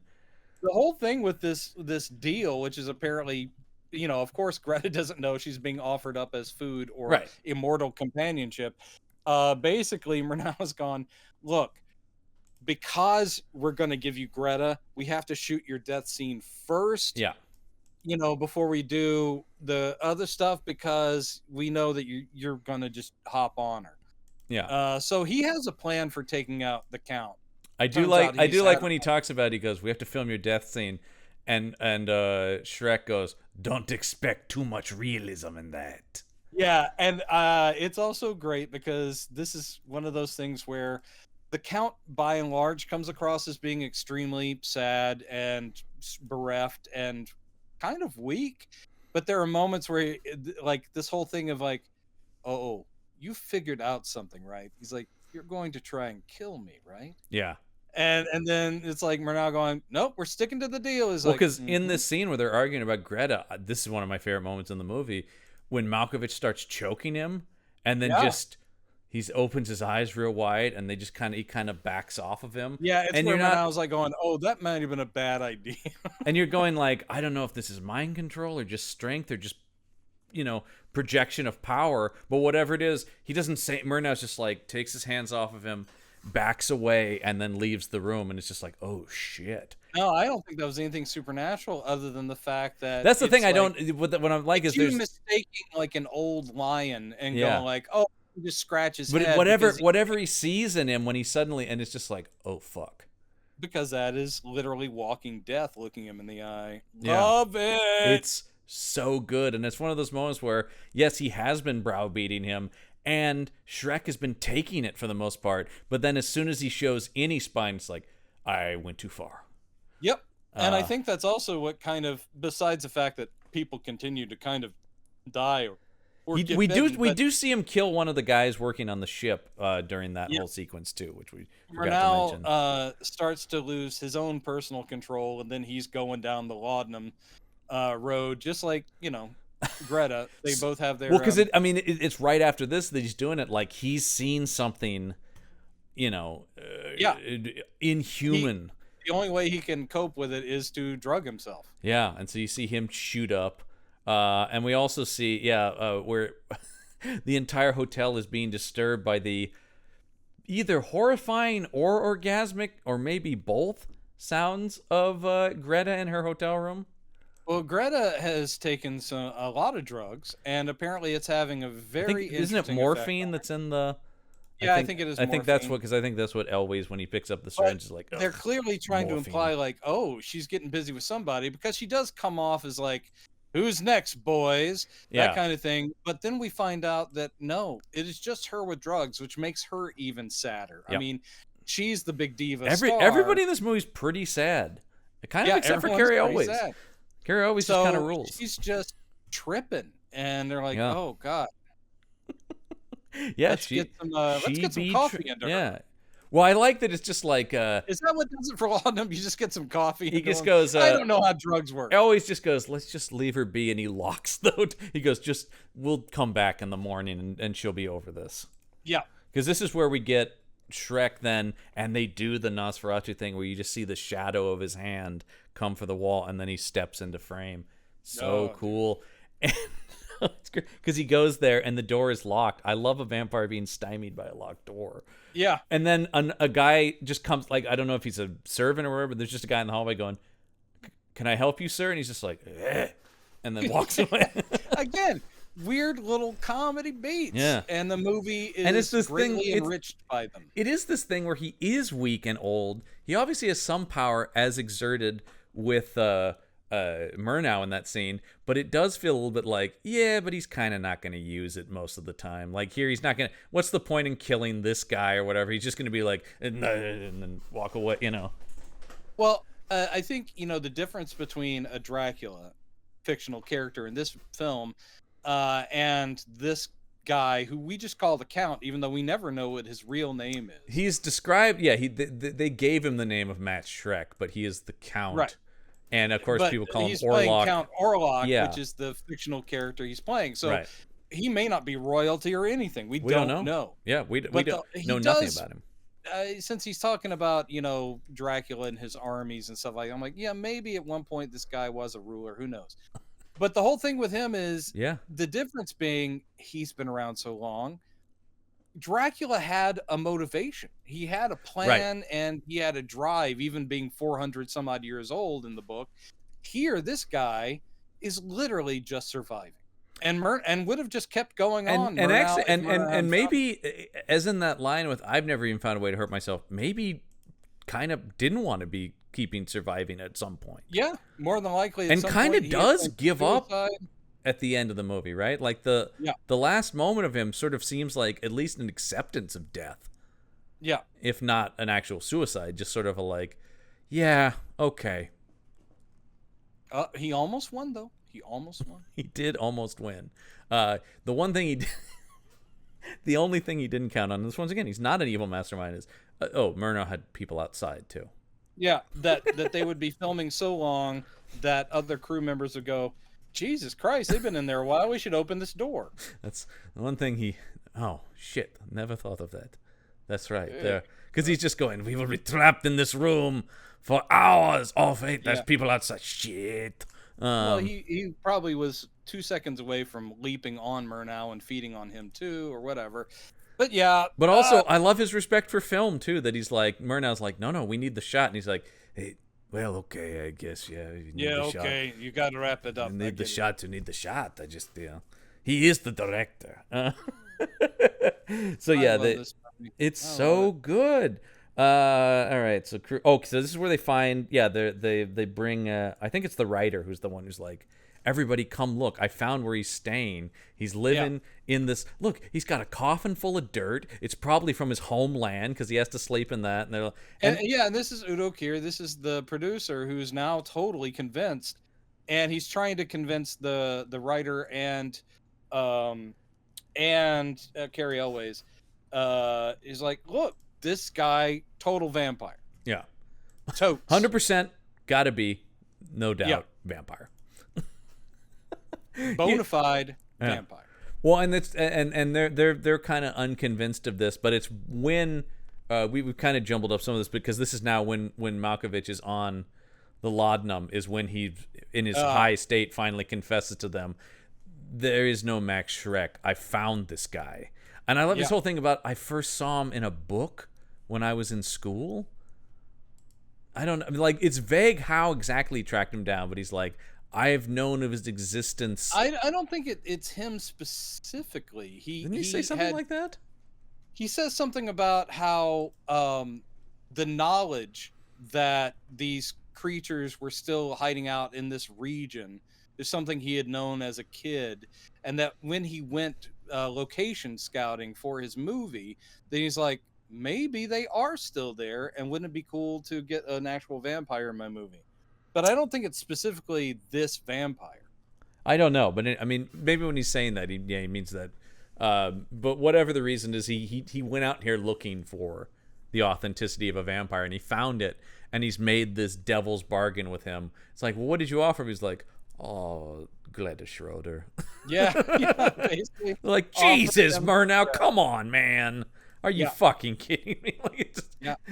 The whole thing with this deal, which is apparently, of course, Greta doesn't know she's being offered up as food or immortal companionship. Basically, Murnau's gone, look, because we're going to give you Greta, we have to shoot your death scene first. Yeah. Before we do the other stuff, because we know that you're going to just hop on her. Yeah. So he has a plan for taking out the Count. I do like when he talks about it, he goes, we have to film your death scene. And Shrek goes, don't expect too much realism in that. Yeah, and it's also great because this is one of those things where the Count, by and large, comes across as being extremely sad and bereft and kind of weak. But there are moments where, like, this whole thing of like, oh, you figured out something, right? He's like, you're going to try and kill me, right? Yeah. And then it's like Murnau going, nope, we're sticking to the deal. Is because in this scene where they're arguing about Greta, this is one of my favorite moments in the movie when Malkovich starts choking him, and then he opens his eyes real wide, and he kind of backs off of him. Yeah, it's and where I was like going, oh, that might have been a bad idea. And you're going like, I don't know if this is mind control or just strength or just projection of power, but whatever it is, he doesn't say. Murnau's just like takes his hands off of him, backs away and then leaves the room, and it's just like, oh shit. No, I don't think that was anything supernatural other than the fact that That's the thing it's I like don't. What I'm like is it's you there's mistaking like an old lion and yeah. going like, oh, he just scratch his But head whatever he sees in him when he suddenly, and it's just like, oh fuck. because that is literally walking death looking him in the eye. Yeah. Love it. It's so good, and it's one of those moments where yes, he has been browbeating him, and Shrek has been taking it for the most part. But then as soon as he shows any spine, it's like, I went too far. Yep. And I think that's also what kind of, besides the fact that people continue to kind of die or get we bitten, do see him kill one of the guys working on the ship during that whole sequence too, which we forgot to mention. Starts to lose his own personal control, and then he's going down the laudanum road, just like Greta. They both have their well, because it's right after this that he's doing it. Like he's seen something, inhuman. The only way he can cope with it is to drug himself. Yeah, and so you see him shoot up, and we also see where the entire hotel is being disturbed by the either horrifying or orgasmic or maybe both sounds of Greta in her hotel room. Well, Greta has taken a lot of drugs, and apparently it's having a very isn't it morphine that's in the? Yeah, I think it is. I think that's what Elway's when he picks up the syringe is like. They're clearly trying to imply like, oh, she's getting busy with somebody, because she does come off as like, who's next, boys? That kind of thing. But then we find out that no, it is just her with drugs, which makes her even sadder. Yep. I mean, she's the big diva. Everybody in this movie is pretty sad, kind of except for Carrie Elways. Carrie Elways just kind of rules. She's just tripping, and they're like, oh god. Yeah, let's get some coffee into her. Yeah. Well, I like that it's just like is that what does it for laudanum? You just get some coffee. He just goes I don't know how drugs work. Always just goes, let's just leave her be, and he locks the he goes, we'll come back in the morning and she'll be over this. Yeah. Because this is where we get Shrek then, and they do the Nosferatu thing where you just see the shadow of his hand come for the wall, and then he steps into frame. So cool. And because he goes there and the door is locked. I love a vampire being stymied by a locked door. Yeah. And then a guy just comes, like, I don't know if he's a servant or whatever, but there's just a guy in the hallway going, can I help you, sir? And he's just like, and then walks away. Again, weird little comedy beats. Yeah. And the movie is greatly enriched by them. It is this thing where he is weak and old. He obviously has some power as exerted with Murnau in that scene, but it does feel a little bit like, but he's kind of not going to use it most of the time. Like here, he's not going to, what's the point in killing this guy or whatever? He's just going to be like, and then walk away, Well, I think, the difference between a Dracula fictional character in this film and this guy who we just call the Count, even though we never know what his real name is. He's described, they gave him the name of Matt Shrek, but he is the Count. Right. And of course, people call him Orlok. He's playing Count Orlok, which is the fictional character he's playing. So he may not be royalty or anything. We don't know. Yeah, we don't know nothing about him. Since he's talking about, Dracula and his armies and stuff like that, I'm like, maybe at one point this guy was a ruler. Who knows? But the whole thing with him is the difference being he's been around so long. Dracula had a motivation. He had a plan and he had a drive, even being 400 some odd years old in the book. Here, this guy is literally just surviving, and would have just kept going on. And maybe, as in that line with "I've never even found a way to hurt myself," maybe kind of didn't want to be surviving at some point. Yeah, more than likely. And kind of does give up at the end of the movie, right? Like the last moment of him sort of seems like at least an acceptance of death. Yeah. If not an actual suicide, just sort of a like, yeah, okay. He almost won, though. He almost won. He did almost win. The one thing he did, the only thing he didn't count on, this once again, he's not an evil mastermind, is, Murnau had people outside, too. Yeah, that they would be filming so long that other crew members would go, Jesus Christ, they've been in there a while. We should open this door. That's the one thing oh, shit. Never thought of that. That's right. There. Because he's just going, we will be trapped in this room for hours. Oh, wait, there's people outside. Shit. Well, he probably was 2 seconds away from leaping on Murnau and feeding on him, too, or whatever. But yeah, But also, I love his respect for film too. That he's like, Murnau's like, no, we need the shot, and he's like, hey, well, okay, I guess, yeah, you need yeah, the shot. okay, you got to wrap it up. You I need the get it. shot to need the shot. I just, he is the director. So I yeah, love this movie. it's I love so it. good. All right, so so this is where they find, yeah, they bring, I think it's the writer who's the one who's like, everybody come look, I found where he's staying. He's living in this, look, he's got a coffin full of dirt. It's probably from his homeland because he has to sleep in that. And yeah, and this is Udo Kier. This is the producer who's now totally convinced, and he's trying to convince the writer and Carrie Elways. He's like, look, this guy, total vampire. Yeah. Totes. 100% gotta be, no doubt, vampire. Bona fide vampire. Well, and it's and they're kind of unconvinced of this, but it's when we've kind of jumbled up some of this because this is now when Malkovich is on the laudanum, is when he in his high state finally confesses to them, there is no Max Schreck. I found this guy. And I love this whole thing about, I first saw him in a book when I was in school. I don't know, like, it's vague how exactly he tracked him down, but he's like, I've known of his existence. I don't think it's him specifically. Didn't he say something like that? He says something about how the knowledge that these creatures were still hiding out in this region is something he had known as a kid, and that when he went location scouting for his movie, then he's like, maybe they are still there, and wouldn't it be cool to get an actual vampire in my movie? But I don't think it's specifically this vampire. I don't know, but I mean, maybe when he's saying that, he means that. But whatever the reason is, he went out here looking for the authenticity of a vampire, and he found it, and he's made this devil's bargain with him. It's like, well, what did you offer him? He's like, oh, Gladys Schroeder. Yeah, basically. Like, Jesus, Murnau, come on, man. Are you fucking kidding me? Like,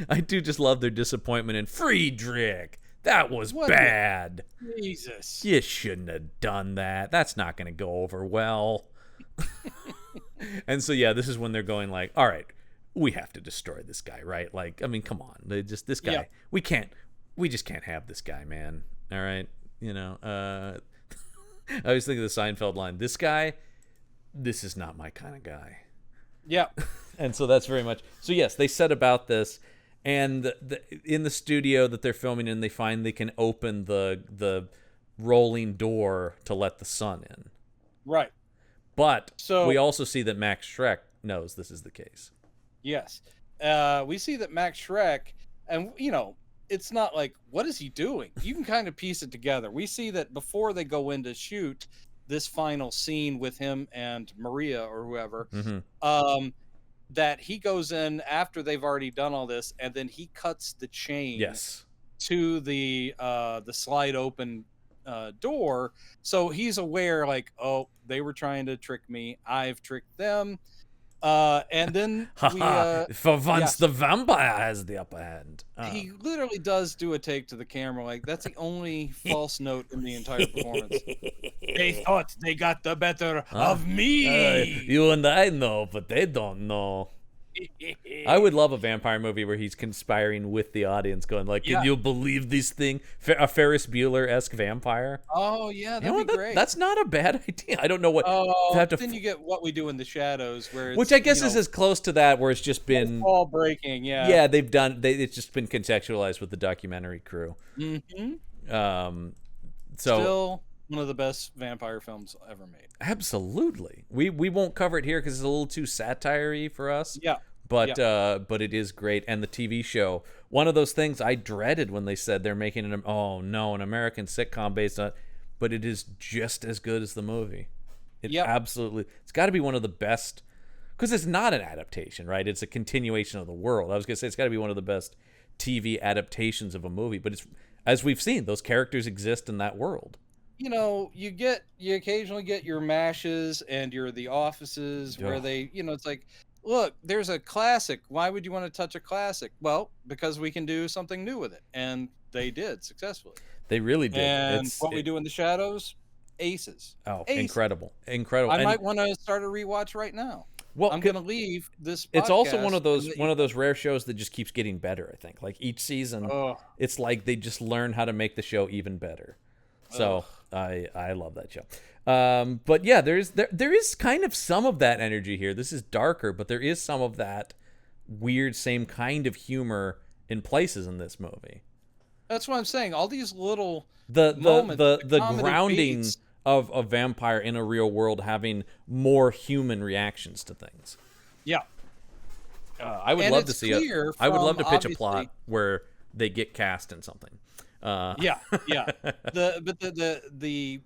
I do just love their disappointment in Friedrich. That was bad. Jesus. You shouldn't have done that. That's not going to go over well. And so, yeah, this is when they're going like, all right, we have to destroy this guy, right? Like, I mean, come on. This guy, we just can't have this guy, man. All right. You know, I always think of the Seinfeld line, this guy, this is not my kind of guy. Yeah. And so that's very much, so yes, they set about this. And in the studio that they're filming in, they find they can open the rolling door to let the sun in. Right. But so, we also see that Max Schreck knows this is the case. Yes. We see that Max Schreck, and, you know, it's not like, what is he doing? You can kind of piece it together. We see that before they go in to shoot this final scene with him and Maria or whoever, that he goes in after they've already done all this, and then he cuts the chain to the slide open door. So he's aware, like, oh, they were trying to trick me. I've tricked them. And then for once the vampire has the upper hand. He literally does do a take to the camera. Like, that's the only false note in the entire performance. They thought they got the better of me. You and I know, but they don't know. I would love a vampire movie where he's conspiring with the audience, going like, "Can you believe this thing? A Ferris Bueller-esque vampire." Oh yeah, that'd be great. That's not a bad idea. I don't know what. Then you get What We Do in the Shadows, where it's, which I guess is as close to that, where it's just been wall breaking. Yeah, yeah, they've done. It's just been contextualized with the documentary crew. So still one of the best vampire films ever made. Absolutely. We won't cover it here because it's a little too satire-y for us. Yeah. But it is great. And the TV show, one of those things I dreaded when they said they're making an American sitcom based on, but it is just as good as the movie. Absolutely. It's got to be one of the best, because it's not an adaptation, right? It's a continuation of the world. I was going to say it's got to be one of the best TV adaptations of a movie, but it's, as we've seen, those characters exist in that world. You know, you occasionally get your MASHes and your The Offices where they, you know, it's like, look, there's a classic. Why would you want to touch a classic? Well, because we can do something new with it. And they did successfully. They really did. And What We Do in the Shadows, aces. Oh, aces. Incredible. Incredible. I might want to start a rewatch right now. Well, I'm going to leave this it's also podcast. one of those rare shows that just keeps getting better. I think like each season, Oh, it's like they just learn how to make the show even better. oh, So I love that show. But yeah, there is kind of some of that energy here. This is darker, but there is some of that weird same kind of humor in places in this movie. that's what I'm saying. All these little The moments, the comedy grounding beats. of a vampire in a real world having more human reactions to things. Yeah. I would And love to it's see clear I would love from, to pitch a obviously- plot where they get cast in something. Yeah, yeah. The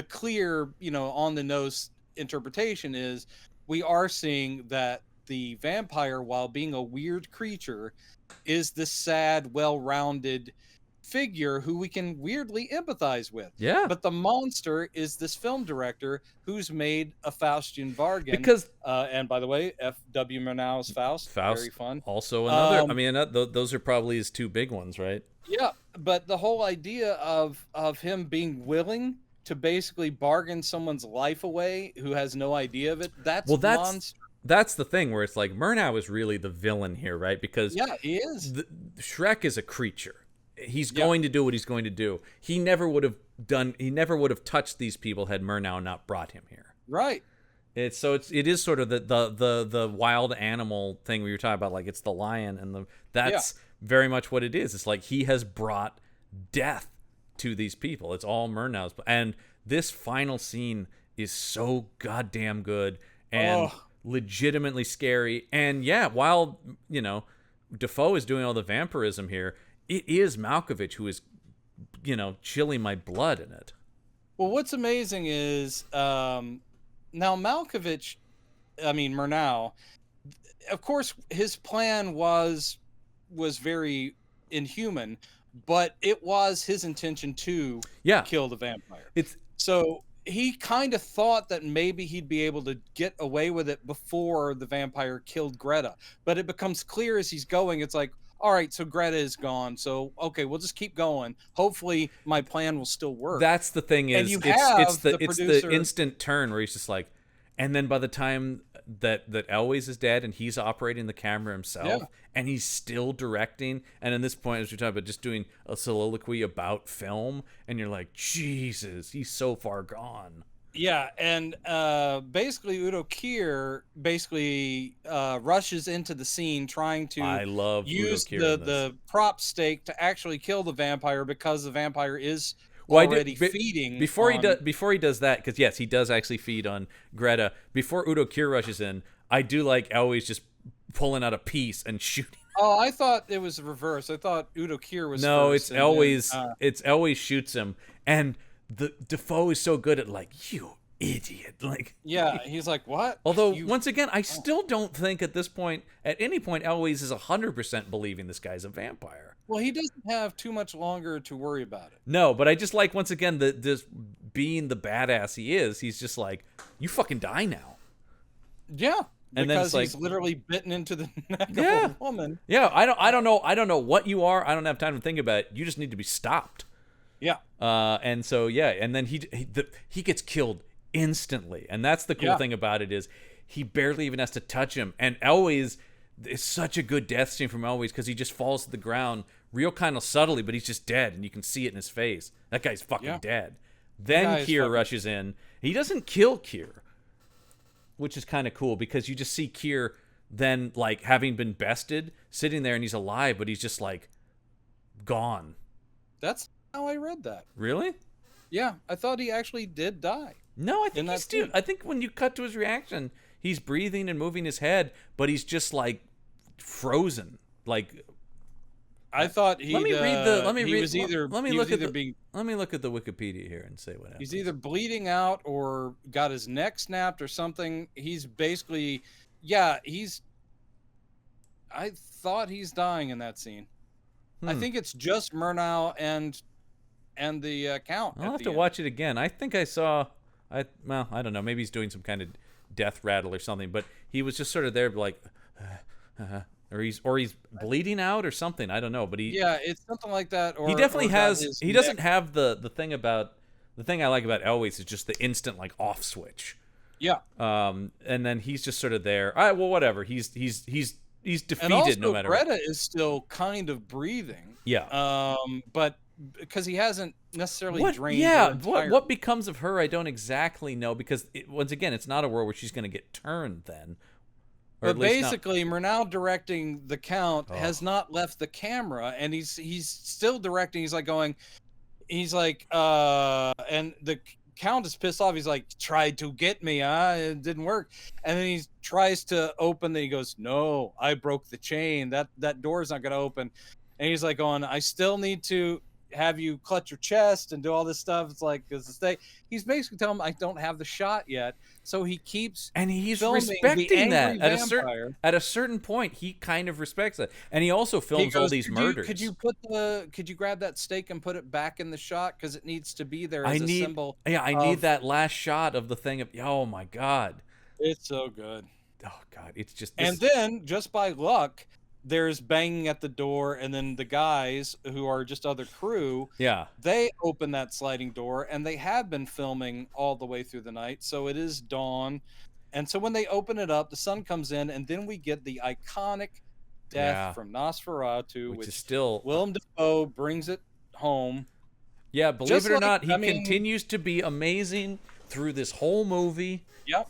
clear, on the nose interpretation is we are seeing that the vampire, while being a weird creature, is this sad, well-rounded figure who we can weirdly empathize with. Yeah. But the monster is this film director who's made a Faustian bargain. Because and by the way, F.W. Murnau's Faust, very fun. Also another. Um, I mean, those are probably his two big ones, right? Yeah, but the whole idea of him being willing to basically bargain someone's life away who has no idea of it, that's monster. That's the thing where it's like Murnau is really the villain here, right? Because Yeah, he is. Shrek is a creature. He's going to do what he's going to do. He never would have touched these people had Murnau not brought him here. Right. It is sort of the wild animal thing we were talking about, like it's the lion and that's very much what it is. It's like he has brought death to these people. It's all Murnau's. And this final scene is so goddamn good and legitimately scary. And yeah, while, Defoe is doing all the vampirism here, it is Malkovich who is, chilling my blood in it. Well, what's amazing is now Malkovich, Murnau, of course, his plan was very inhuman, but it was his intention to kill the vampire. So he kind of thought that maybe he'd be able to get away with it before the vampire killed Greta. But it becomes clear as he's going, it's like, all right, so Greta is gone. So, okay, we'll just keep going. Hopefully my plan will still work. That's the thing is, it's the instant turn where he's just like, and then by the time that Elwes is dead and he's operating the camera himself and he's still directing, and in this point, as we're talking about, just doing a soliloquy about film, and you're like, Jesus, he's so far gone. Yeah, and basically Udo Kier rushes into the scene trying to use the prop stake to actually kill the vampire because the vampire is already feeding. Before he does that, because yes, he does actually feed on Greta. Before Udo Kier rushes in, I do like Elwes just pulling out a piece and shooting. Oh, I thought it was the reverse. I thought Udo Kier was no, first. It's Elwes. It's Elwes shoots him, and the Defoe is so good at like, you idiot, like he's like, what? Although once again, I still don't think at any point Elwes is 100% believing this guy's a vampire. Well, he doesn't have too much longer to worry about it. No, but I just like, once again, this being the badass he is, he's just like, you fucking die now. Yeah. And because then he's literally bitten into the neck of a woman. Yeah, I don't know what you are. I don't have time to think about it. You just need to be stopped. Yeah. And so and then he gets killed instantly, and that's the cool thing about it is he barely even has to touch him. And Elwes is such a good death scene from Elwes because he just falls to the ground real kind of subtly, but he's just dead, and you can see it in his face. That guy's fucking dead. Then Kier rushes in. He doesn't kill Kier, which is kind of cool because you just see Kier then, like, having been bested, sitting there, and he's alive, but he's just like gone. That's how I read that. Really? Yeah, I thought he actually did die. No, I think I think when you cut to his reaction, he's breathing and moving his head, but he's just like frozen. Like, I thought he. Let me read the. Let me read. Was either, let me look at the. Let me look at the Wikipedia here and say what happens. He's either bleeding out or got his neck snapped or something. He's basically, he's. I thought he's dying in that scene. I think it's just Murnau and the Count. I'll have to watch it again. I think I saw. I don't know. Maybe he's doing some kind of death rattle or something. But he was just sort of there, like, or he's bleeding out or something. I don't know. But it's something like that. Or he definitely has. He doesn't neck. have the thing about the thing I like about Elwes is just the instant like off switch. Yeah. And then he's just sort of there. All right, well, whatever. He's And defeated no also, matter what. Greta is still kind of breathing. Yeah. But because he hasn't necessarily What? drained her Yeah. entirely. What becomes of her? I don't exactly know because once again, it's not a world where she's going to get turned then, or at But least not. basically, Murnau directing the Count Oh. has not left the camera, and he's still directing. He's like going, and the Count is pissed off. He's like, tried to get me, it didn't work. And then he tries to open. Then he goes, no, I broke the chain. That door's not going to open. And he's like, going, I still need to have you clutch your chest and do all this stuff. It's like, he's basically telling him I don't have the shot yet. So he keeps And he's filming the respecting that angry vampire. at a certain point. He kind of respects that, and he also He films all goes, these murders. Could you grab that steak and put it back in the shot because it needs to be there as I a need, symbol. yeah, I of- need that last shot of the thing. Of oh my god, It's so good. oh god, it's just. And then just by luck, there's banging at the door, and then the guys who are just other crew, yeah, they open that sliding door, and they have been filming all the way through the night. So it is dawn. And so when they open it up, the sun comes in, and then we get the iconic death Yeah. from Nosferatu, which which is still. Willem Dafoe brings it home. Yeah, believe just it or like- not, he I mean- continues to be amazing through this whole movie, Yep.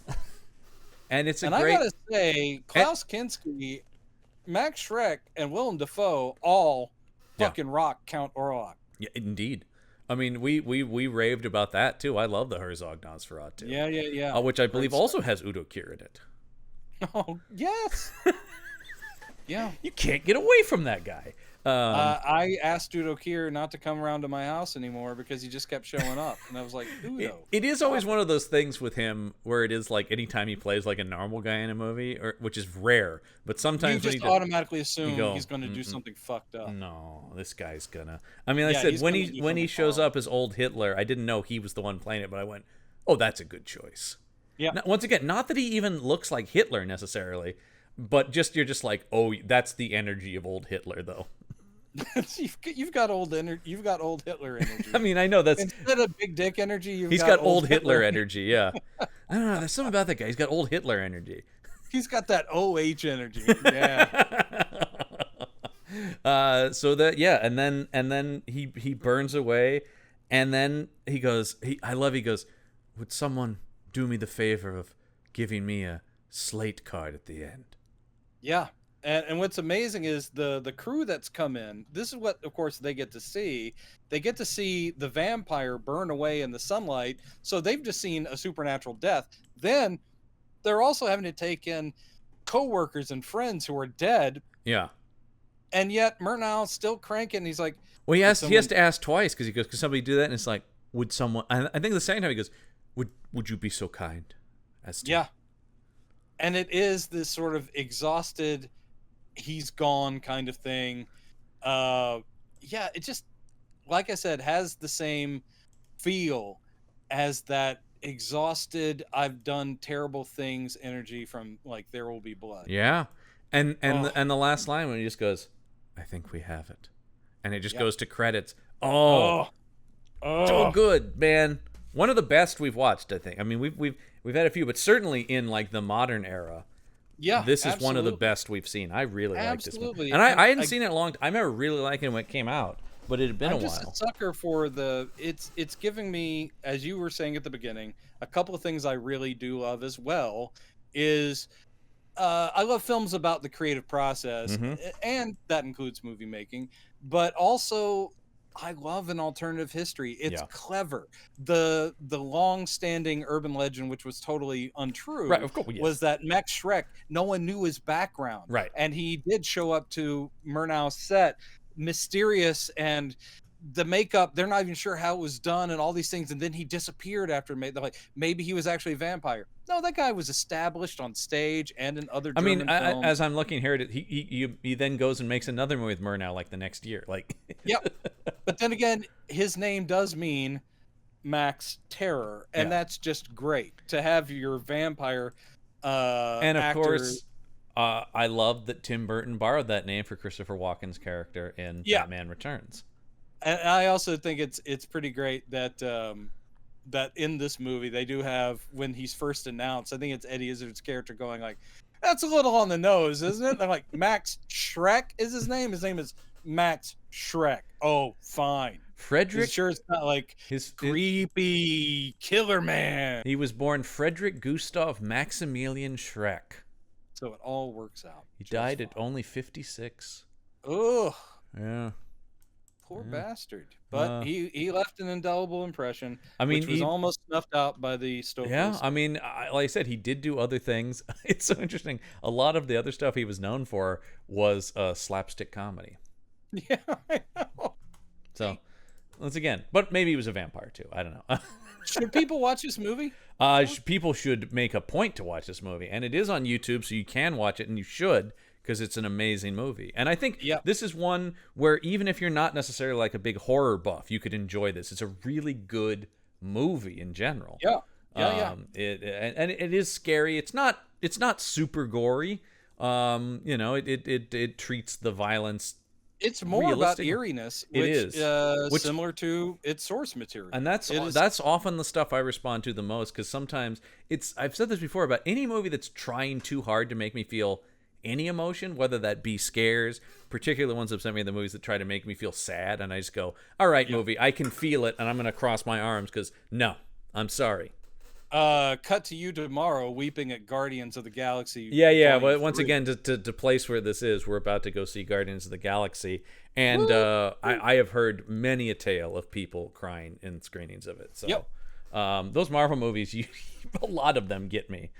and it's a And great. I gotta say, Klaus Kinski, Max Schreck, and Willem Dafoe all Yeah. fucking rock Count Orlok. Yeah, indeed. I mean, we raved about that too. I love the Herzog Nosferatu. Yeah. Which I believe Great also has Udo Kier in it. Oh, yes. Yeah. You can't get away from that guy. I asked Udo Kier not to come around to my house anymore because he just kept showing up. And I was like, Udo. It is always one of those things with him where it is like anytime he plays like a normal guy in a movie, or which is rare, but sometimes You when just he automatically assume go, he's going to do something fucked up. no, this guy's gonna. I mean, like I Yeah, said, he's when gonna he do when he something shows horrible. up as old Hitler, I didn't know he was the one playing it, but I went, oh, that's a good choice. Yeah. Now, once again, not that he even looks like Hitler necessarily, but just you're just like, oh, that's the energy of old Hitler, though. You've got old energy. You've got old Hitler energy. I mean, I know that's Instead of big dick energy, he's got old Hitler energy. Yeah, I don't know. There's something about that guy. He's got old Hitler energy. He's got that OH energy. Yeah. So that and then he burns away, and then he goes, he goes, would someone do me the favor of giving me a slate card at the end? Yeah. And what's amazing is the crew that's come in. This is what, of course, they get to see. They get to see the vampire burn away in the sunlight. So they've just seen a supernatural death. Then they're also having to take in coworkers and friends who are dead. Yeah. And yet Murnau's still cranking. He's like, Well, he has someone- to ask twice because he goes, could somebody do that? And it's like, would someone? I think the second time he goes, would you be so kind as to? yeah. And it is this sort of exhausted, he's gone kind of thing. Yeah, it just, like I said, has the same feel as that exhausted, I've done terrible things energy from like There Will Be Blood. Yeah. And Oh. the last line when he just goes, I think we have it, and it just Yeah. goes to credits. Oh, so good, man. One of the best we've watched, I think. I mean, we've had a few, but certainly in like the modern era, Yeah, this is one of the absolutely. best we've seen. I really like this Absolutely. movie, and I hadn't I- seen it in a long time. I remember really liking it when it came out, but it had been I'm a just while. a sucker for it's giving me, as you were saying at the beginning, a couple of things I really do love as well is I love films about the creative process, and that includes movie making, but also I love an alternative history. It's Yeah. clever. The long-standing urban legend, which was totally untrue, Right, of course, yes. was that Max Schreck, no one knew his background. Right. And he did show up to Murnau's set, mysterious, and the makeup, they're not even sure how it was done and all these things. And then he disappeared after they're like, maybe he was actually a vampire. No, that guy was established on stage and in other I German mean, films. as I'm looking here, he then goes and makes another movie with Murnau like the next year. Like, Yep. But then again, his name does mean Max Terror, and Yeah. that's just great to have your vampire and of actor. course, I love that Tim Burton borrowed that name for Christopher Walken's character in Yeah. Batman Returns. And I also think it's pretty great that that in this movie they do have when he's first announced. I think it's Eddie Izzard's character going like, "That's a little on the nose, isn't it?" They're like, "Max Shrek is his name. His name is Max Shrek." Oh, fine. Frederick. Sure, it's not like His creepy killer man. He was born Frederick Gustav Maximilian Schreck. So it all works out. He died at only 56. Ugh. Yeah. Poor bastard. But he left an indelible impression. I mean, which was almost snuffed out by the Stokers. Yeah, I mean, like I said, he did do other things. It's so interesting. A lot of the other stuff he was known for was slapstick comedy. Yeah, I know. So, once again, but maybe he was a vampire too. I don't know. Should people watch this movie? People should make a point to watch this movie, and it is on YouTube, so you can watch it, and you should, because it's an amazing movie. And I think this is one where even if you're not necessarily like a big horror buff, you could enjoy this. It's a really good movie in general. Yeah. It is scary. It's not super gory. It treats the violence. It's more about eeriness, which is similar to its source material. And that's often the stuff I respond to the most, because sometimes I've said this before about any movie that's trying too hard to make me feel any emotion, whether that be scares, particularly the ones that sent me the movies that try to make me feel sad, and I just go, all right, movie, I can feel it, and I'm going to cross my arms because, no, I'm sorry. Cut to you tomorrow weeping at Guardians of the Galaxy. Yeah. Well, once again, to place where this is, we're about to go see Guardians of the Galaxy, and I have heard many a tale of people crying in screenings of it. So, those Marvel movies, a lot of them get me.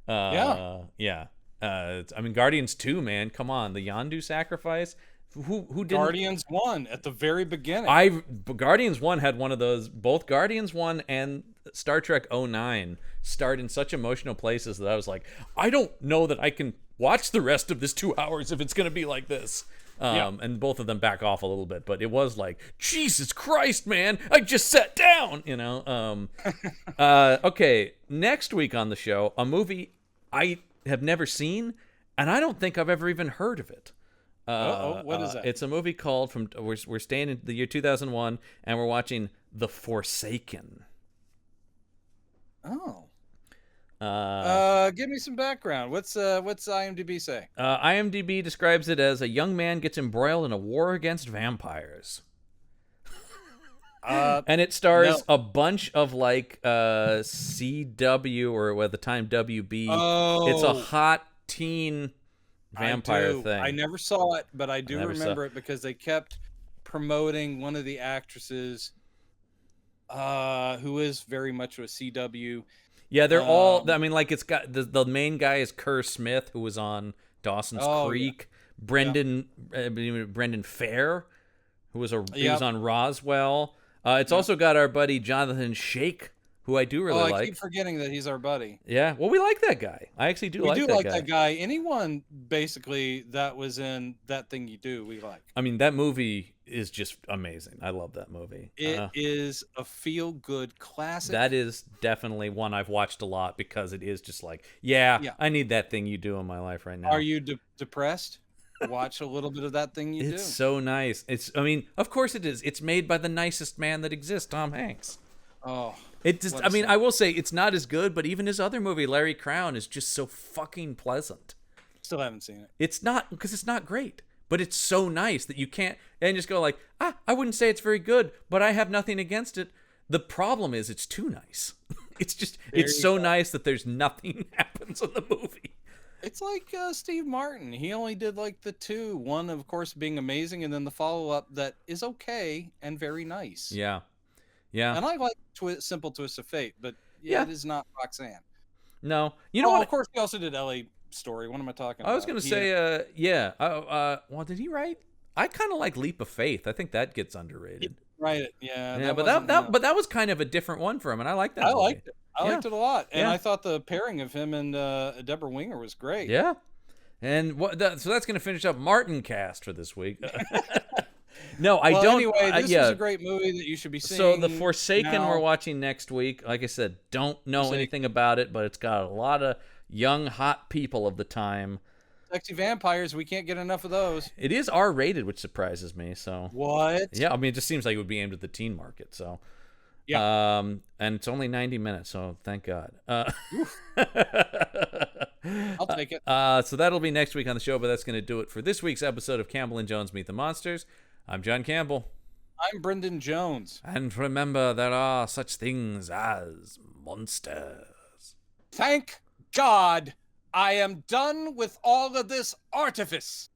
Yeah. I mean, Guardians 2, man, come on, the Yondu sacrifice. Who didn't? Guardians 1 at the very beginning. Guardians 1 had one of those. Both Guardians 1 and Star Trek 09 start in such emotional places that I was like, I don't know that I can watch the rest of this 2 hours if it's going to be like this. And both of them back off a little bit, but it was like, Jesus Christ, man, I just sat down, Okay, next week on the show, a movie I have never seen, and I don't think I've ever even heard of it. What is that? It's a movie called we're staying in the year 2001, and we're watching The Forsaken. Give me some background. What's IMDb say? IMDb describes it as a young man gets embroiled in a war against vampires. And it stars a bunch of like CW or at the time WB. It's a hot teen vampire thing. I never saw it, but I do remember it because they kept promoting one of the actresses who is very much a CW. Yeah, they're all. I mean, like it's got the main guy is Kerr Smith, who was on Dawson's Creek. Brendan Fair, who was he was on Roswell. It's also got our buddy Jonathan Shake, who I do really like. I keep forgetting that he's our buddy. Yeah, well, we like that guy. I actually do like that guy. We do like that guy. Anyone, basically, that was in That Thing You Do, we like. I mean, that movie is just amazing. I love that movie. It is a feel-good classic. That is definitely one I've watched a lot because it is just like, I need That Thing You Do in my life right now. Are you depressed? Watch a little bit of That Thing You Do. It's so nice. I mean, of course it is. It's made by the nicest man that exists, Tom Hanks. Oh. I will say it's not as good, but even his other movie, Larry Crown, is just so fucking pleasant. Still haven't seen it. It's not, because it's not great, but it's so nice that you can't, and just go like, I wouldn't say it's very good, but I have nothing against it. The problem is it's too nice. It's so nice that there's nothing happens in the movie. It's like Steve Martin. He only did like the two. One, of course, being amazing, and then the follow-up that is okay and very nice. Yeah. And I like Simple Twist of Fate, but it is not Roxanne. No. You know what? Of course, he also did L.A. Story. What am I talking about? I was going to say, well, did he write? I kind of like Leap of Faith. I think that gets underrated. Right. Yeah. Yeah, but that was kind of a different one for him, and I like that. I liked it. I liked it a lot, and I thought the pairing of him and Deborah Winger was great. Yeah, and so that's going to finish up Martin Cast for this week. No, I don't. Anyway, this is a great movie that you should be seeing. So The Forsaken we're watching next week. Like I said, don't know anything about it, but it's got a lot of young, hot people of the time. Sexy vampires, we can't get enough of those. It is R-rated, which surprises me. So what? Yeah, I mean, it just seems like it would be aimed at the teen market. So And it's only 90 minutes, so thank God. Oof, I'll take it. So that'll be next week on the show, but that's going to do it for this week's episode of Campbell and Jones Meet the Monsters. I'm John Campbell. I'm Brendan Jones. And remember, there are such things as monsters. Thank God I am done with all of this artifice.